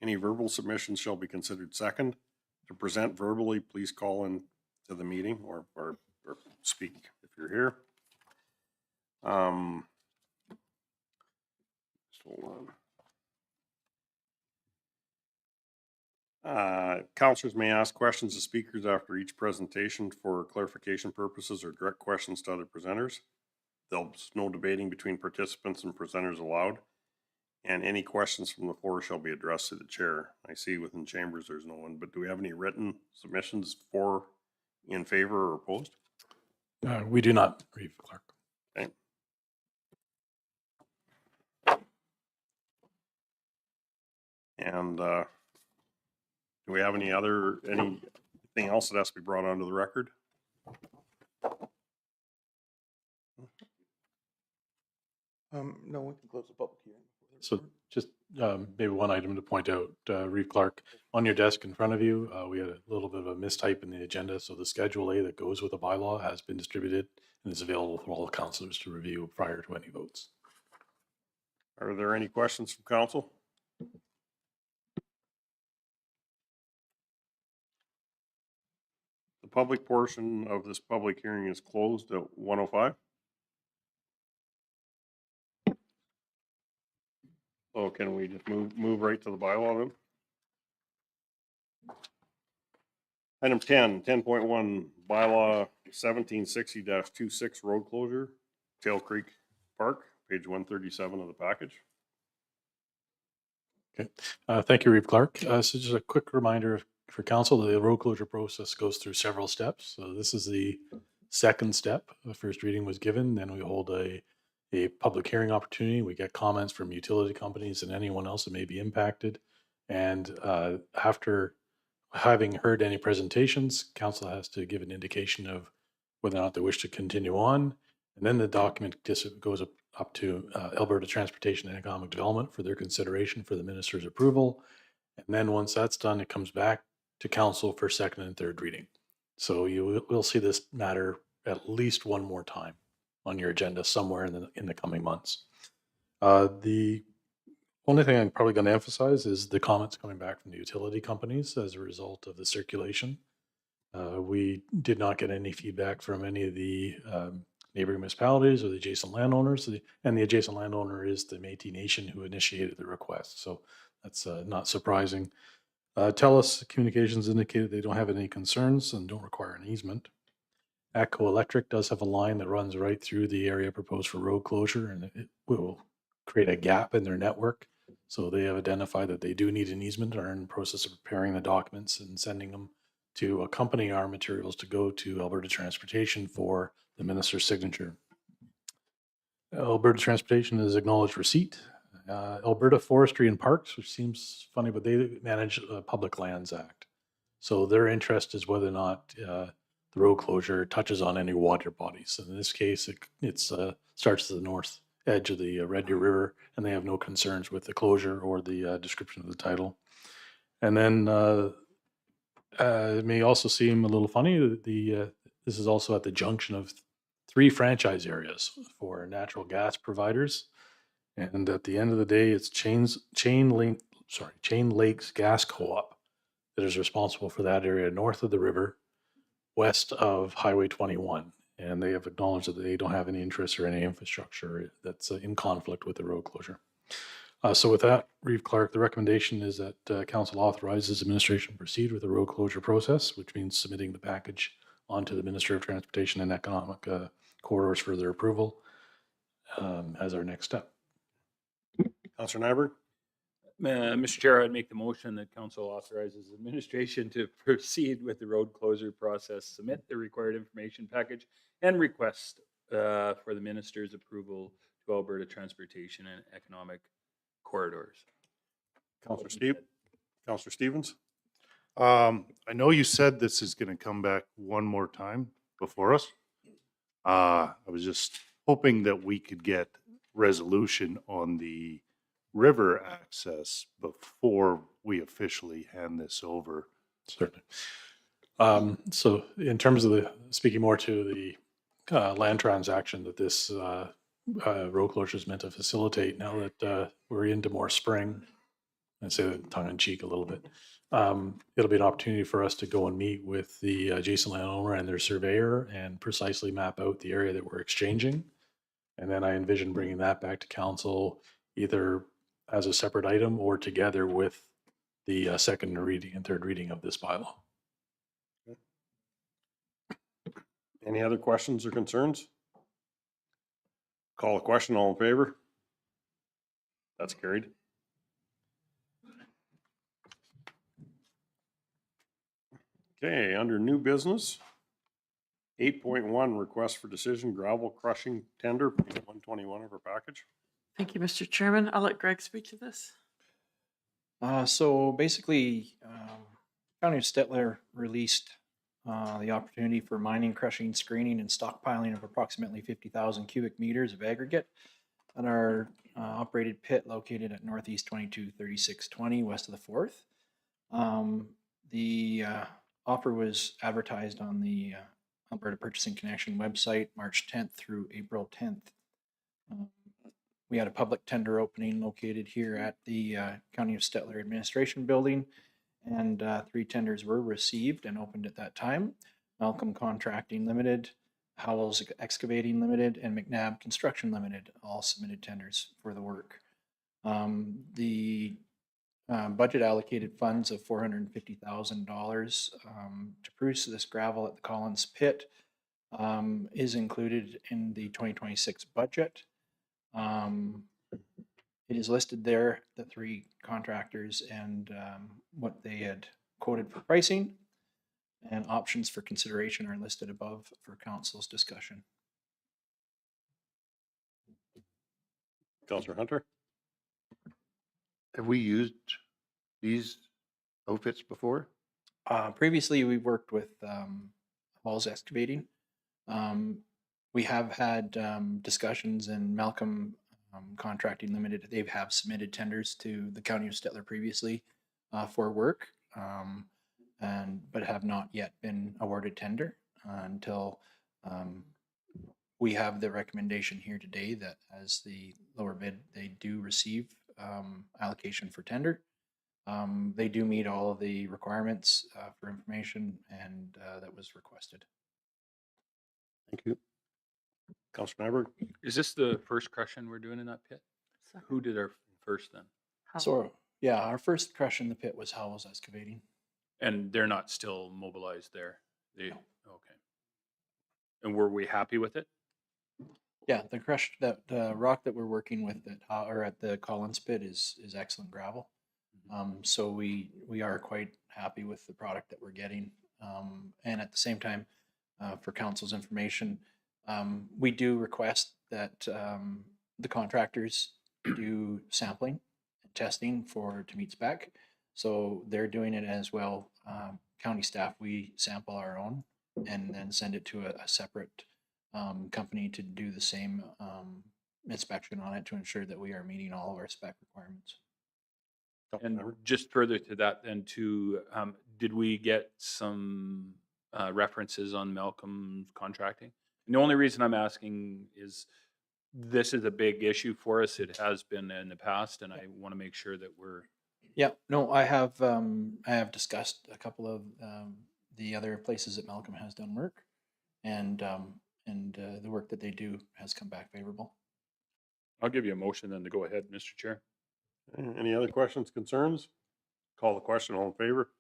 Any verbal submissions shall be considered second. To present verbally, please call in to the meeting or speak if you're here. Just hold on. Councilors may ask questions of speakers after each presentation for clarification purposes or direct questions to other presenters. There's no debating between participants and presenters allowed, and any questions from the floor shall be addressed to the chair. I see within chambers there's no one, but do we have any written submissions for, in favor, or opposed? We do not, Reeve Clark. Okay. And do we have anything else that has to be brought onto the record? No, we can close the public hearing. So just maybe one item to point out, Reeve Clark, on your desk in front of you, we had a little bit of a mistype in the agenda. So the Schedule A that goes with the bylaw has been distributed and is available for all the councilors to review prior to any votes. Are there any questions from council? The public portion of this public hearing is closed at 1:05. So can we just move right to the bylaw then? Item 10.1, bylaw 1760-26 road closure, Tail Creek Park, page 137 of the package. Okay, thank you, Reeve Clark. So just a quick reminder for council, the road closure process goes through several steps. So this is the second step. The first reading was given, then we hold a public hearing opportunity. We get comments from utility companies and anyone else that may be impacted. And after having heard any presentations, council has to give an indication of whether or not they wish to continue on. And then the document goes up to Alberta Transportation and Economic Development for their consideration for the minister's approval. And then once that's done, it comes back to council for second and third reading. So you will see this matter at least one more time on your agenda somewhere in the coming months. The only thing I'm probably going to emphasize is the comments coming back from the utility companies as a result of the circulation. We did not get any feedback from any of the neighboring municipalities or the adjacent landowners, and the adjacent landowner is the Métis Nation who initiated the request. So that's not surprising. TELUS Communications indicated they don't have any concerns and don't require an easement. ATCO Electric does have a line that runs right through the area proposed for road closure, and it will create a gap in their network. So they have identified that they do need an easement and are in the process of preparing the documents and sending them to accompany our materials to go to Alberta Transportation for the minister's signature. Alberta Transportation has acknowledged receipt. Alberta Forestry and Parks, which seems funny, but they manage the Public Lands Act. So their interest is whether or not the road closure touches on any water bodies. In this case, it starts to the north edge of the Red Deer River, and they have no concerns with the closure or the description of the title. And then it may also seem a little funny that this is also at the junction of 3 franchise areas for natural gas providers. And at the end of the day, it's Chain Lakes Gas Co-op that is responsible for that area north of the river, west of Highway 21. And they have acknowledged that they don't have any interest or any infrastructure that's in conflict with the road closure. So with that, Reeve Clark, the recommendation is that council authorizes administration to proceed with the road closure process, which means submitting the package onto the Minister of Transportation and Economic Corridors for their approval as our next step. Councillor Nyberg? Mr. Chair, I'd make the motion that council authorizes administration to proceed with the road closure process, submit the required information package, and request for the minister's approval to Alberta Transportation and Economic Corridors. Councillor Stevens? I know you said this is going to come back one more time before us. I was just hoping that we could get resolution on the river access before we officially hand this over. Certainly. So in terms of speaking more to the land transaction that this road closure is meant to facilitate, now that we're into more spring, I say that tongue in cheek a little bit, it'll be an opportunity for us to go and meet with the adjacent landowner and their surveyor and precisely map out the area that we're exchanging. And then I envision bringing that back to council either as a separate item or together with the second reading and third reading of this bylaw. Any other questions or concerns? Call a question, all in favor? That's carried. Okay, under new business, 8.1 request for decision gravel crushing tender, page 121 of our package. Thank you, Mr. Chairman. I'll let Greg speak to this. So basically, County of Stettler released the opportunity for mining, crushing, screening, and stockpiling of approximately 50,000 cubic meters of aggregate at our operated pit located at Northeast 223620 west of the 4th. The offer was advertised on the Alberta Purchasing Connection website March 10th through April 10th. We had a public tender opening located here at the County of Stettler Administration Building, and 3 tenders were received and opened at that time. Malcolm Contracting Limited, Howells Excavating Limited, and McNabb Construction Limited all submitted tenders for the work. The budget allocated funds of $450,000 to produce this gravel at the Collins Pit is included in the 2026 budget. It is listed there, the 3 contractors and what they had quoted for pricing. And options for consideration are listed above for council's discussion. Counselor Hunter? Have we used these outfits before? Previously, we worked with Halls Excavating. We have had discussions, and Malcolm Contracting Limited, they have submitted tenders to the County of Stettler previously for work, but have not yet been awarded tender until we have the recommendation here today that as the lower bid, they do receive allocation for tender. They do meet all of the requirements for information, and that was requested. Thank you. Counselor Nyberg? Is this the first crushing we're doing in that pit? Who did our first then? So, yeah, our first crush in the pit was Howells Excavating. And they're not still mobilized there? Okay. And were we happy with it? Yeah, the crush, that rock that we're working with at the Collins pit is excellent gravel. So we are quite happy with the product that we're getting. And at the same time, for council's information, we do request that the contractors do sampling and testing to meet spec. So they're doing it as well. County staff, we sample our own and then send it to a separate company to do the same inspection on it to ensure that we are meeting all of our spec requirements. And just further to that then too, did we get some references on Malcolm's contracting? And the only reason I'm asking is this is a big issue for us. It has been in the past, and I want to make sure that we're... Yeah, no, I have discussed a couple of the other places that Malcolm has done work, and the work that they do has come back favorable. I'll give you a motion then to go ahead, Mr. Chair. Any other questions, concerns? Call the question, all in favor?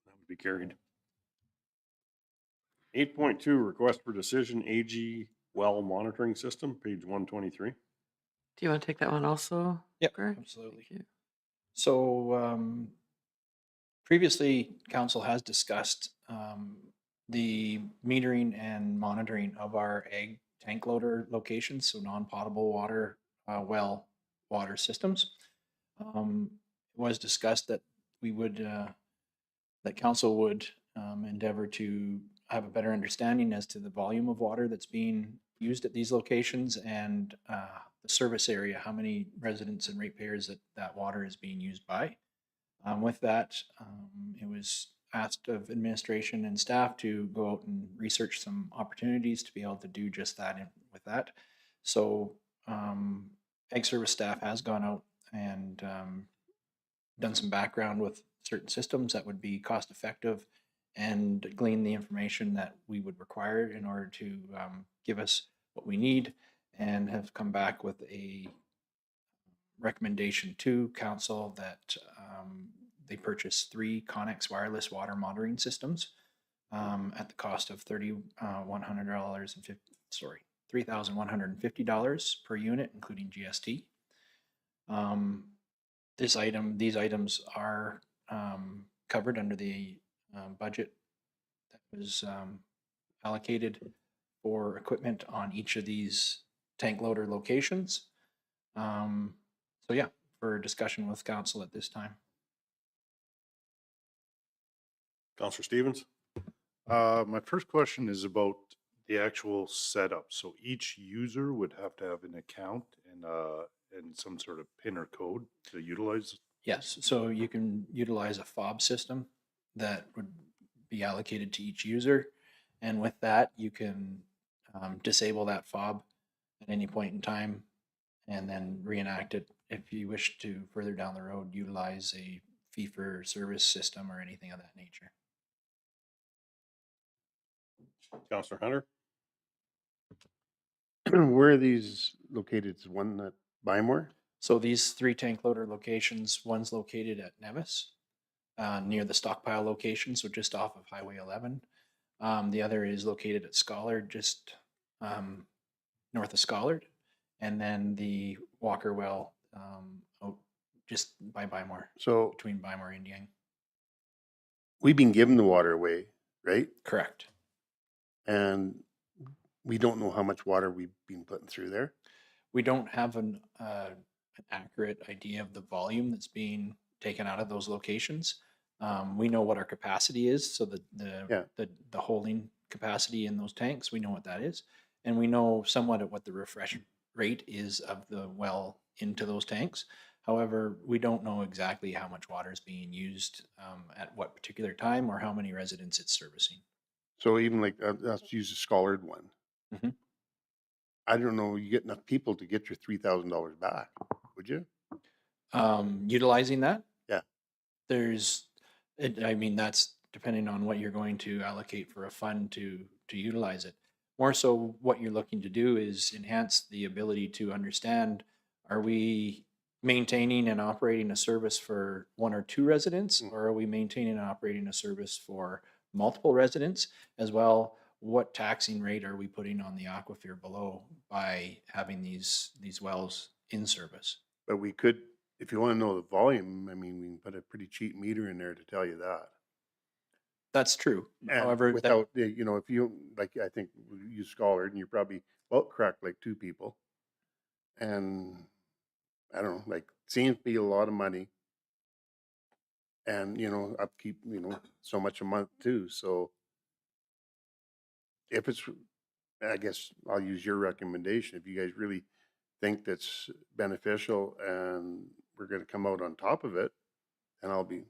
That would be carried. 8.2, request for decision, AG well monitoring system, page 123. Do you want to take that one also? Yep, Greg? absolutely. Thank you. So previously, council has discussed the metering and monitoring of our ag tank loader locations, so non-potable water well water systems. It was discussed that we would, that council would endeavor to have a better understanding as to the volume of water that's being used at these locations and the service area, how many residents and ratepayers that water is being used by. With that, it was asked of administration and staff to go out and research some opportunities to be able to do just that with that. So Ag Service staff has gone out and done some background with certain systems that would be cost effective and glean the information that we would require in order to give us what we need, and have come back with a recommendation to council that they purchase 3 Connex wireless water monitoring systems at the cost of $3,150 per unit, including GST. These items are covered under the budget that was allocated for equipment on each of these tank loader locations. So yeah, for discussion with council at this time. Counselor Stevens? My first question is about the actual setup. So each user would have to have an account and some sort of PIN or code to utilize. Yes, so you can utilize a fob system that would be allocated to each user. And with that, you can disable that fob at any point in time and then reenact it if you wish to further down the road utilize a fee for service system or anything of that nature. Counselor Hunter? Where are these located? Is one at Bymore? So these 3 tank loader locations, one's located at Nevis, near the stockpile location, so just off of Highway 11. The other is located at Schollard, just north of Schollard, and then the Walker Well out just by Bymore, So between Bymore and Yang. we've been giving the water away. right? Correct. And we don't know how much water we've been putting through there. We don't have an accurate idea of the volume that's being taken out of those locations. We know what our capacity is, so Yeah. the holding capacity in those tanks, we know what that is. And we know somewhat at what the refresh rate is of the well into those tanks. However, we don't know exactly how much water is being used at what particular time or how many residents it's servicing. So even like, let's use a scholared one. Mhm. I don't know, you get enough people to get your $3,000 back, would you? Utilizing that, Yeah. I mean, that's depending on what you're going to allocate for a fund to utilize it. More so, what you're looking to do is enhance the ability to understand, are we maintaining and operating a service for one or two residents, or are we maintaining and operating a service for multiple residents? As well, what taxing rate are we putting on the aquifer below by having these wells in service? But we could, if you want to know the volume, I mean, we can put a pretty cheap meter in there to tell you that. That's true. And However, without, you know, if you, like, I think you scholared and you're probably, well, correct, like two people. And I don't know, like, seems to be a lot of money. And, you know, upkeep, you know, so much a month too. So if it's, I guess I'll use your recommendation. If you guys really think that's beneficial and we're going to come out on top of it, and I'll be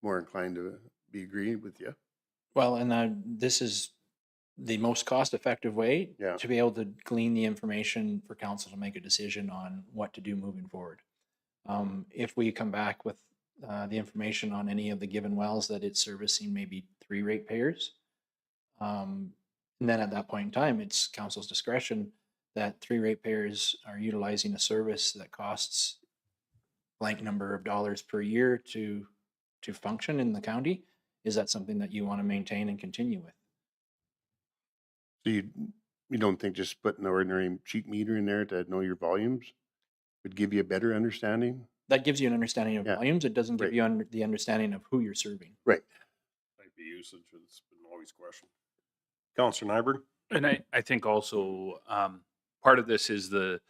more inclined to be agreeing with you. well, and this is the most cost-effective way Yeah. to be able to glean the information for council to make a decision on what to do moving forward. If we come back with the information on any of the given wells that it's servicing, maybe 3 ratepayers, and then at that point in time, it's council's discretion that 3 ratepayers are utilizing a service that costs blank number of dollars per year to function in the county. Is that something that you want to maintain and continue with? So you don't think just putting an ordinary cheap meter in there to know your volumes would give you a better understanding? That gives you an understanding of Yeah. volumes. It doesn't give Right. you the understanding of who you're serving. Right. Type of usage, it's been always questioned. Counselor Nyberg? And I think also part of this is the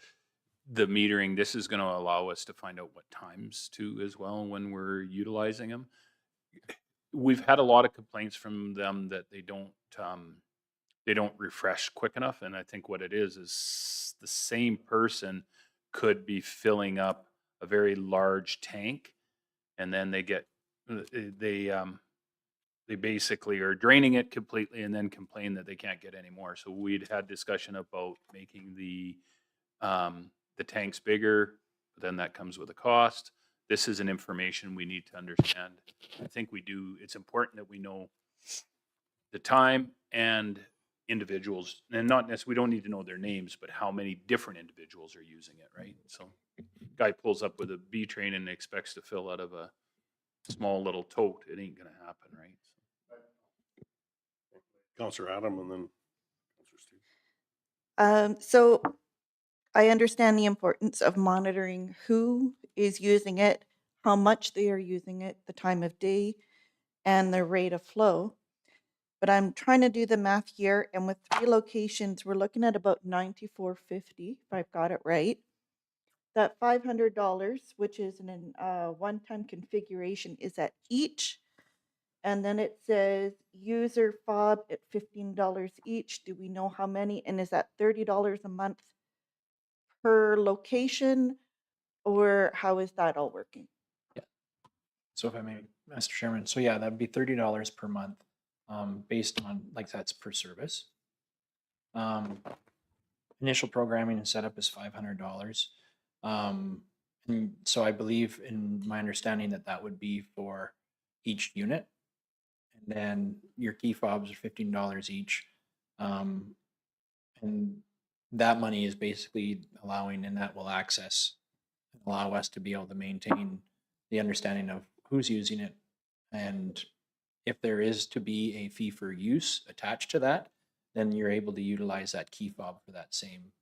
metering. This is going to allow us to find out what times too as well when we're utilizing them. We've had a lot of complaints from them that they don't refresh quick enough, and I think what it is the same person could be filling up a very large tank, and then they basically are draining it completely and then complain that they can't get any more. So we'd had discussion about making the tanks bigger, but then that comes with a cost. This is an information we need to understand. I think it's important that we know the time and individuals, and not necessarily, we don't need to know their names, but how many different individuals are using it, right? So guy pulls up with a B train and expects to fill out of a small little tote. It ain't gonna happen, right? Counselor Adam and then Counselor Steve. So I understand the importance of monitoring who is using it, how much they are using it, the time of day, and the rate of flow. But I'm trying to do the math here, and with 3 locations, we're looking at about $94.50, if I've got it right. That $500, which is an one-time configuration, is at each. And then it says user fob at $15 each. Do we know how many? And is that $30 a month per location? Or how is that all working? So if I may, Mr. Chairman, so yeah, that'd be $30 per month, based on, like, that's per service. Initial programming and setup is $500. And so I believe, in my understanding, that would be for each unit. And then your key fobs are $15 each. And that money is basically allowing, and that will allow us to be able to maintain the understanding of who's using it. And if there is to be a fee for use attached to that, then you're able to utilize that key fob for that same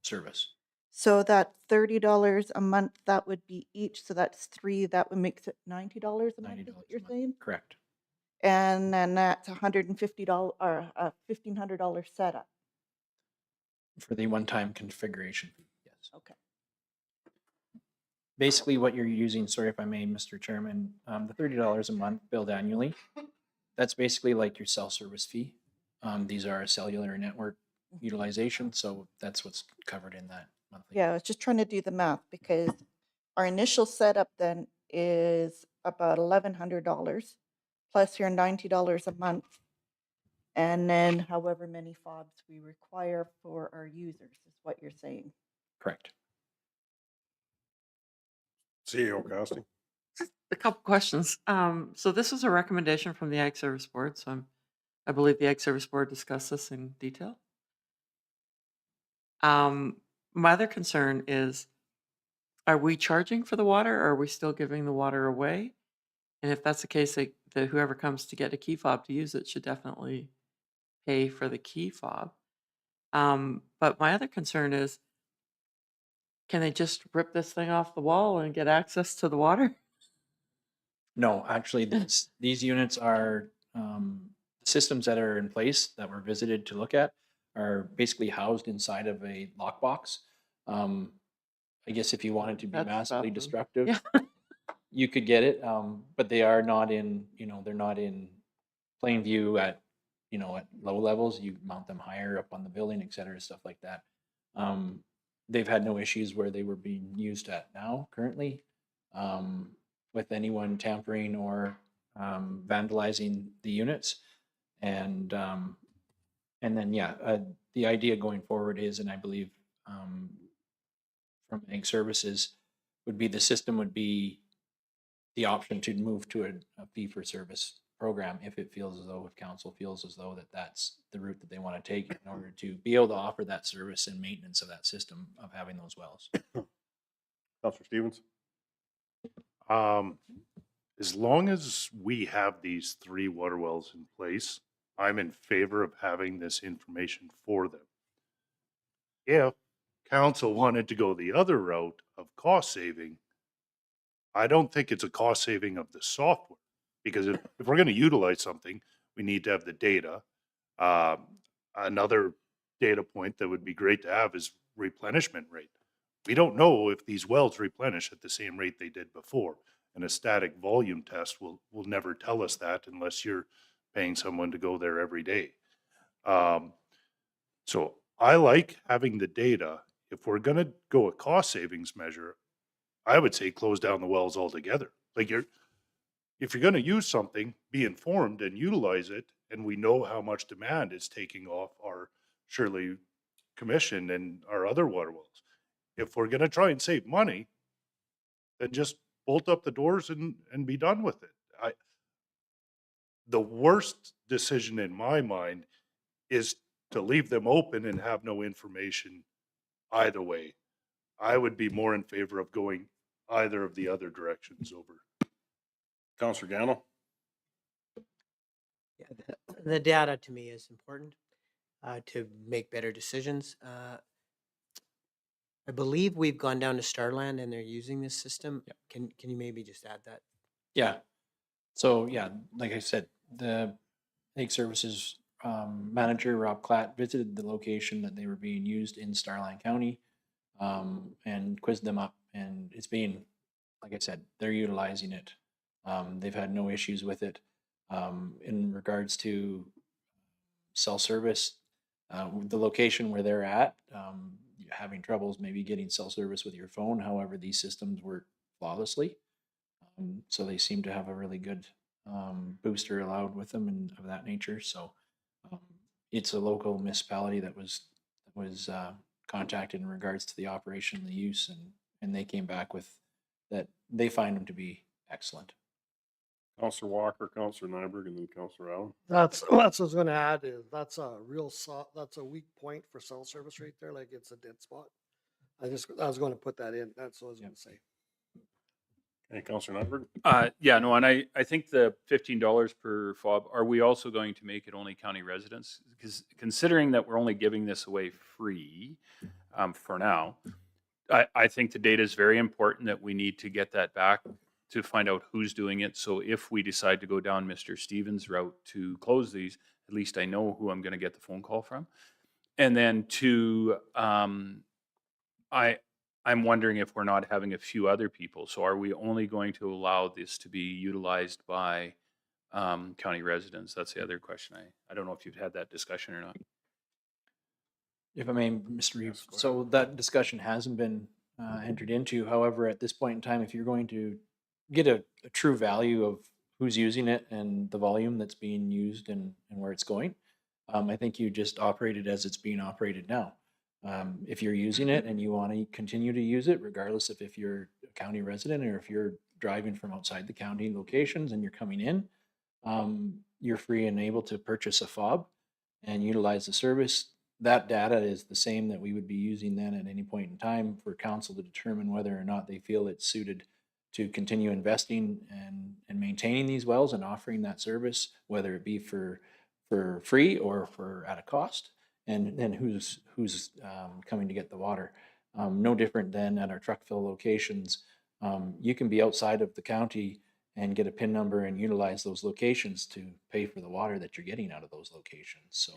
service. So that $30 a month, that would be each. So that's 3. That would make it $90 a month, is what you're saying? Correct. And then that's $150 or a $1,500 setup. For the one-time configuration fee, yes. Okay. Basically what you're using, sorry if I may, Mr. Chairman, the $30 a month billed annually, that's basically like your cell service fee. These are a cellular network utilization, so that's what's covered in that monthly. Yeah, I was just trying to do the math because our initial setup then is about $1,100 plus your $90 a month. And then however many fobs we require for our users is what you're saying. Correct. CEO Costi. A couple questions. So this was a recommendation from the Ag Service Board, so I believe the Ag Service Board discussed this in detail. My other concern is, are we charging for the water or are we still giving the water away? And if that's the case, that whoever comes to get a key fob to use it should definitely pay for the key fob. But my other concern is, can they just rip this thing off the wall and get access to the water? No, actually, these units are systems that are in place that were visited to look at are basically housed inside of a lockbox. I guess if you wanted to be That's massively baffling. destructive, Yeah. you could get it, but they are not in, they're not in plain view at, at low levels. You mount them higher up on the building, et cetera, stuff like that. They've had no issues where they were being used at now currently with anyone tampering or vandalizing the units. And then, the idea going forward is, and I believe from Ag Services would be the system would be the option to move to a fee for service program if it feels as though, if council feels as though that's the route that they want to take in order to be able to offer that service and maintenance of that system of having those wells. Councillor Stevens. As long as we have these 3 water wells in place, I'm in favor of having this information for them. If council wanted to go the other route of cost saving, I don't think it's a cost saving of the software, because if we're going to utilize something, we need to have the data. Another data point that would be great to have is replenishment rate. We don't know if these wells replenish at the same rate they did before. And a static volume test will never tell us that unless you're paying someone to go there every day. So I like having the data. If we're going to go a cost savings measure, I would say close down the wells altogether. Like if you're going to use something, be informed and utilize it. And we know how much demand is taking off our Shirley Commission and our other water wells. If we're going to try and save money, then just bolt up the doors and be done with it. The worst decision in my mind is to leave them open and have no information either way. I would be more in favor of going either of the other directions over. Councillor Gano. Yeah, the data to me is important to make better decisions. I believe we've gone down to Starland and they're using this system. Yep. Can you maybe just add that? Yeah. So like I said, the Ag Services manager, Rob Klatt, visited the location that they were being used in Starland County and quizzed them up. And it's being, like I said, they're utilizing it. They've had no issues with it. In regards to cell service, the location where they're at, you're having troubles maybe getting cell service with your phone. However, these systems work flawlessly. So they seem to have a really good booster allowed with them and of that nature. So it's a local municipality that was contacted in regards to the operation and the use, and they came back with that they find them to be excellent. Councillor Walker, Councillor Nyberg, and then Councillor Allen. That's what I was going to add is that's a that's a weak point for cell service right there. Like it's a dead spot. I was going to put that in. That's what I was going to say. Hey, Councillor Nyberg. And I think the $15 per fob, are we also going to make it only county residents? Because considering that we're only giving this away free for now, I think the data is very important that we need to get that back to find out who's doing it. So if we decide to go down Mr. Stevens' route to close these, at least I know who I'm going to get the phone call from. And then two, I'm wondering if we're not having a few other people. So are we only going to allow this to be utilized by county residents? That's the other question. I don't know if you've had that discussion or not. If I may, Mr. Reeve, so that discussion hasn't been entered into. However, at this point in time, if you're going to get a true value of who's using it and the volume that's being used and where it's going, I think you just operate it as it's being operated now. If you're using it and you want to continue to use it, regardless of if you're a county resident or if you're driving from outside the county locations and you're coming in, you're free and able to purchase a fob and utilize the service. That data is the same that we would be using then at any point in time for council to determine whether or not they feel it's suited to continue investing and maintaining these wells and offering that service, whether it be for free or for at a cost, and then who's coming to get the water. No different than at our truck fill locations. You can be outside of the county and get a PIN number and utilize those locations to pay for the water that you're getting out of those locations. So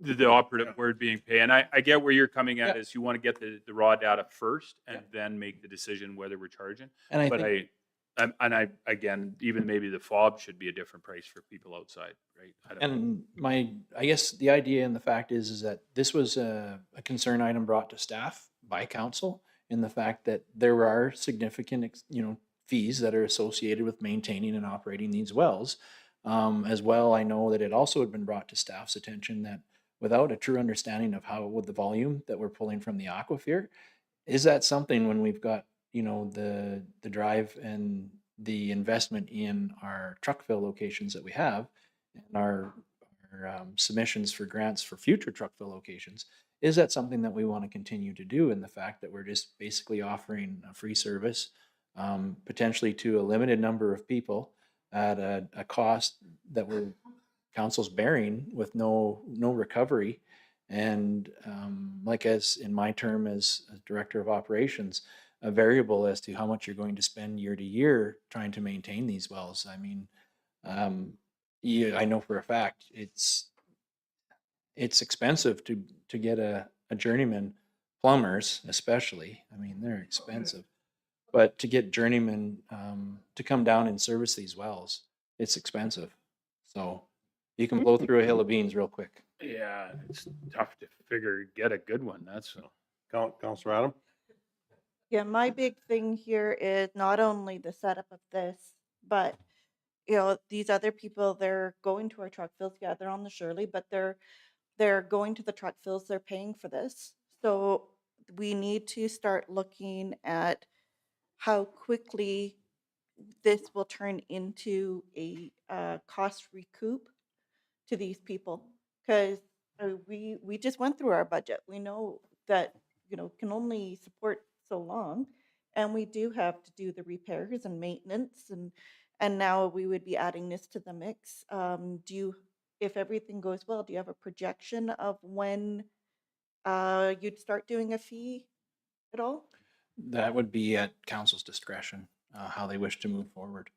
The operative word being pay. And I get where you're coming at is you want to get the raw data first and then make the decision whether we're charging. And I but think- I again, even maybe the fob should be a different price for people outside, right? And I guess the idea and the fact is that this was a concern item brought to staff by council in the fact that there are significant, fees that are associated with maintaining and operating these wells. As well, I know that it also had been brought to staff's attention that without a true understanding of how with the volume that we're pulling from the aquifer, is that something when we've got the drive and the investment in our truck fill locations that we have and our submissions for grants for future truck fill locations, is that something that we want to continue to do? And the fact that we're just basically offering a free service potentially to a limited number of people at a cost that we're council's bearing with no recovery. And like as in my term as director of operations, a variable as to how much you're going to spend year to year trying to maintain these wells. I mean, I know for a fact it's expensive to get a journeyman, plumbers especially. I mean, they're expensive. But to get journeymen to come down and service these wells, it's expensive. So you can blow through a hill of beans real quick. Yeah, it's tough to get a good one. That's Councilor Adam? Yeah, my big thing here is not only the setup of this, but these other people, they're going to our truck fills. Yeah, they're on the Shirley, but they're going to the truck fills. They're paying for this. So we need to start looking at how quickly this will turn into a cost recoup to these people, because we just went through our budget. We know that can only support so long, and we do have to do the repairs and maintenance, and now we would be adding this to the mix. If everything goes well, do you have a projection of when you'd start doing a fee at all? That would be at council's discretion, how they wish to move forward.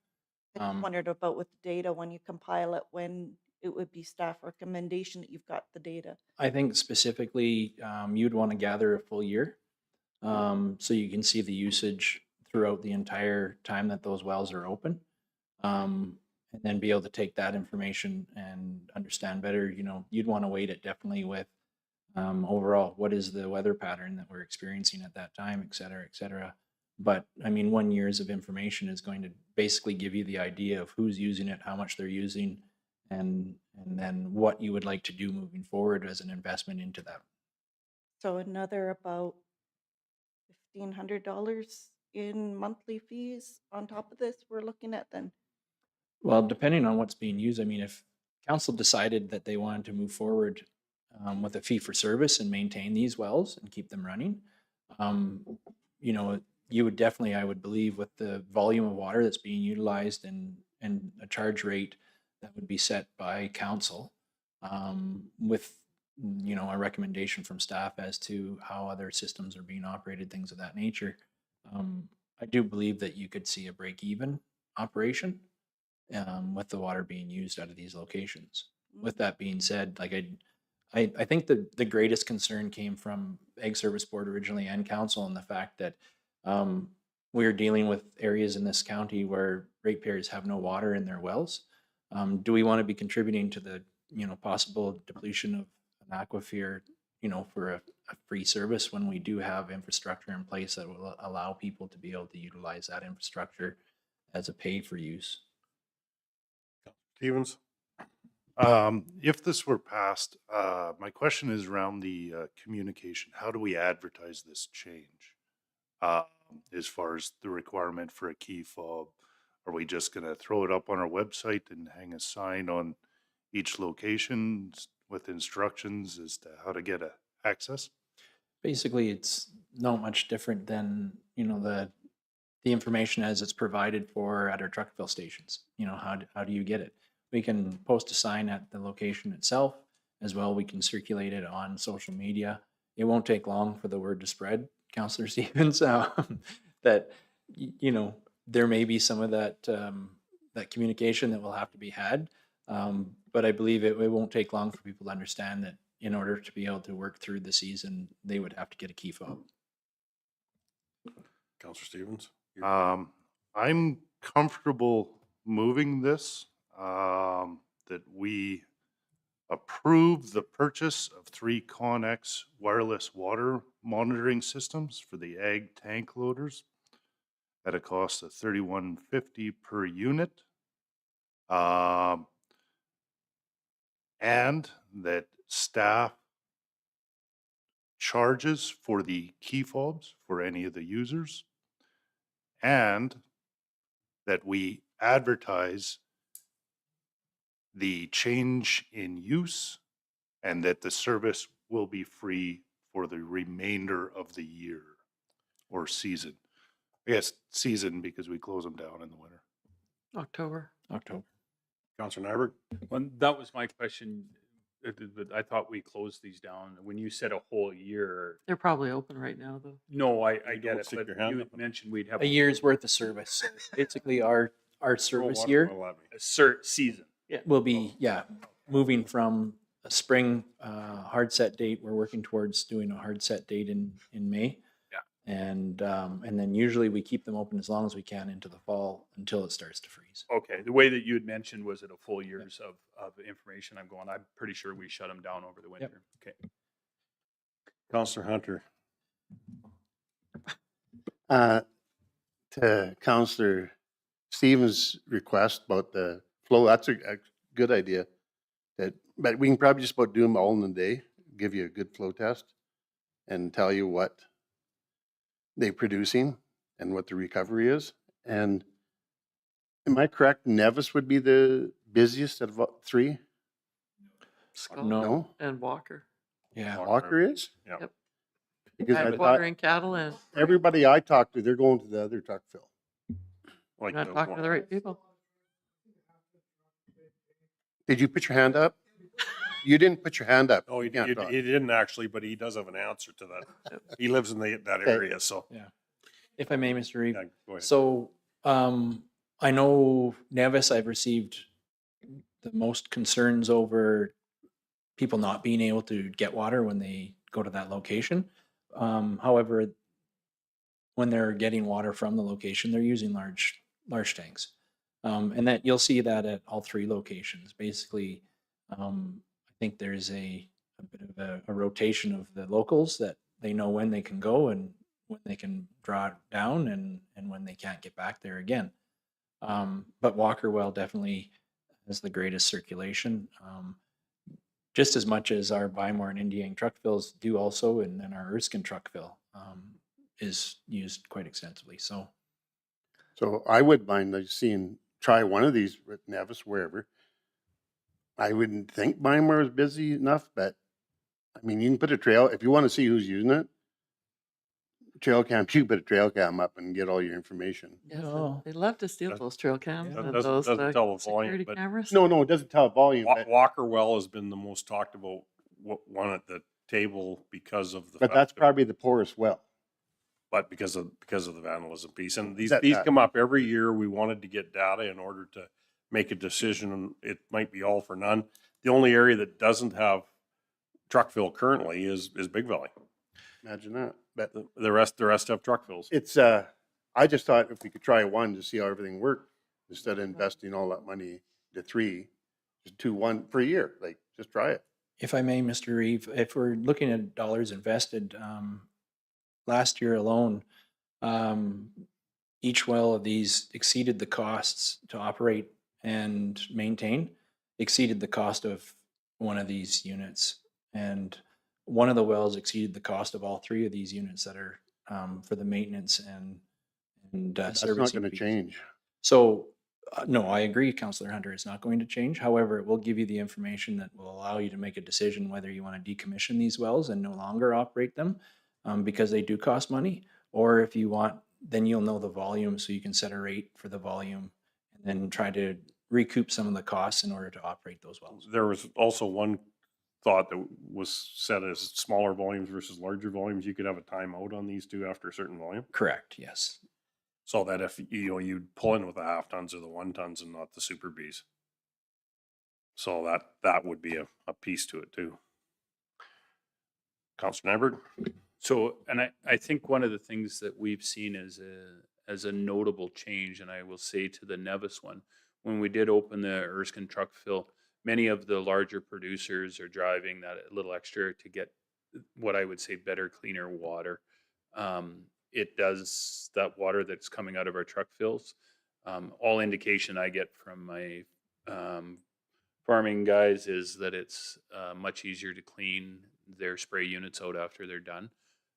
I just wondered about with the data, when you compile it, when it would be staff recommendation that you've got the data. I think specifically you'd want to gather a full year so you can see the usage throughout the entire time that those wells are open, and then be able to take that information and understand better. You'd want to weight it definitely with overall, what is the weather pattern that we're experiencing at that time, et cetera, et cetera. But I mean, 1 year's of information is going to basically give you the idea of who's using it, how much they're using, and then what you would like to do moving forward as an investment into that. So another about $1,500 in monthly fees on top of this we're looking at then. Well, depending on what's being used, I mean, if council decided that they wanted to move forward with a fee for service and maintain these wells and keep them running, you would definitely, I would believe, with the volume of water that's being utilized and a charge rate that would be set by council, with a recommendation from staff as to how other systems are being operated, things of that nature. I do believe that you could see a break-even operation with the water being used out of these locations. With that being said, like I think the greatest concern came from Ag Service Board originally and council, and the fact that we're dealing with areas in this county where ratepayers have no water in their wells. Do we want to be contributing to the possible depletion of an aquifer, for a free service when we do have infrastructure in place that will allow people to be able to utilize that infrastructure as a pay for use? Stevens? If this were passed, my question is around the communication. How do we advertise this change? As far as the requirement for a key fob, are we just going to throw it up on our website and hang a sign on each location with instructions as to how to get access? Basically, it's not much different than, the information as it's provided for at our truck fill stations. How do you get it? We can post a sign at the location itself as well. We can circulate it on social media. It won't take long for the word to spread, Councillor Stevens, that, there may be some of that, that communication that will have to be had. But I believe it won't take long for people to understand that in order to be able to work through the season, they would have to get a key fob. Councillor Stevens? I'm comfortable moving this, that we approve the purchase of 3 Connex wireless water monitoring systems for the ag tank loaders at a cost of $31.50 per unit. And that staff charges for the key fobs for any of the users, and that we advertise the change in use and that the service will be free for the remainder of the year or season. I guess season because we close them down in the winter. October. Councillor Nyberg? Well, that was my question. But I thought we closed these down. When you said a whole year, They're probably open right now, though. no, I You get don't it. stick But your hand you up. mentioned we'd have A year's worth of service. So basically, our service year a season. will be, moving from a spring hard set date. We're working towards doing a hard set date in May. Yeah. And then usually we keep them open as long as we can into the fall until it starts to freeze. Okay, the way that you had mentioned was it a full year's of information. I'm pretty sure we shut them down over the winter. Okay. Councillor Hunter? To Councillor Stevens' request about the flow, that's a good idea. But we can probably just about do them all in a day, give you a good flow test and tell you what they're producing and what the recovery is. And am I correct? Nevis would be the busiest of 3? Skull No. and Walker. Yeah. Walker is? Yep. Because I Water thought and cattle, and everybody I talked to, they're going to the other truck fill. you're not talking to the right people. Did you put your hand up? You didn't put your hand up. Oh, he You can't talk. didn't actually, but he does have an answer to that. He lives in that area, so. Yeah. If I may, Mr. Reeve. Yeah, go ahead. So I know Nevis, I've received the most concerns over people not being able to get water when they go to that location. However, when they're getting water from the location, they're using large tanks. And that you'll see that at all 3 locations. Basically, I think there's a bit of a rotation of the locals that they know when they can go and when they can draw it down and when they can't get back there again. But Walker Well definitely has the greatest circulation. Just as much as our Bymore and Indiana truck fills do also, and then our Erskine truck fill is used quite extensively. So I wouldn't mind try one of these with Nevis, wherever. I wouldn't think Bymore is busy enough, but I mean, you can put a trail, if you want to see who's using it, trail cam, you put a trail cam up and get all your information. Yes, No. they love to steal those trail cams That and doesn't- those doesn't tell the volume, security but- cameras. No, it doesn't tell volume, but Walker Well has been the most talked about one at the table because of the. that's fact that- probably the poorest well. but because of the vandalism piece. And these That- come up every year. We wanted to get data in order to make a decision, and it might be all for none. The only area that doesn't have truck fill currently is Big Valley. Imagine that. But The rest have truck fills. it's, I just thought if we could try one to see how everything worked, instead of investing all that money to 3, just 2, 1 per year, like, just try it. If I may, Mr. Reeve, if we're looking at dollars invested, last year alone, each well of these exceeded the costs to operate and maintain, exceeded the cost of one of these units. And one of the wells exceeded the cost of all 3 of these units that are for the maintenance and That's not servicing gonna fees. change. So, no, I agree, Councillor Hunter, it's not going to change. However, it will give you the information that will allow you to make a decision whether you want to decommission these wells and no longer operate them because they do cost money, or if you want, then you'll know the volume so you can set a rate for the volume and then try to recoup some of the costs in order to operate those wells. There was also one thought that was set as smaller volumes versus larger volumes. You could have a timeout on these two after a certain volume. Correct, yes. So that if, you'd pull in with the 1/2 tons or the 1 tons and not the super Bs. So that would be a piece to it too. Councilor Nyberg? So, and I think one of the things that we've seen as a notable change, and I will say to the Nevis one, when we did open the Erskine truck fill, many of the larger producers are driving that little extra to get what I would say better, cleaner water. It does, that water that's coming out of our truck fills, all indication I get from my farming guys is that it's much easier to clean their spray units out after they're done.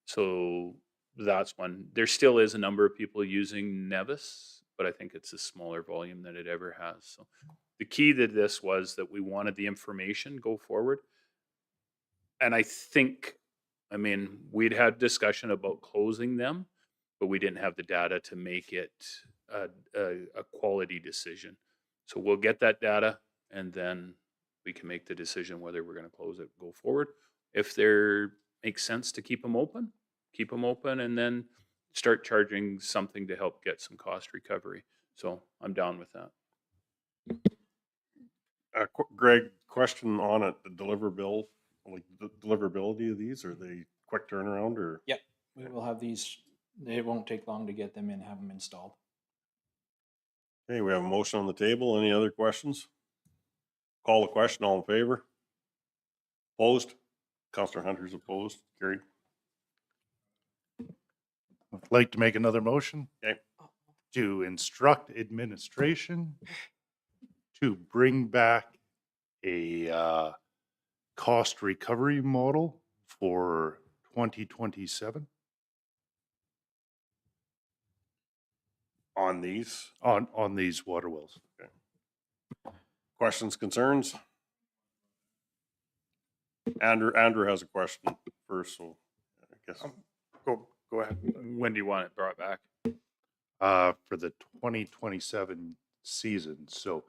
So that's one. There still is a number of people using Nevis, but I think it's a smaller volume than it ever has. So the key to this was that we wanted the information go forward. And I think, I mean, we'd had discussion about closing them, but we didn't have the data to make it a quality decision. So we'll get that data and then we can make the decision whether we're going to close it, go forward. If there makes sense to keep them open, and then start charging something to help get some cost recovery. So I'm down with that. Greg, question on it, the deliverability of these, are they quick turnaround or? Yep, we will have these, it won't take long to get them in, have them installed. Okay, we have a motion on the table. Any other questions? Call the question, all in favor? Opposed? Councilor Hunter's opposed, carried. I'd like to make another motion. Okay. To instruct administration to bring back a cost recovery model for 2027 On these? on these water wells. Okay. Questions, concerns? Andrew has a question first, so I guess. Go ahead. When do you want it brought back? For the 2027 season. So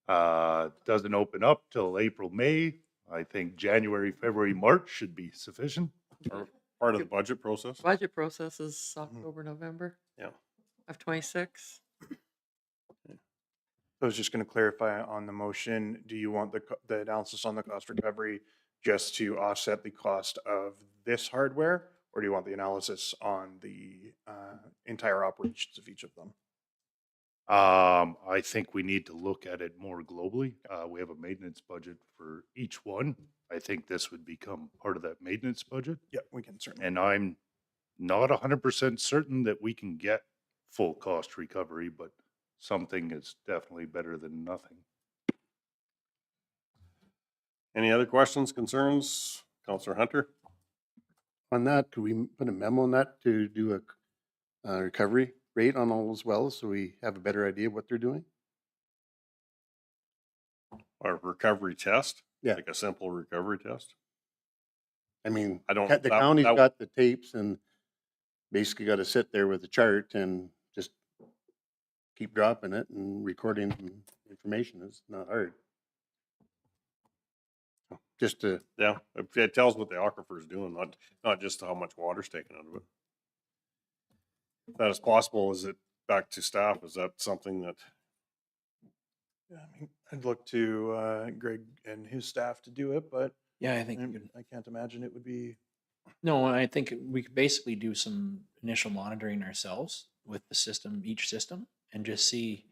doesn't open up till April, May. I think January, February, March should be sufficient. Or part of the budget process? Budget process is October, November Yeah. of 26. I was just going to clarify on the motion, do you want the analysis on the cost recovery just to offset the cost of this hardware? Or do you want the analysis on the entire operations of each of them? I think we need to look at it more globally. We have a maintenance budget for each one. I think this would become part of that maintenance budget. Yeah, we can certainly. And I'm not 100% certain that we can get full cost recovery, but something is definitely better than nothing. Any other questions, concerns? Councilor Hunter? On that, could we put a memo on that to do a recovery rate on all those wells so we have a better idea of what they're doing? A recovery test? Yeah. Like a simple recovery test? I mean, I don't. the county's got the tapes and basically got to sit there with a chart and just keep dropping it and recording information. It's not hard. Just to, Yeah, it tells what the aquifer is doing, not just how much water's taken out of it. that is possible. Is it back to staff? Is that something that, Yeah, I mean, I'd look to Greg and his staff to do it, but Yeah, I think. I can't imagine it would be. No, I think we could basically do some initial monitoring ourselves with the system, each system, and just see,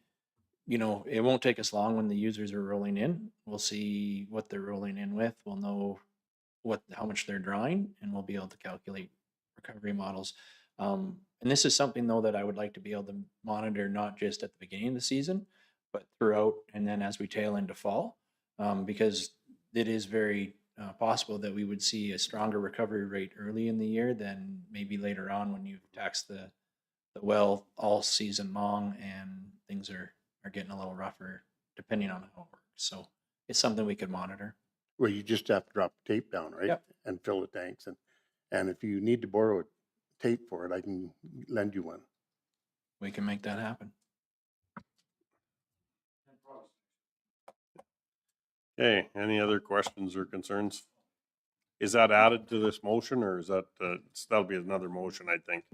it won't take us long when the users are rolling in. We'll see what they're rolling in with. We'll know how much they're drawing, and we'll be able to calculate recovery models. And this is something though that I would like to be able to monitor not just at the beginning of the season, but throughout, and then as we tail into fall, because it is very possible that we would see a stronger recovery rate early in the year than maybe later on when you've taxed the well all season long and things are getting a little rougher depending on how it works. So it's something we could monitor. Well, you just have to drop the tape down, right? Yep. And fill the tanks. And if you need to borrow a tape for it, I can lend you one. We can make that happen. okay, any other questions or concerns? Is that added to this motion or is that, that'll be another motion, I think.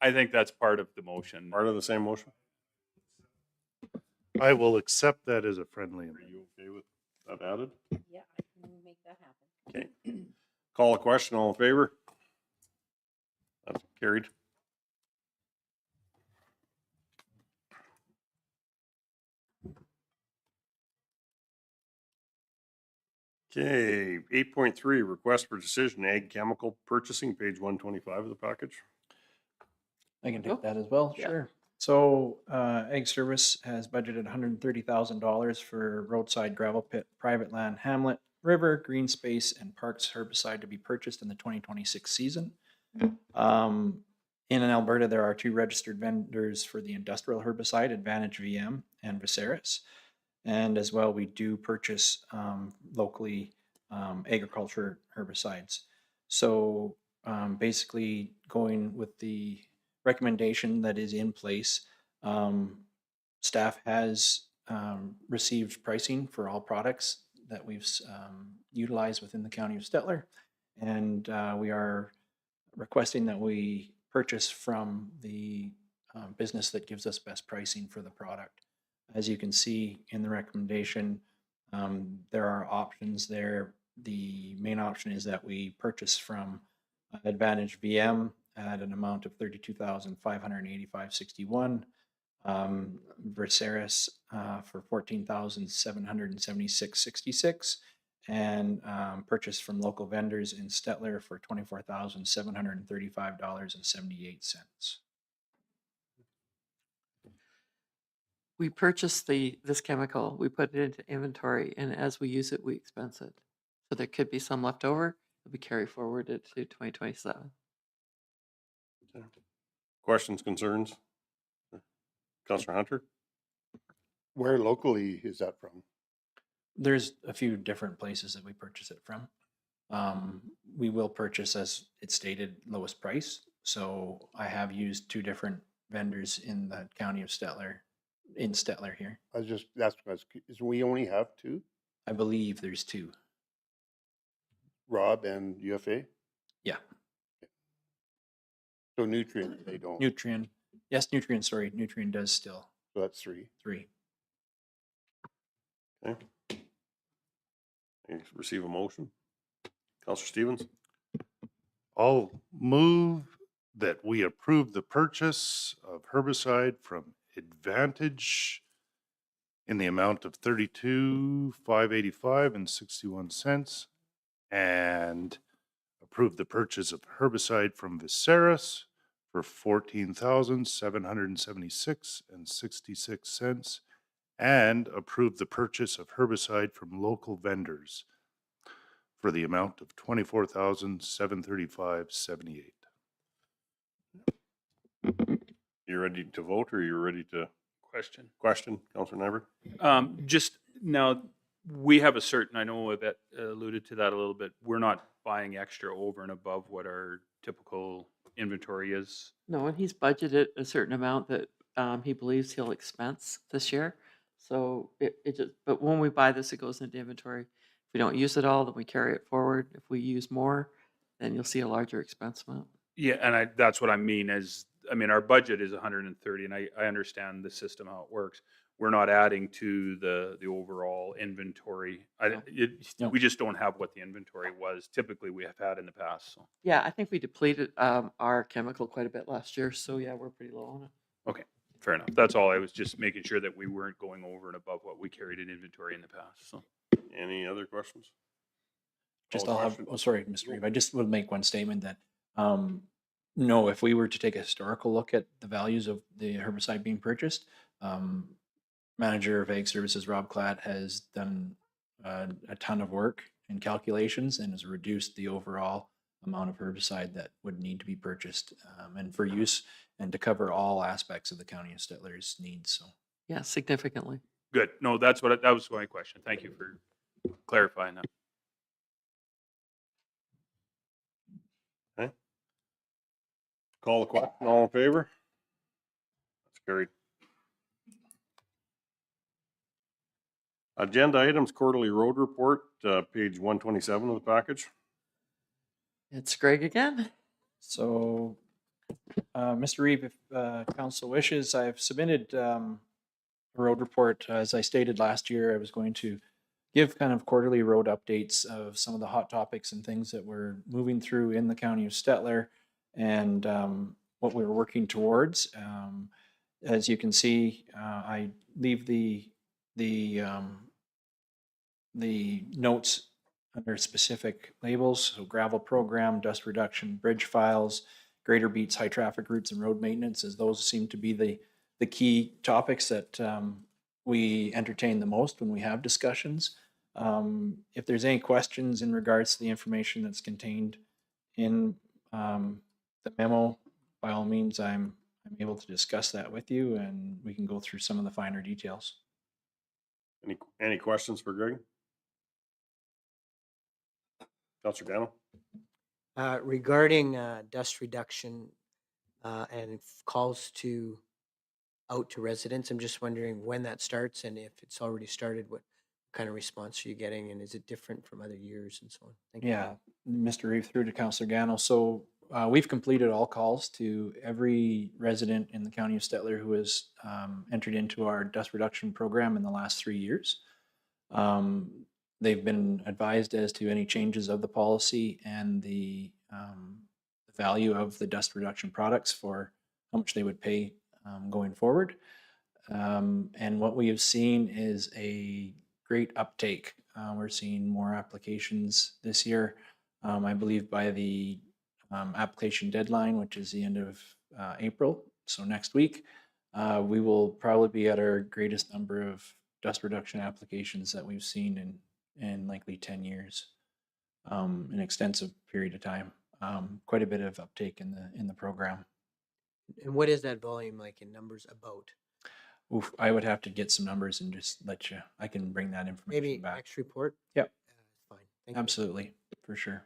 I think that's part of the motion. Part of the same motion? I will accept that as a friendly Are amendment. you okay with that added? Yeah, I can make that happen. Okay. Call a question, all in favor? That's carried. Okay, 8.3, request for decision, ag chemical purchasing, page 125 of the package. I can take that as well, Yeah. sure. So, Ag Service has budgeted $130,000 for roadside gravel pit, private land, hamlet, river, green space, and parks herbicide to be purchased in the 2026 season. In Alberta, there are 2 registered vendors for the industrial herbicide, Advantage VM and Viceris. And as well, we do purchase locally agriculture herbicides. So basically going with the recommendation that is in place, staff has received pricing for all products that we've utilized within the county of Stettler. And we are requesting that we purchase from the business that gives us best pricing for the product. As you can see in the recommendation, there are options there. The main option is that we purchase from Advantage VM at an amount of $32,585.61. Viceris for $14,776.66, and purchase from local vendors in Stettler for $24,735.78. We purchased this chemical, we put it into inventory, and as we use it, we expense it. So there could be some left over that we carry forward to 2027. Questions, concerns? Councillor Hunter? Where locally is that from? There's a few different places that we purchase it from. We will purchase, as it's stated, lowest price. So I have used 2 different vendors in the county of Stettler, here. That's because we only have 2, I believe there's 2. Rob and UFA. Yeah. So Nutrient, they don't. Nutrien. Yes, Nutrien, sorry. Nutrien does still. So that's 3. 3. Okay. You receive a motion? Councillor Stevens? I'll move that we approve the purchase of herbicide from Advantage in the amount of $32,585.61, and approve the purchase of herbicide from Viceris for $14,776.66, and approve the purchase of herbicide from local vendors for the amount of $24,735.78. You ready to vote or you ready to Question. question, Councillor Nyberg? Just now, we have a certain, I know Yvette alluded to that a little bit, we're not buying extra over and above what our typical inventory is. No, and he's budgeted a certain amount that he believes he'll expense this year. So it just, but when we buy this, it goes into inventory. If we don't use it all, then we carry it forward. If we use more, then you'll see a larger expense amount. Yeah, and that's what I mean is I mean, our budget is 130, and I understand the system, how it works. We're not adding to the overall inventory. No. We just don't have what the inventory was typically we have had in the past, so. Yeah, I think we depleted our chemical quite a bit last year, so yeah, we're pretty low on it. Okay, fair enough. That's all. I was just making sure that we weren't going over and above what we carried in inventory in the past, so. Any other questions? Just Call I'll the have, question. oh, sorry, Mr. Reeve, I just will make one statement that, no, if we were to take a historical look at the values of the herbicide being purchased, Manager of Ag Services, Rob Klatt, has done a ton of work and calculations and has reduced the overall amount of herbicide that would need to be purchased and for use and to cover all aspects of the County of Stettler's needs, so. Yeah, significantly. Good. No, that was my question. Thank you for clarifying that. Okay. Call the question. All in favor? That's carried. Agenda items, quarterly road report, page 127 of the package. It's Greg again. So, Mr. Reeve, if council wishes, I've submitted a road report. As I stated last year, I was going to give kind of quarterly road updates of some of the hot topics and things that we're moving through in the County of Stettler and what we're working towards. As you can see, I leave the notes under specific labels, so gravel program, dust reduction, bridge files, greater beats, high traffic routes, and road maintenance, as those seem to be the key topics that we entertain the most when we have discussions. If there's any questions in regards to the information that's contained in the memo, by all means, I'm able to discuss that with you and we can go through some of the finer details. Any questions for Greg? Councilor Gano? Regarding dust reduction and calls out to residents, I'm just wondering when that starts and if it's already started, what kind of response are you getting and is it different from other years and so on? Thank you. Yeah, Mr. Reeve, through to Councilor Gano. So we've completed all calls to every resident in the County of Stettler who has entered into our dust reduction program in the last 3 years. They've been advised as to any changes of the policy and the value of the dust reduction products for how much they would pay going forward. And what we have seen is a great uptake. We're seeing more applications this year. I believe by the application deadline, which is the end of April, so next week, we will probably be at our greatest number of dust reduction applications that we've seen in likely 10 years, an extensive period of time. Quite a bit of uptake in the program. And what is that volume like in numbers about? Oof, I would have to get some numbers and just let you, I can bring that information Maybe back. next report? Yep. Fine. Thank you. Absolutely, for sure.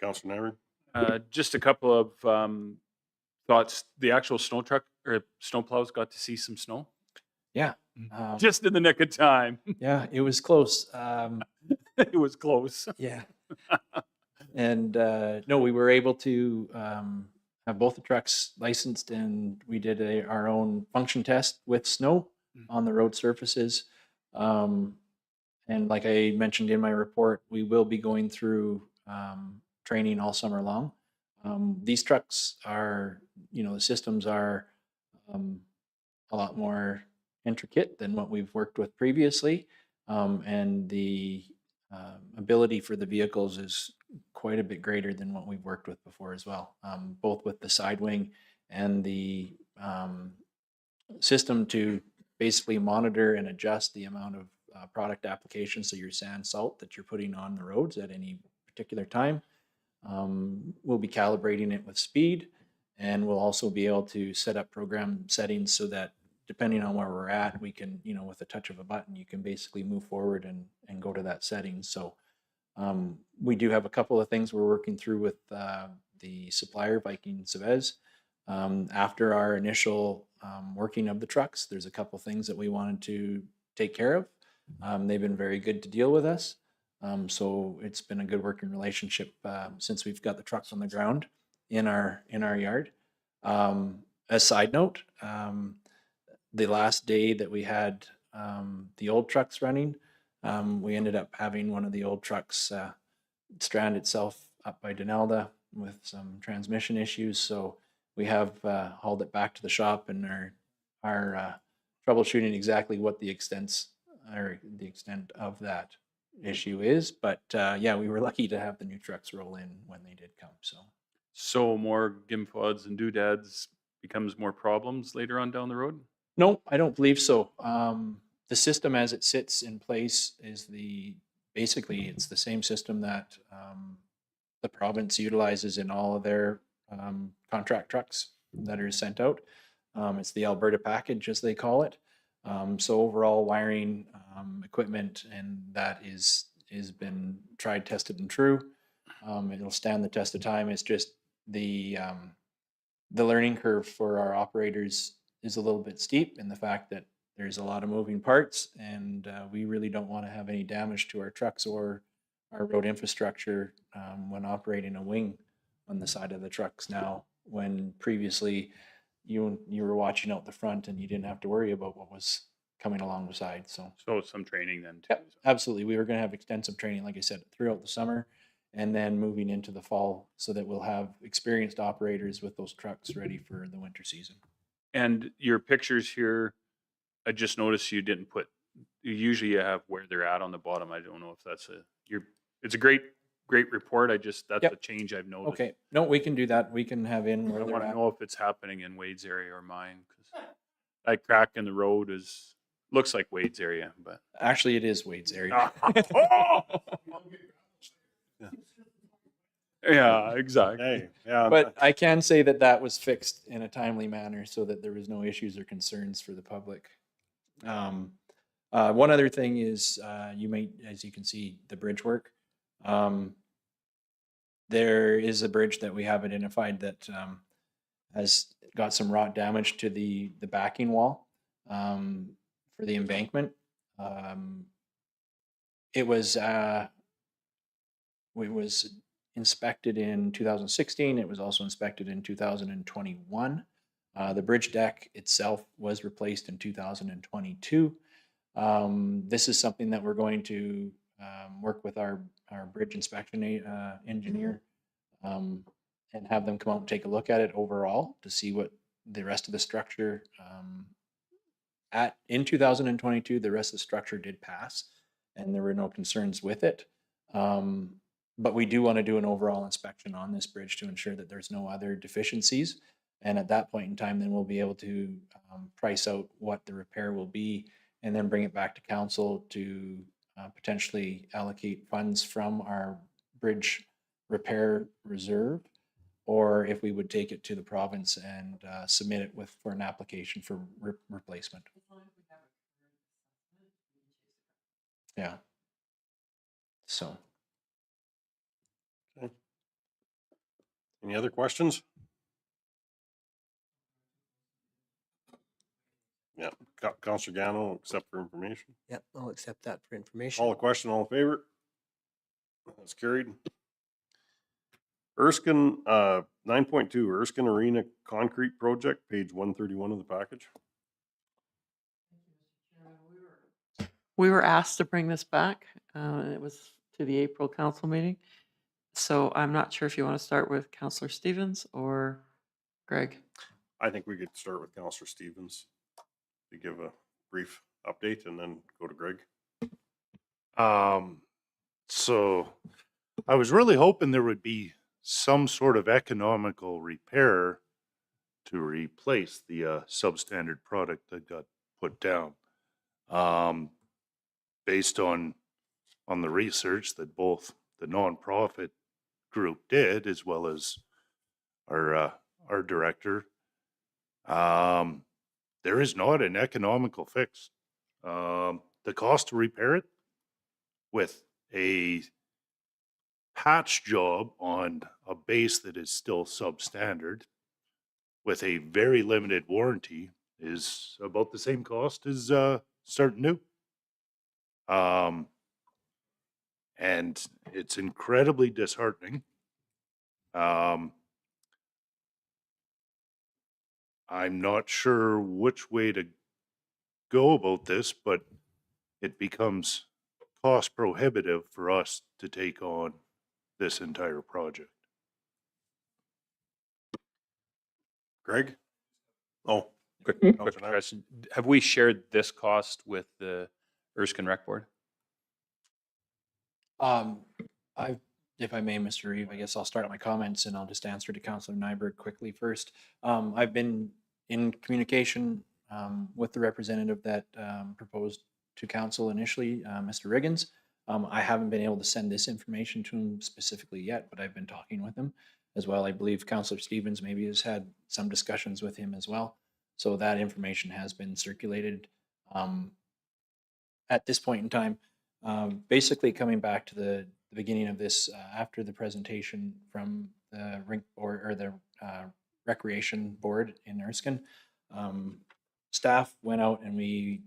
Councilor Nairn? Just a couple of thoughts. The actual snow truck or snow plows got to see some snow. Yeah. Just in the nick of time. Yeah, it was close. It was close. Yeah. And no, we were able to have both the trucks licensed and we did our own function test with snow on the road surfaces. And like I mentioned in my report, we will be going through training all summer long. These trucks are, the systems are a lot more intricate than what we've worked with previously. And the ability for the vehicles is quite a bit greater than what we've worked with before as well, both with the side wing and the system to basically monitor and adjust the amount of product applications, so your sand, salt that you're putting on the roads at any particular time. We'll be calibrating it with speed, and we'll also be able to set up program settings so that depending on where we're at, we can, with a touch of a button, you can basically move forward and go to that setting. So we do have a couple of things we're working through with the supplier, Viking Chavez. After our initial working of the trucks, there's a couple things that we wanted to take care of. They've been very good to deal with us. So it's been a good working relationship since we've got the trucks on the ground. in our yard. A side note, the last day that we had the old trucks running, we ended up having one of the old trucks strand itself up by Denelda with some transmission issues. So we have hauled it back to the shop and are troubleshooting exactly what the extent of that issue is. But yeah, we were lucky to have the new trucks roll in when they did come. So more gimpods and doodads becomes more problems later on down the road? No, I don't believe so. The system as it sits in place is basically it's the same system that the province utilizes in all of their contract trucks that are sent out. It's the Alberta package, as they call it. So overall wiring, equipment, and that is been tried, tested, and true. It'll stand the test of time. It's just the learning curve for our operators is a little bit steep in the fact that there's a lot of moving parts, and we really don't want to have any damage to our trucks or our road infrastructure when operating a wing on the side of the trucks now, when previously you were watching out the front and you didn't have to worry about what was coming along the side. So some training then too. yep, absolutely. We were going to have extensive training, like I said, throughout the summer and then moving into the fall so that we'll have experienced operators with those trucks ready for the winter season. And your pictures here, I just noticed you didn't put, you have where they're at on the bottom. I don't know if that's it's a great report. That's Yep. a change I've noticed. Okay, no, we can do that. We can have in I where they're want to at. know if it's happening in Wade's area or mine, because that crack in the road looks like Wade's area, but. Actually, it is Wade's area. Yeah, exactly. Hey, yeah. But I can say that that was fixed in a timely manner so that there was no issues or concerns for the public. One other thing is, as you can see, the bridge work. There is a bridge that we have identified that has got some rot damage to the backing wall for the embankment. It was inspected in 2016. It was also inspected in 2021. The bridge deck itself was replaced in 2022. This is something that we're going to work with our bridge inspection engineer and have them come out and take a look at it overall to see what the rest of the structure in 2022, the rest of the structure did pass and there were no concerns with it. But we do want to do an overall inspection on this bridge to ensure that there's no other deficiencies. And at that point in time, then we'll be able to price out what the repair will be and then bring it back to council to potentially allocate funds from our bridge repair reserve, or if we would take it to the province and submit it for an application for replacement. Yeah. So. Okay. Any other questions? Yeah, Councilor Gano, accept for information. Yep, I'll accept that for information. Call the question, all in favor? That's carried. Erskine, 9.2, Erskine Arena Concrete Project, page 131 of the package. We were asked to bring this back. It was to the April council meeting. So I'm not sure if you want to start with Councillor Stevens or Greg. I think we could start with Councilor Stevens to give a brief update and then go to Greg. So I was really hoping there would be some sort of economical repair to replace the substandard product that got put down. Based on the research that both the nonprofit group did, as well as our director, there is not an economical fix. The cost to repair it with a patch job on a base that is still substandard with a very limited warranty is about the same cost as starting new. And it's incredibly disheartening. I'm not sure which way to go about this, but it becomes cost prohibitive for us to take on this entire project. Greg? Oh, Quick Counselor Nyberg. question. Have we shared this cost with the Erskine Rec Board? I, if I may, Mr. Reeve, I guess I'll start my comments and I'll just answer to Councillor Nyberg quickly first. I've been in communication with the representative that proposed to council initially, Mr. Riggins. I haven't been able to send this information to him specifically yet, but I've been talking with him as well. I believe Councillor Stevens maybe has had some discussions with him as well. So that information has been circulated. At this point in time, basically coming back to the beginning of this, after the presentation from the rink board or the recreation board in Erskine, staff went out and we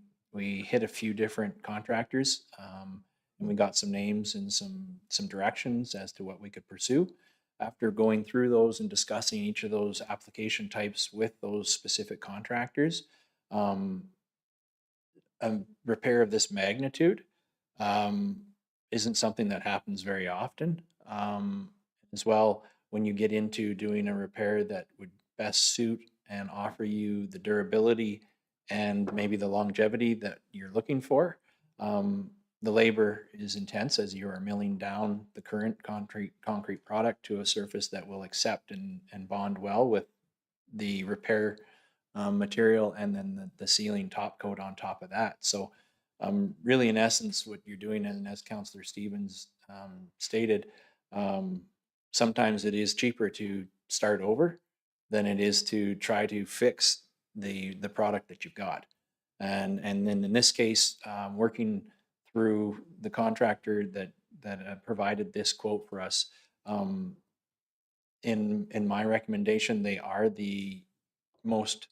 hit a few different contractors, and we got some names and some directions as to what we could pursue. After going through those and discussing each of those application types with those specific contractors, a repair of this magnitude isn't something that happens very often. As well, when you get into doing a repair that would best suit and offer you the durability and maybe the longevity that you're looking for, the labor is intense as you are milling down the current concrete product to a surface that will accept and bond well with the repair material and then the ceiling top coat on top of that. So really in essence, what you're doing, and as Councillor Stevens stated, sometimes it is cheaper to start over than it is to try to fix the product that you've got. And then in this case, working through the contractor that provided this quote for us, in my recommendation, they are the most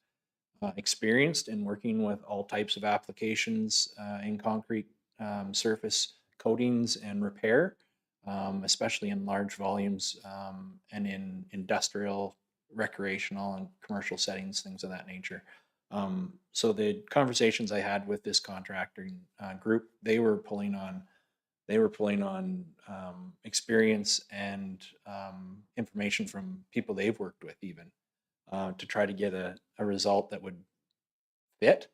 experienced in working with all types of applications in concrete surface coatings and repair, especially in large volumes and in industrial, recreational, and commercial settings, things of that nature. So the conversations I had with this contracting group, they were pulling on experience and information from people they've worked with even to try to get a result that would fit.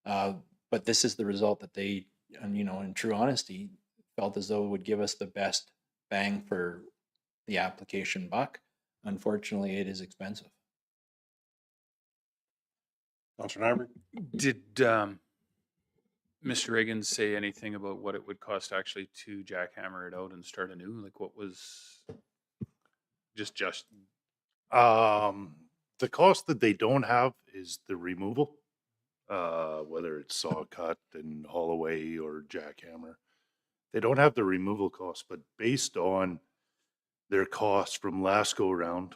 But this is the result that they, in true honesty, felt as though it would give us the best bang for the application buck. Unfortunately, it is expensive. Councillor Nyberg? Did Mr. Reagan say anything about what it would cost actually to jackhammer it out and start anew? Like what was just The cost that they don't have is the removal, whether it's saw cut and haul away or jackhammer. They don't have the removal cost, but based on their costs from last go round,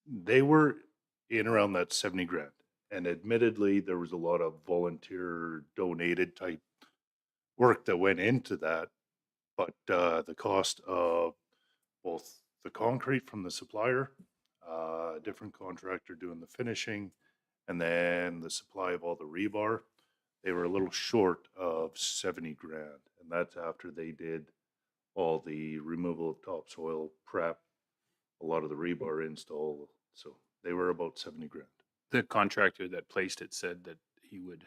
they were in around that 70 grand. And admittedly, there was a lot of volunteer donated type work that went into that. But the cost of both the concrete from the supplier, a different contractor doing the finishing, and then the supply of all the rebar, they were a little short of 70 grand. And that's after they did all the removal of topsoil, prep, a lot of the rebar install. So they were about 70 grand. the contractor that placed it said that he would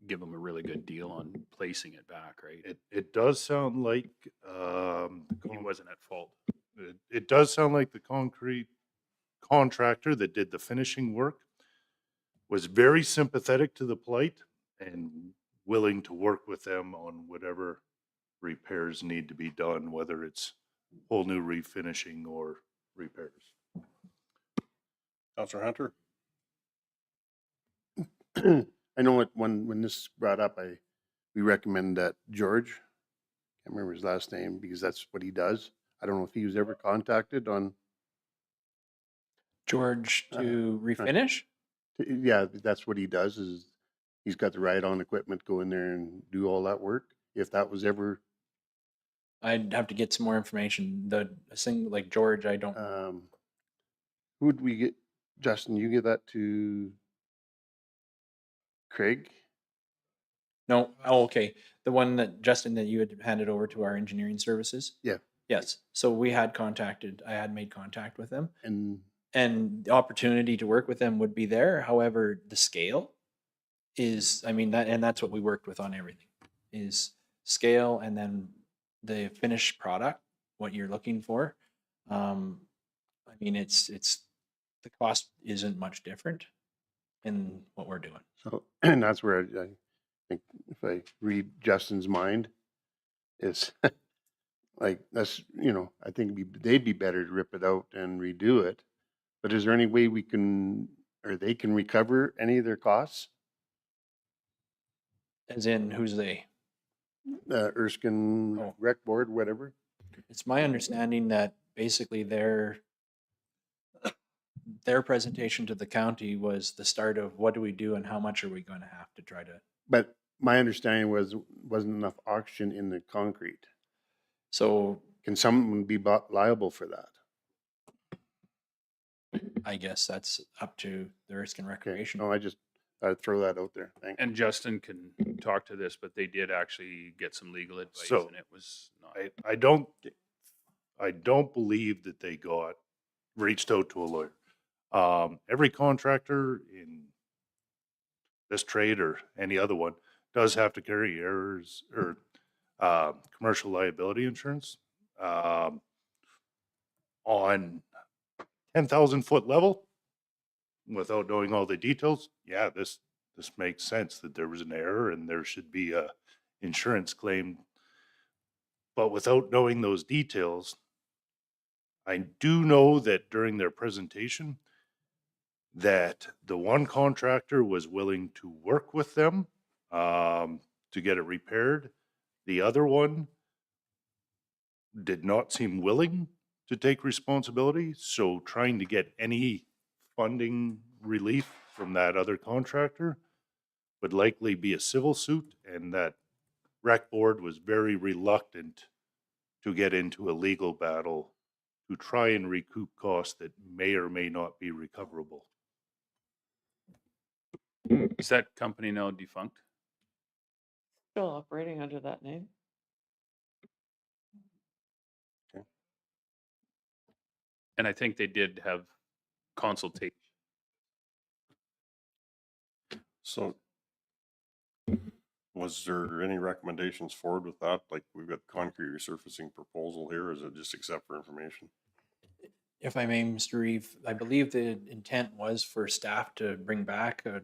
give them a really good deal on placing it back, right? It does sound like He wasn't at fault. it does sound like the concrete contractor that did the finishing work was very sympathetic to the plight and willing to work with them on whatever repairs need to be done, whether it's whole new refinishing or repairs. Councillor Hunter? I know when this is brought up, we recommend that George, can't remember his last name because that's what he does. I don't know if he was ever contacted on George to refinish? Yeah, that's what he does. Is he's got the ride-on equipment, go in there and do all that work. If that was ever, I'd have to get some more information. The thing like George, I don't. who'd we get? Justin, you give that to Craig? No, oh, okay. The one that, Justin, that you had handed over to our engineering services? Yeah. Yes, so I had made contact with them, And and the opportunity to work with them would be there. However, the scale is, I mean, that's what we worked with on everything, is scale and then the finished product, what you're looking for. I mean, the cost isn't much different in what we're doing. so, and that's where I think if I read Justin's mind, is like, that's, I think they'd be better to rip it out and redo it. But is there any way we can, or they can recover any of their costs? As in, who's they? Erskine Oh. Rec Board, whatever? It's my understanding that basically their presentation to the county was the start of what do we do and how much are we going to have to try to. But my understanding wasn't enough oxygen in the concrete. So Can someone be liable for that? I guess that's up to the Erskine Recreation. No, I'd throw that out there. Thanks. And Justin can talk to this, but they did actually get some legal advice, So, and it was not. I don't believe that they reached out to a lawyer. Every contractor in this trade or any other one does have to carry errors or commercial liability insurance. On 10,000 foot level, without knowing all the details, yeah, this makes sense that there was an error and there should be a insurance claim. But without knowing those details, I do know that during their presentation, that the one contractor was willing to work with them to get it repaired. The other one did not seem willing to take responsibility. So trying to get any funding relief from that other contractor would likely be a civil suit, and that rec board was very reluctant to get into a legal battle to try and recoup costs that may or may not be recoverable. Is that company now defunct? Still operating under that name? And I think they did have consultation. So was there any recommendations forward with that? Like, we've got concrete resurfacing proposal here. Is it just accept for information? If I may, Mr. Reeve, I believe the intent was for staff to bring back a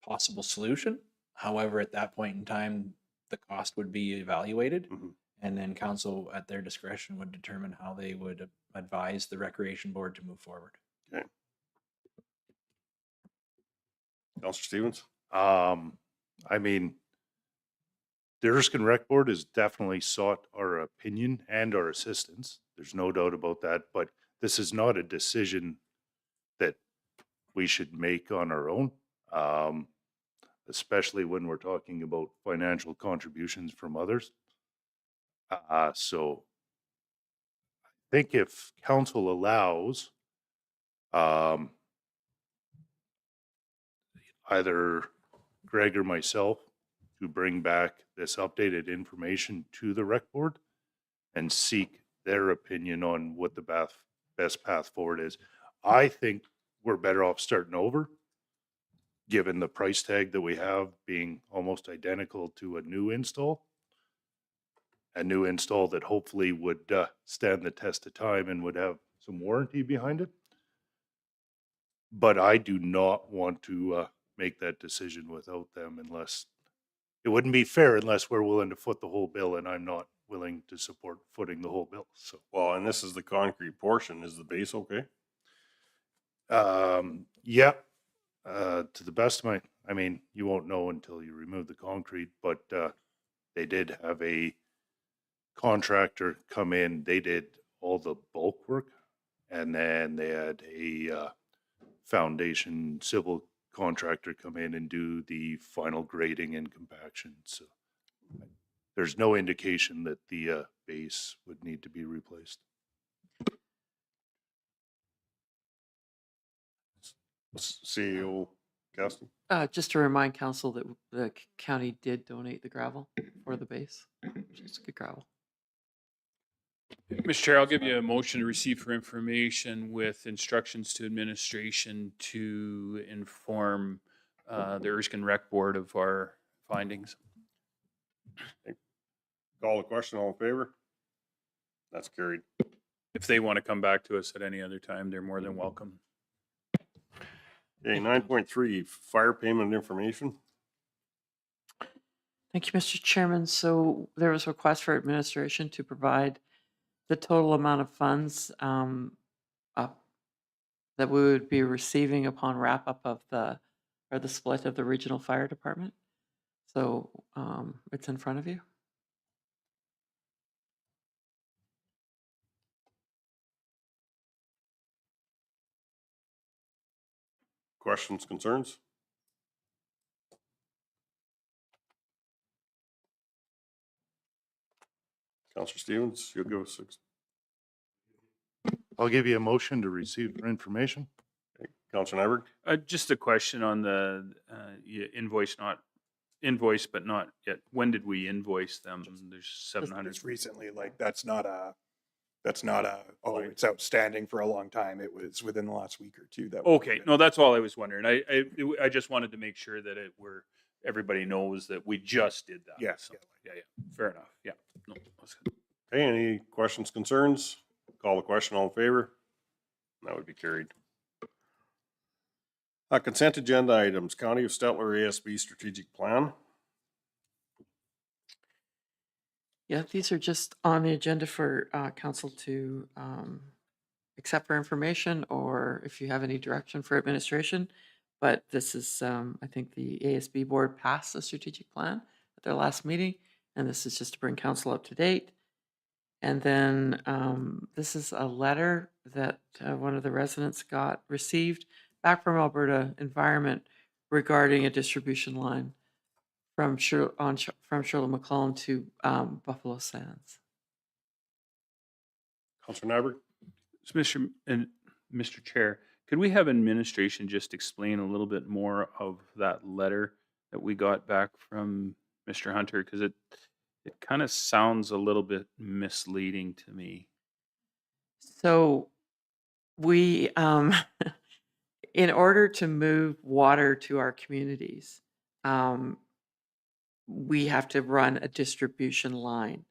possible solution. However, at that point in time, the cost would be evaluated, and then council at their discretion would determine how they would advise the recreation board to move forward. Okay. Councillor Stevens? I mean, the Erskine Rec Board has definitely sought our opinion and our assistance. There's no doubt about that, but this is not a decision that we should make on our own, especially when we're talking about financial contributions from others. So I think if council allows, either Greg or myself to bring back this updated information to the rec board and seek their opinion on what the best path forward is. I think we're better off starting over, given the price tag that we have being almost identical to a new install that hopefully would stand the test of time and would have some warranty behind it. But I do not want to make that decision without them, unless it wouldn't be fair unless we're willing to foot the whole bill, and I'm not willing to support footing the whole bill. So, well, and this is the concrete portion. Is the base okay? Yeah. To the best of I mean, you won't know until you remove the concrete, but they did have a contractor come in. They did all the bulk work, and then they had a foundation civil contractor come in and do the final grading and compaction. So there's no indication that the base would need to be replaced. CEO Gaston? Just to remind council that the county did donate the gravel for the base, which is good gravel. Mr. Chair, I'll give you a motion to receive for information with instructions to administration to inform the Erskine Rec Board of our findings. Call the question, all in favor? That's carried. If they want to come back to us at any other time, they're more than welcome. Okay, 9.3, fire payment information. Thank you, Mr. Chairman. So there was a request for administration to provide the total amount of funds that we would be receiving upon wrap up of the split of the regional fire department. So it's in front of you. Questions, concerns? Councillor Stevens, you'll give us six. I'll give you a motion to receive for information. Councillor Nyberg? Just a question on the invoice, but not yet. When did we invoice them? There's 700. Just recently, like that's not a, oh, it's outstanding for a long time. It was within the last week or two that. Okay, no, that's all I was wondering. I just wanted to make sure that everybody knows that we just did that. Yes. So, yeah, fair enough. Yeah, no, that's good. Okay, any questions, concerns? Call the question, all in favor? That would be carried. Consent agenda items, County of Stettler ASB strategic plan. Yeah, these are just on the agenda for council to accept for information, or if you have any direction for administration. But this is, I think the ASB board passed the strategic plan at their last meeting, and this is just to bring council up to date. And then this is a letter that one of the residents received back from Alberta Environment regarding a distribution line from Shirley McClellan to Buffalo Sands. Councillor Nyberg? So Mr. Chair, could we have administration just explain a little bit more of that letter that we got back from Mr. Hunter? Because it kind of sounds a little bit misleading to me. So we, in order to move water to our communities, we have to run a distribution line.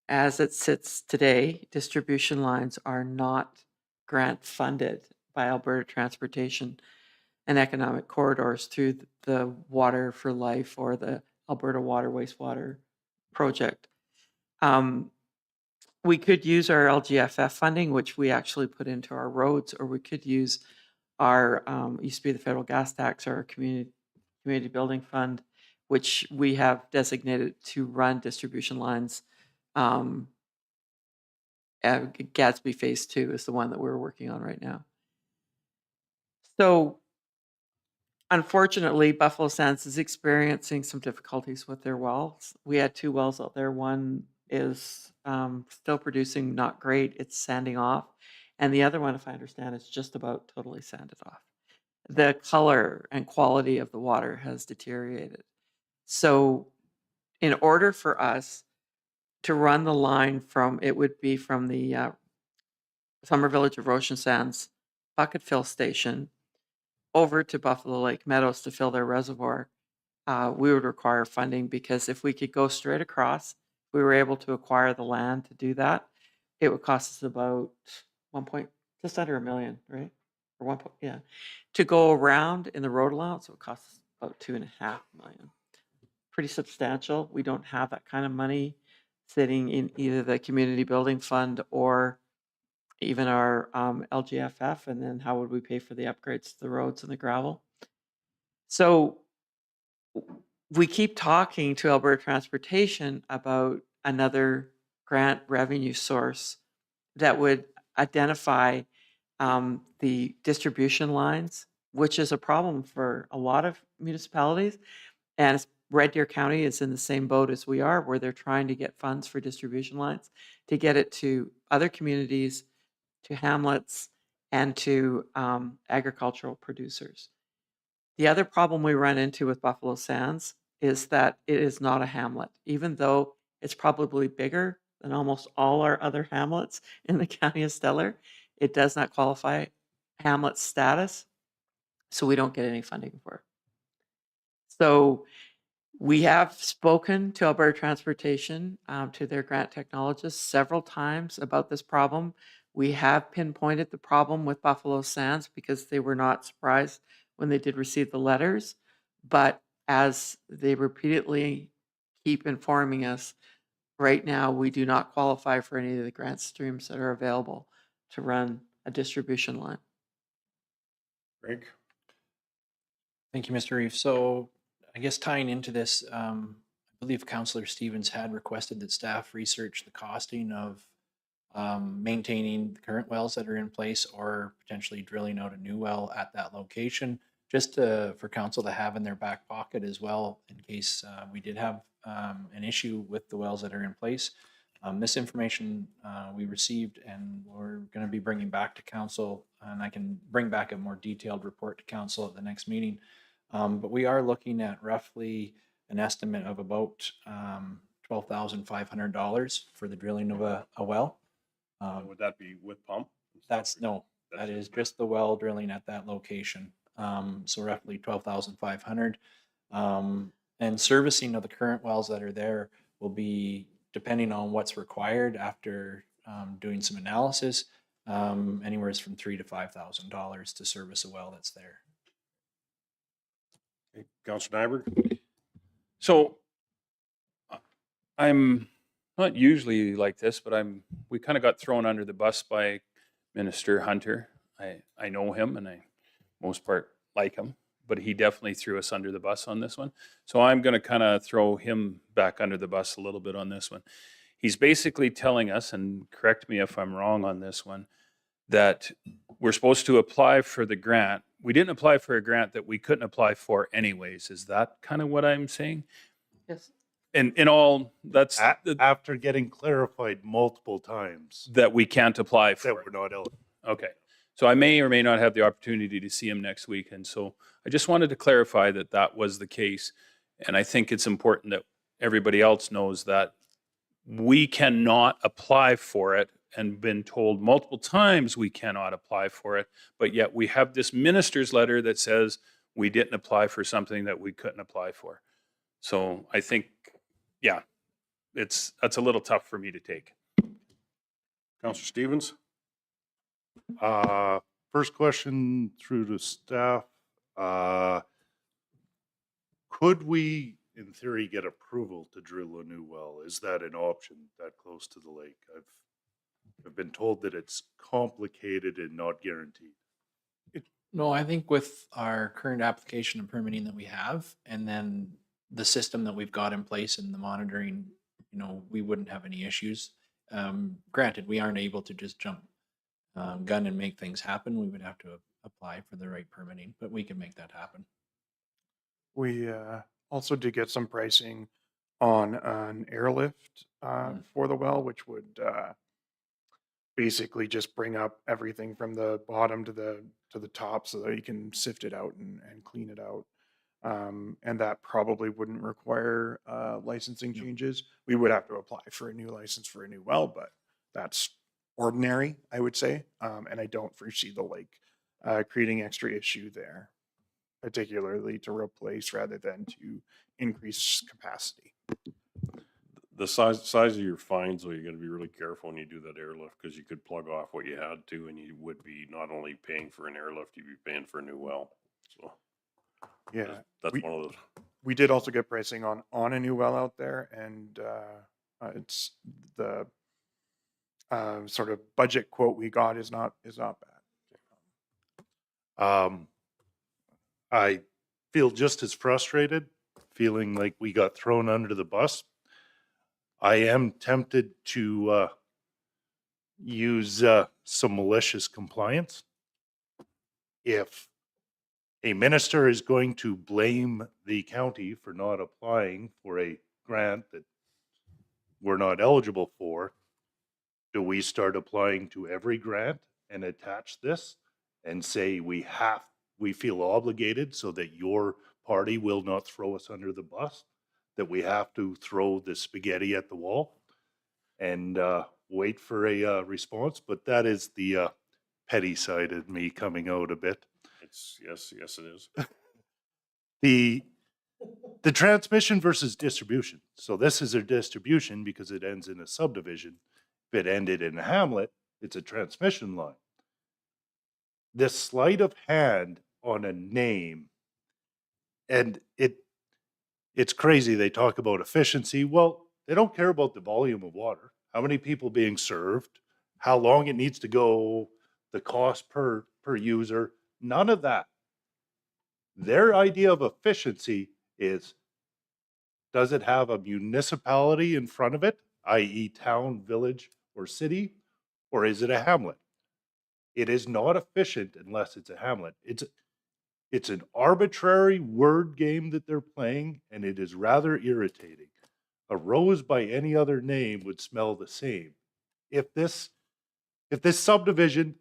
As it sits today, distribution lines are not grant funded by Alberta Transportation and Economic Corridors through the Water for Life or the Alberta Water Wastewater Project. We could use our LGFF funding, which we actually put into our roads, or we could use our, used to be the federal gas tax, or our community building fund, which we have designated to run distribution lines. Gatsby Phase 2 is the one that we're working on right now. So unfortunately, Buffalo Sands is experiencing some difficulties with their wells. We had 2 wells out there. One is still producing not great. It's sanding off. And the other one, if I understand, is just about totally sanded off. The color and quality of the water has deteriorated. So in order for us to run the line from, it would be from the Summer Village of Ocean Sands bucket fill station over to Buffalo Lake Meadows to fill their reservoir, we would require funding, because if we could go straight across, if we were able to acquire the land to do that, it would cost us about just under $1 million, right? Or yeah. To go around in the road allowance, it would cost us about $2.5 million. Pretty substantial. We don't have that kind of money sitting in either the community building fund or even our LGFF. And then how would we pay for the upgrades to the roads and the gravel? So we keep talking to Alberta Transportation about another grant revenue source that would identify the distribution lines, which is a problem for a lot of municipalities. And Red Deer County is in the same boat as we are, where they're trying to get funds for distribution lines to get it to other communities, to hamlets, and to agricultural producers. The other problem we run into with Buffalo Sands is that it is not a hamlet, even though it's probably bigger than almost all our other hamlets in the county of Stettler. It does not qualify hamlet status, so we don't get any funding for it. So we have spoken to Alberta Transportation, to their grant technologists several times about this problem. We have pinpointed the problem with Buffalo Sands because they were not surprised when they did receive the letters. But as they repeatedly keep informing us, right now we do not qualify for any of the grant streams that are available to run a distribution line. Greg? Thank you, Mr. Reeve. So I guess tying into this, I believe Councillor Stevens had requested that staff research the costing of maintaining the current wells that are in place or potentially drilling out a new well at that location, just for council to have in their back pocket as well in case we did have an issue with the wells that are in place. This information we received and we're going to be bringing back to council, and I can bring back a more detailed report to council at the next meeting. But we are looking at roughly an estimate of about $12,500 for the drilling of a well. Would that be with pump? That is just the well drilling at that location. So roughly 12,500. And servicing of the current wells that are there will be, depending on what's required after doing some analysis, anywhere from $3,000 to $5,000 to service a well that's there. Okay. Councillor Nyberg? So I'm not usually like this, but we kind of got thrown under the bus by Minister Hunter. I know him and I most part like him, but he definitely threw us under the bus on this one. So I'm going to kind of throw him back under the bus a little bit on this one. He's basically telling us, and correct me if I'm wrong on this one, that we're supposed to apply for the grant. We didn't apply for a grant that we couldn't apply for anyways. Is that kind of what I'm saying? Yes. And in all, that's After getting clarified multiple times that we can't apply for that it. we're not eligible. Okay. So I may or may not have the opportunity to see him next week. And so I just wanted to clarify that that was the case. And I think it's important that everybody else knows that we cannot apply for it and been told multiple times we cannot apply for it. But yet we have this minister's letter that says we didn't apply for something that we couldn't apply for. So I think, yeah, that's a little tough for me to take. Councillor Stevens? First question through to staff. Could we, in theory, get approval to drill a new well? Is that an option that close to the lake? I've been told that it's complicated and not guaranteed. No, I think with our current application and permitting that we have, and then the system that we've got in place and the monitoring, we wouldn't have any issues. Granted, we aren't able to just jump gun and make things happen. We would have to apply for the right permitting, but we can make that happen. We also did get some pricing on an airlift for the well, which would basically just bring up everything from the bottom to the top so that you can sift it out and clean it out. And that probably wouldn't require licensing changes. We would have to apply for a new license for a new well, but that's ordinary, I would say. And I don't foresee the lake creating extra issue there, particularly to replace rather than to increase capacity. The size of your fines, though, you got to be really careful when you do that airlift because you could plug off what you had to, and you would be not only paying for an airlift, you'd be paying for a new well. So yeah, that's one of those. We did also get pricing on a new well out there, and it's the sort of budget quote we got is not bad. I feel just as frustrated, feeling like we got thrown under the bus. I am tempted to use some malicious compliance. If a minister is going to blame the county for not applying for a grant that we're not eligible for, do we start applying to every grant and attach this? and say we feel obligated so that your party will not throw us under the bus, that we have to throw the spaghetti at the wall and wait for a response. But that is the petty side of me coming out a bit. It's, yes, it is. The transmission versus distribution. So this is a distribution because it ends in a subdivision. If it ended in a hamlet, it's a transmission line. This sleight of hand on a name, and it's crazy. They talk about efficiency. Well, they don't care about the volume of water, how many people being served, how long it needs to go, the cost per user, none of that. Their idea of efficiency is, does it have a municipality in front of it, i.e. town, village, or city, or is it a hamlet? It is not efficient unless it's a hamlet. It's an arbitrary word game that they're playing, and it is rather irritating. A rose by any other name would smell the same. If this subdivision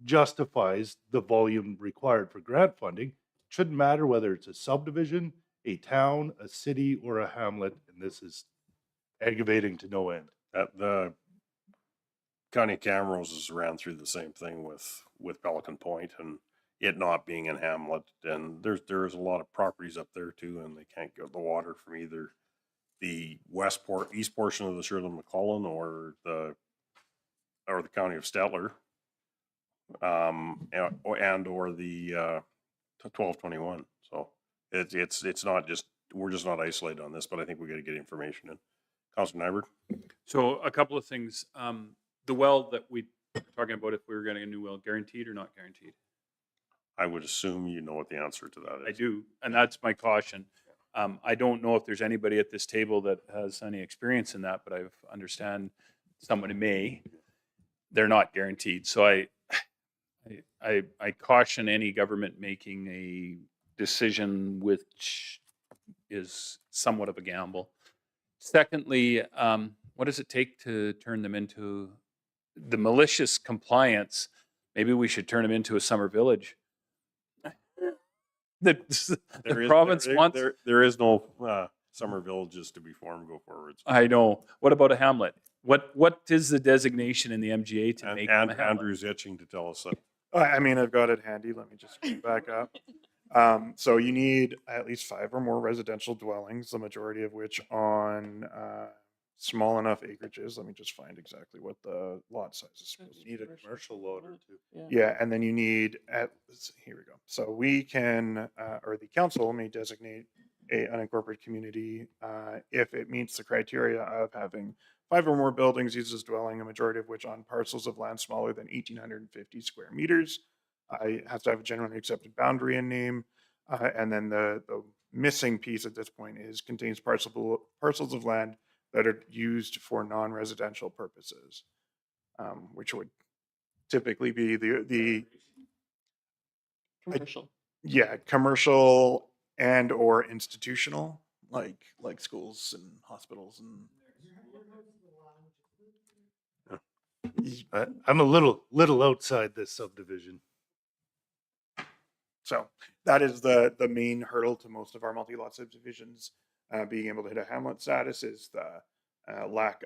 justifies the volume required for grant funding, it shouldn't matter whether it's a subdivision, a town, a city, or a hamlet, and this is aggravating to no end. The County of Camrose has ran through the same thing with Pelican Point and it not being in Hamlet. And there's a lot of properties up there too, and they can't get the water from either the east portion of the Shirley-McCullen or the County of Stettler, and or the 1221. So it's not just, we're just not isolated on this, but I think we got to get information in. Councilor Nyberg. So a couple of things. The well that we were talking about, if we were getting a new well, guaranteed or not guaranteed? I would assume you know what the answer to that is. I do, and that's my caution. I don't know if there's anybody at this table that has any experience in that, but I understand someone may. They're not guaranteed. So I caution any government making a decision which is somewhat of a gamble. Secondly, what does it take to turn them into the malicious compliance? Maybe we should turn them into a summer village. The province wants. There is no summer villages to be formed. Go forwards. I know. What about a hamlet? What is the designation in the MGA to make them a hamlet? Andrew's itching to tell us that. I mean, I've got it handy. Let me just go back up. So you need at least 5 or more residential dwellings, the majority of which on small enough acreages. Let me just find exactly what the lot size is supposed to be. You need a commercial lot or two. Yeah, and then you need here we go. So we can, or the council may designate a unincorporated community if it meets the criteria of having 5 or more buildings used as dwelling, a majority of which on parcels of land smaller than 1,850 square meters. It has to have a generally accepted boundary and name. And then the missing piece at this point is contains parcels of land that are used for non-residential purposes, which would typically be the Commercial. Commercial and or institutional, like schools and hospitals and. I'm a little outside this subdivision. So that is the main hurdle to most of our multi-lot subdivisions being able to hit a hamlet status is the lack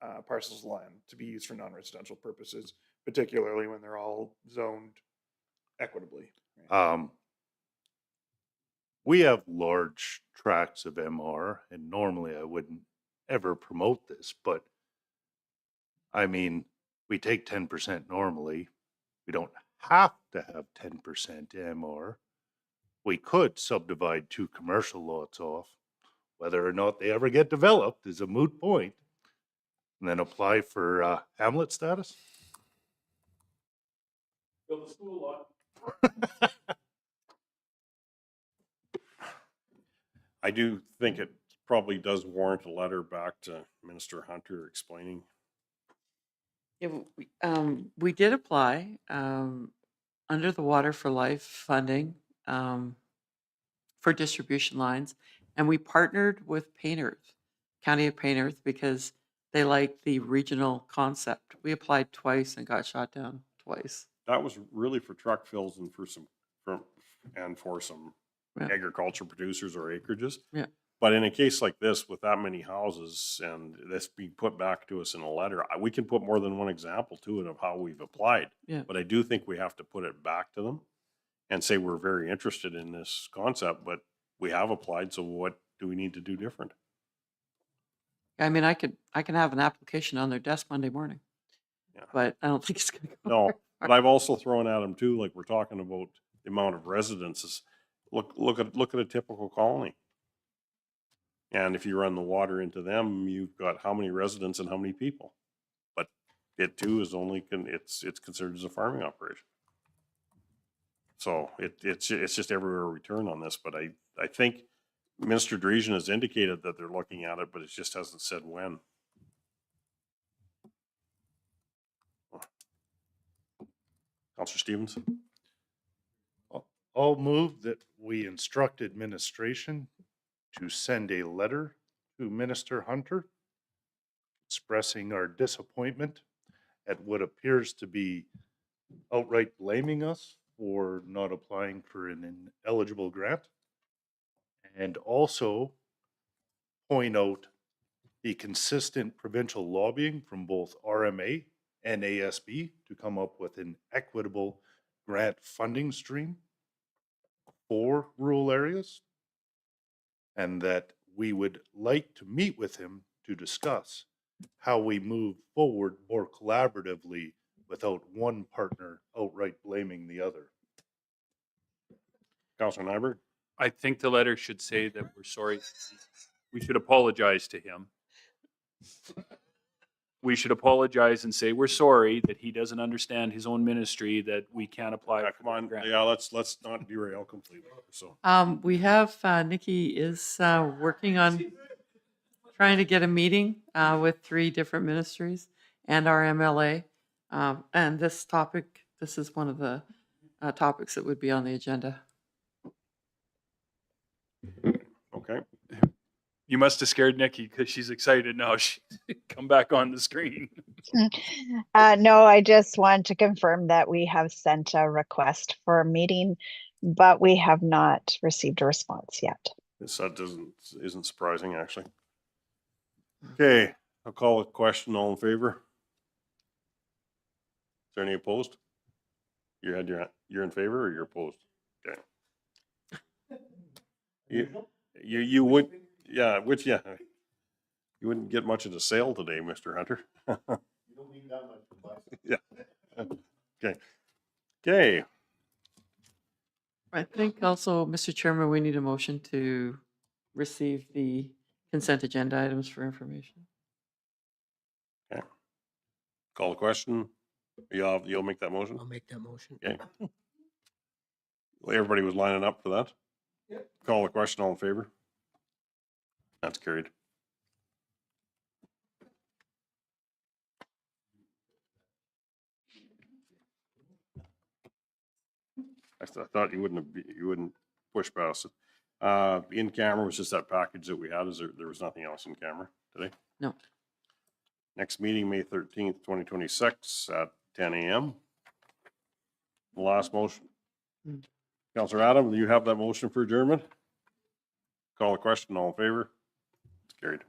of parcels of land to be used for non-residential purposes, particularly when they're all zoned equitably. We have large tracts of MR, and normally I wouldn't ever promote this, but I mean, we take 10% normally. We don't have to have 10% MR. We could subdivide 2 commercial lots off. Whether or not they ever get developed is a moot point. And then apply for hamlet status. Build a school lot. I do think it probably does warrant a letter back to Minister Hunter explaining. Yeah, we did apply under the Water for Life funding for distribution lines, and we partnered with Paintearth, County of Paintearth, because they like the regional concept. We applied twice and got shot down twice. that was really for truck fills and for some, for some Yeah. agriculture producers or acreages. Yeah. But in a case like this, with that many houses and this being put back to us in a letter, we can put more than one example to it of how we've applied. Yeah. But I do think we have to put it back to them and say, we're very interested in this concept, but we have applied, so what do we need to do different? I mean, I can have an application on their desk Monday morning. Yeah. But I don't think it's gonna go. No, very but far. I've also thrown at them too, like we're talking about the amount of residences. Look at a typical colony. And if you run the water into them, you've got how many residents and how many people? But it too is only, it's considered as a farming operation. So it's just everywhere we turn on this, but I think Minister Dreesen has indicated that they're looking at it, but it just hasn't said when. Counselor Stevens? I'll move that we instruct administration to send a letter to Minister Hunter expressing our disappointment at what appears to be outright blaming us for not applying for an ineligible grant, and also point out the consistent provincial lobbying from both RMA and ASB to come up with an equitable grant funding stream for rural areas, and that we would like to meet with him to discuss how we move forward more collaboratively without one partner outright blaming the other. Counselor Nyberg? I think the letter should say that we're sorry. We should apologize to him. We should apologize and say we're sorry that he doesn't understand his own ministry, that we can't apply. Yeah, come on, yeah, let's not derail completely, so. We have, Nikki is working on trying to get a meeting with 3 different ministries and our MLA. And this is one of the topics that would be on the agenda. Okay. You must have scared Nikki because she's excited now. She come back on the screen. No, I just want to confirm that we have sent a request for a meeting, but we have not received a response yet. This isn't surprising, actually. Okay, I'll call a question. All in favor? Is there any opposed? You're in favor or you're opposed? Okay. You would, yeah, you wouldn't get much of the sale today, Mr. Hunter. You don't need that much for plastic. Yeah. Okay. Okay. I think also, Mr. Chairman, we need a motion to receive the consent agenda items for information. Okay. Call the question. You'll make that motion? I'll make that motion. Okay. Well, everybody was lining up for that? Yep. Call the question. All in favor? That's carried. I thought you wouldn't push past it. In camera was just that package that we had. There was nothing else in camera today? No. Next meeting, May 13th, 2026 at 10 a.m. Last motion. Councillor Adam, do you have that motion for adjournment? Call the question. All in favor? It's carried.